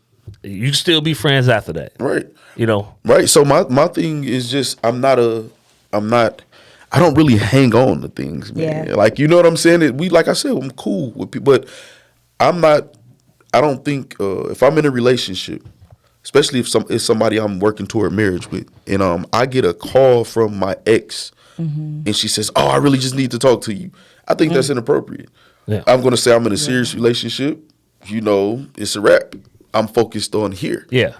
you still be friends after that. Right. Right. So my thing is just I don't really hang on to things, man. Yeah. Like, you know what I'm saying? Like I said, I'm cool with people, but I don't think if I'm in a relationship, especially if it's somebody I'm working toward marriage with, and I get a call from my ex and she says, "Oh, I really just need to talk to you." I think that's inappropriate. Yeah. I'm going to say I'm in a serious relationship. It's a wrap. I'm focused on here. Yeah.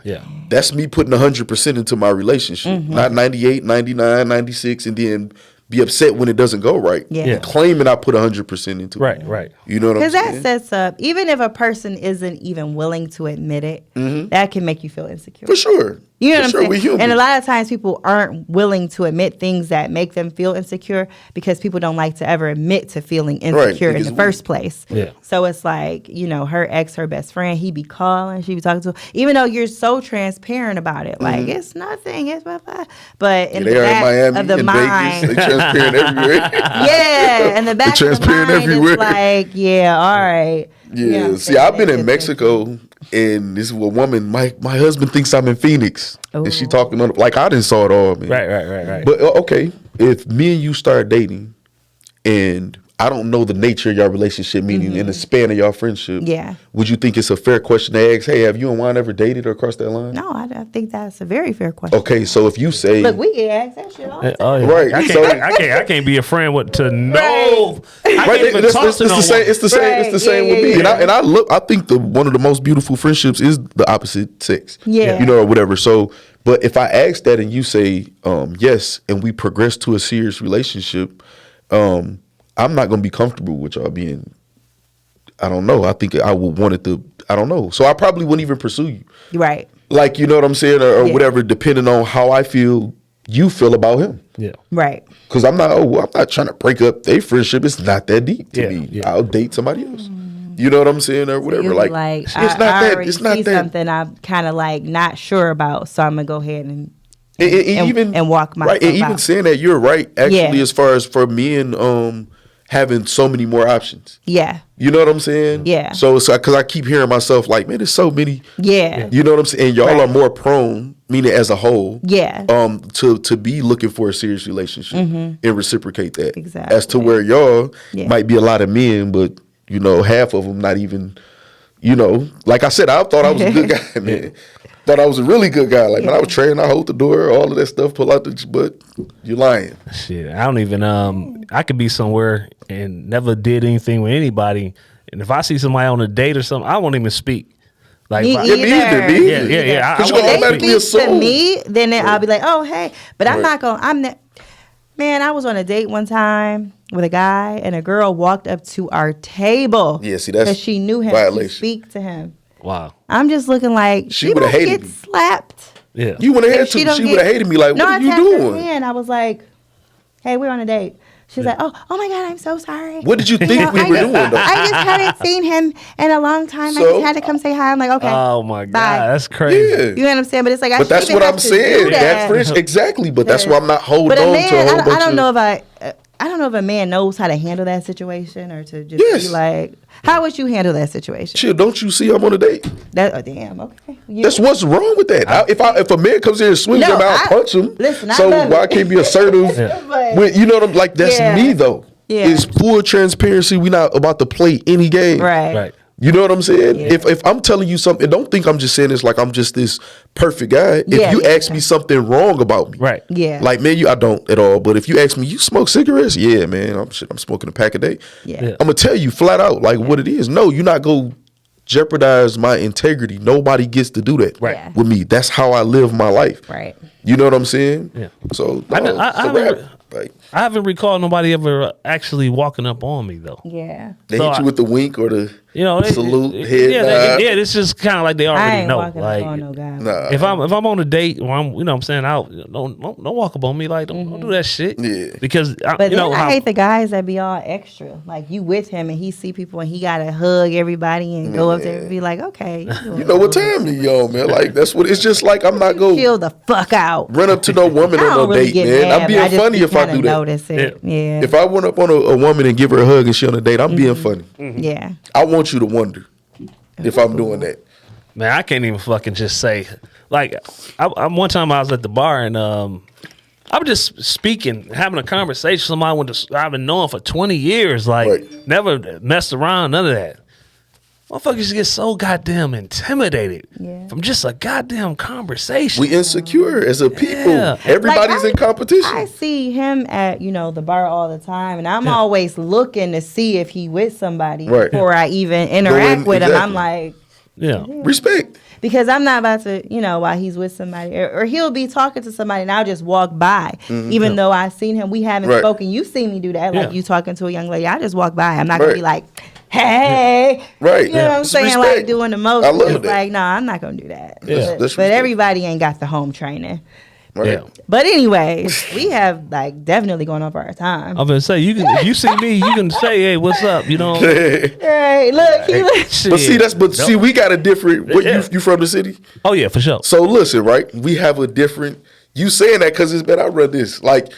That's me putting 100% into my relationship, not 98, 99, 96, and then be upset when it doesn't go right. And claiming I put 100% into it. Right. You know what I'm saying? Because that sets up, even if a person isn't even willing to admit it, that can make you feel insecure. For sure. You know what I'm saying? We're human. And a lot of times people aren't willing to admit things that make them feel insecure because people don't like to ever admit to feeling insecure in the first place. Yeah. So it's like, her ex, her best friend, he be calling, she be talking to her, even though you're so transparent about it. Like, it's nothing, it's blah, blah. But in the back of the mind. Vegas, they transparent everywhere. In the back of the mind, it's like, all right. Yeah, see, I've been in Mexico, and this is a woman. My husband thinks I'm in Phoenix, and she talking on like I didn't saw it all, man. Right. But okay, if me and you start dating, and I don't know the nature of your relationship, meaning in the span of your friendship, would you think it's a fair question to ask? Hey, have you and Juan ever dated or crossed that line? No, I think that's a very fair question. Okay, so if you say, look, we can ask that shit all the time. Right, I can't be a friend with to know. It's the same with me. And I think one of the most beautiful friendships is the opposite sex. Yeah. Or whatever. So, but if I ask that and you say yes, and we progress to a serious relationship, I'm not going to be comfortable with y'all being, I don't know. I think I would want it to, I don't know. So I probably wouldn't even pursue you. Right. Like, you know what I'm saying? Or whatever, depending on how I feel you feel about him. Yeah. Right. Because I'm not trying to break up their friendship. It's not that deep to me. Yeah. I'll date somebody else. You know what I'm saying, or whatever. You'll be like, it's I not that. already It's not see that. something I'm kind of like not sure about, so I'm gonna go ahead and walk myself right. And even out. saying that, you're right. Actually, Yeah. as far as for men, having so many more options. Yeah. You know what I'm saying? Yeah. So it's because I keep hearing myself like, man, there's so many. Yeah. You know what I'm saying? And y'all Right. are more prone, meaning as a whole. Yeah. To be looking for a serious relationship and reciprocate that. Exactly. As to where y'all Yeah. might be a lot of men, but half of them not even. Like I said, I thought I was a good guy, man. Thought I was a really good guy. Like, man, I was trained, I hold the door, all of that stuff, pull out but you're lying. Shit, I don't even. I could be somewhere and never did anything with anybody, and if I see somebody on a date or something, I won't even speak. Like, Me if I- either. Me either. Yeah. Because I you're gonna won't automatically They speak to assume. me, then I'll be like, oh, hey. But I'm Right. not going to, man, I was on a date one time with a guy, and a girl walked up to our table. Yeah, see, that's because she knew him violation. to speak to him. Wow. I'm just looking like, She she would've must hated get me. slapped. Yeah. You went ahead If to. don't She get- would have hated me. Like, No, what I are you tapped her doing? hand. I was like, hey, we're on a date. She's like, oh my God, I'm so sorry. What did you think know, we I were just- doing, though? I just hadn't seen him in a long time. I So? just had to come say hi. I'm like, okay. Oh my God, bye. that's crazy. Yeah. You know what I'm saying? But it's like, I But that's shouldn't what have I'm to do saying. That that. friendship, exactly. But that's why I'm not holding But a on man, to a whole bunch I don't of. know if I don't know if a man knows how to handle that situation or to just Yes. be like, how would you handle that situation? Shit, don't you see I'm on a date? That damn okay. That's what's wrong with that. If a man comes in and swings No, him out, I- punch him. listen, I so love why it. can't be assertive? But- When, you know what I'm like? That's Yeah. me though. Yeah. It's full transparency. We not about to play any game. Right. You know what I'm saying? Yeah. If I'm telling you something, don't think I'm just saying this like I'm just this perfect guy. Yeah, If you yeah. ask me something wrong about me, Right. Yeah. like man, I don't at all. But if you ask me, you smoke cigarettes? Yeah, man, I'm smoking a pack a day. Yeah. Yeah. I'm gonna tell you flat out like what it is. No, you're not gonna jeopardize my integrity. Nobody gets to do that Right. Yeah. with me. That's how I live my life. Right. You know what I'm saying? Yeah. So I no, know- it's a I wrap. remember- Like I haven't recalled nobody ever actually walking up on me though. Yeah. they So hit you with the wink or the Salute, head nod. yeah. It's just kind of like they I already ain't know. walking Like, up on no guy. Nah. if I'm on a date or I'm, what I'm saying, out, don't walk up on me. Like, don't do that shit. Yeah. Because But you know then I how, hate the guys that be all extra. Like you with him and he see people and he gotta hug everybody and go up there and be like, okay. You know what time you on, man? Like that's what it's just like. I'm not going Chill the fuck out. run up to no woman I on no don't really date, get man. mad, I'm but being I just funny if I kinda do that. notice it. Yeah. If I went up on a woman and give her a hug and she on a date, I'm being funny. Yeah. I want you to wonder if I'm doing that. man, I can't even fucking just say. Like, one time I was at the bar and I was just speaking, having a conversation with somebody I've been knowing for 20 years. Like, Right. never messed around, none of that. Motherfuckers get so goddamn intimidated Yeah. from just a goddamn conversation. We insecure as a people. Yeah. Everybody's Like, in competition. I see him at, the bar all the time, and I'm always looking to see if he with somebody Right. before I even interact with him. I'm exactly. like, yeah. Respect. because I'm not about to, while he's with somebody, or he'll be talking to somebody, and I'll just walk by, even though I've seen him. We haven't Right. spoken. You've seen me do that, like Yeah. you talking to a young lady. I just walk by. I'm not gonna Right. be like, hey, Right. You know what I'm It's saying? respect. Like doing the most. I love It's that. like, no, I'm not gonna do that. Yeah. But, That's but respect. everybody ain't got the home training. Right. Yeah. But anyways, we have like definitely gone over our time. I'm gonna say if you see me, you can say, "Hey, what's up?" You know. Right? Look, he look. But see, we got a different. What you from the city? Oh yeah, for sure. So listen, right? We have a different. You saying that because it's been I read this like.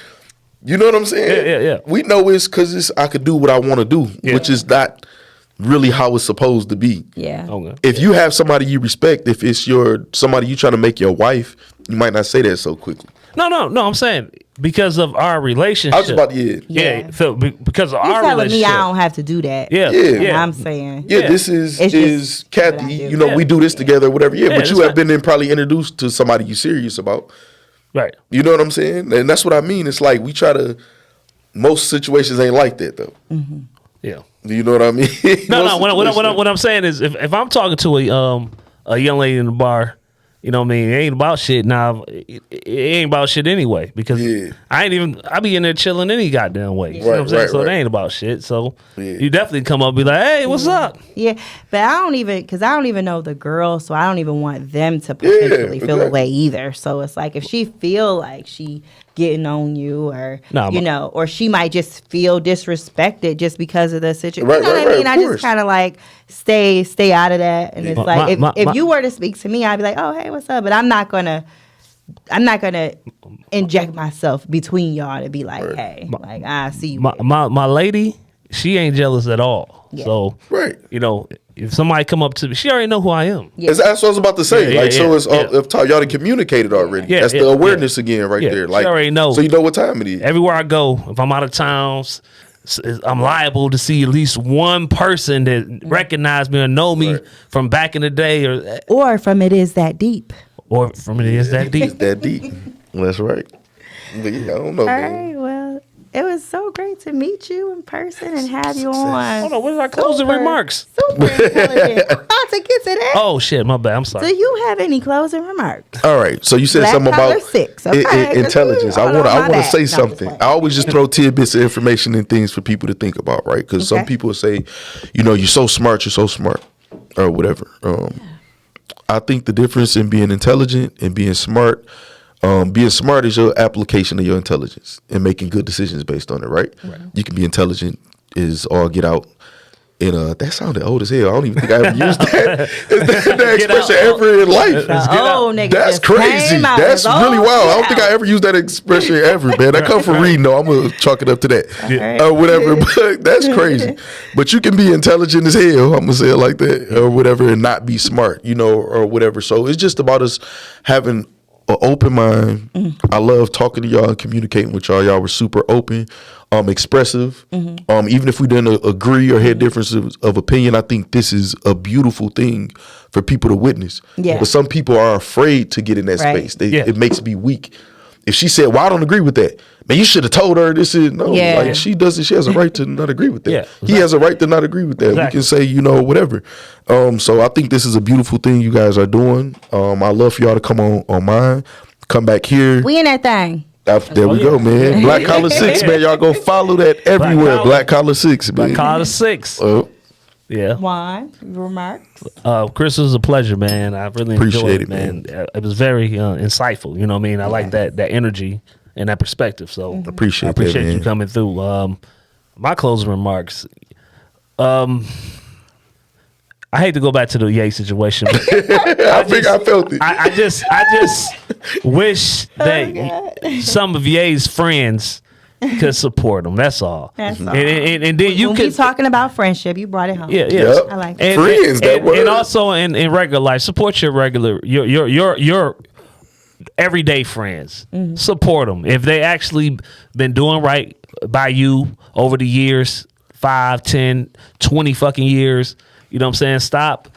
You know what I'm saying? Yeah. We know it's because I could do what I want to do, which is not really how it's supposed to be. Yeah. Okay. If you have somebody you respect, if it's somebody you trying to make your wife, you might not say that so quickly. No. I'm saying because of our relationship. I was about to Yeah. So because of You our telling me relationship. I don't have to do that? Yeah. Yeah. I'm saying. Yeah, Yeah. this is It's just what I Kathy. do. We do this together, whatever. Yeah, Yeah, but you that's have been probably introduced to somebody you serious about. Right. You know what I'm saying? And that's what I mean. It's like we try to. Most situations ain't like that though. Yeah. Do you know what I mean? No. Most situations- What I'm saying is, if I'm talking to a young lady in the bar, You know what I mean? It ain't about shit now. It ain't about shit anyway because I be in there chilling any goddamn way. You know what I'm saying? So it ain't about shit. So you definitely come up and be like, hey, what's up? Yeah, but I don't even know the girl, so I don't even want them to potentially feel away either. So it's like if she feel like she getting on you or or she might just feel disrespected just because of the situation. You know what I mean? I just kind of like stay out of that. And it's like if you were to speak to me, I'd be like, oh hey, what's up? But I'm not gonna inject myself between y'all to be like, hey, like I see you. My lady, she ain't jealous at all. Yeah. So if somebody come up to me, she already know who I am. Yeah. That's what I was about to say. If y'all done communicated already. Yeah, that's the awareness again right there. Like, she already know. So you know what time it is. Everywhere I go, if I'm out of town, I'm liable to see at least one person that recognize me or know me from back in the day, or from It Is That Deep. Or from It Is That Deep. It's that deep. That's right. But I don't know. All right, well, it was so great to meet you in person and have you on. Hold on, what are our closing remarks? Super intelligent. I'm about to get to that. Oh shit, my bad. I'm sorry. Do you have any closing remarks? All right. So you said something about intelligence. I want to say something. I always just throw tidbits of information and things for people to think about, right? Because some people say, you're so smart, or whatever. I think the difference in being intelligent and being smart is your application of your intelligence and making good decisions based on it, right? You can be intelligent is all get out. And that sounded old as hell. I don't even think I ever used that expression ever in life. That's crazy. That's really wild. I don't think I ever used that expression ever, man. I come from reading, though. I'm going to chalk it up to that. Or whatever. But that's crazy. But you can be intelligent as hell, I'm going to say it like that, or whatever, and not be smart, or whatever. So it's just about us having an open mind. I love talking to y'all and communicating with y'all. Y'all were super open, expressive. Even if we didn't agree or had differences of opinion, I think this is a beautiful thing for people to witness. But some people are afraid to get in that space. It makes me weak. If she said, well, I don't agree with that, man, you should have told her this is she doesn't. She has a right to not agree with that. He has a right to not agree with that. We can say, whatever. So I think this is a beautiful thing you guys are doing. I love for y'all to come on mine, come back here. We in that thing. There we go, man. Black Collar 6, man. Y'all go follow that everywhere. Black Collar 6, man. Black Collar 6. Yeah. Juan, remarks? Chris, it was a pleasure, man. I really enjoyed it, man. It was very insightful. You know what I mean? I like that energy and that perspective. So appreciate you coming through. My closing remarks. I hate to go back to the Ye situation, but I felt it. I just wish that some of Ye's friends could support him. That's all. That's all. And then you could be talking about friendship. You brought it home. Yeah. I like that. Friends. And also in regular life, support your your everyday friends. Support them if they actually been doing right by you over the years, 5, 10, 20 fucking years. You know what I'm saying? Stop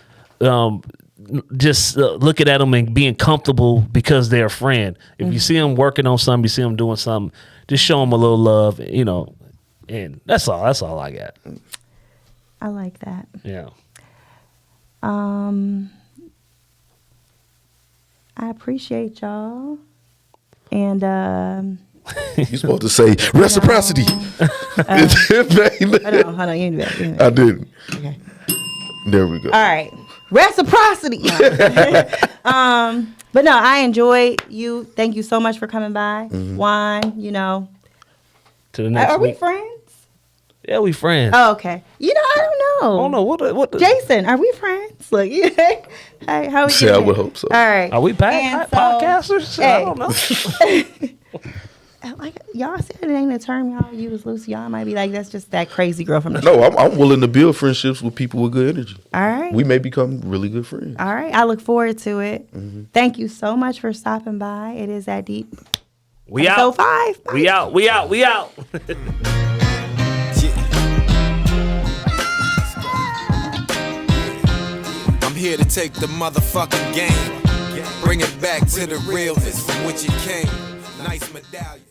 just looking at them and being comfortable because they're a friend. If you see them working on something, you see them doing something, just show them a little love, and that's all. That's all I got. I like that. Yeah. I appreciate y'all. And you're supposed to say reciprocity. Hold on. You didn't do that. I didn't. Okay. There we go. All right. Reciprocity. But no, I enjoy you. Thank you so much for coming by. Juan, To the next Are we week. friends? Yeah, we friends. Oh, okay. I don't know. I don't know what. Jason, are we friends? Look, hey, how are we? I would hope so. All right. Are we podcasters? Hey. I don't know. Like y'all said, it ain't a term y'all use, Lucy. Y'all might be like, that's just that crazy girl from the No, I'm willing to build friendships with people with good energy. All right. We may become really good friends. All right. I look forward to it. Thank you so much for stopping by. It is that deep. We Episode out. 5. Bye. We out. I'm here to take the motherfucking game, bring it back to the realness from which it came. Nice medallion.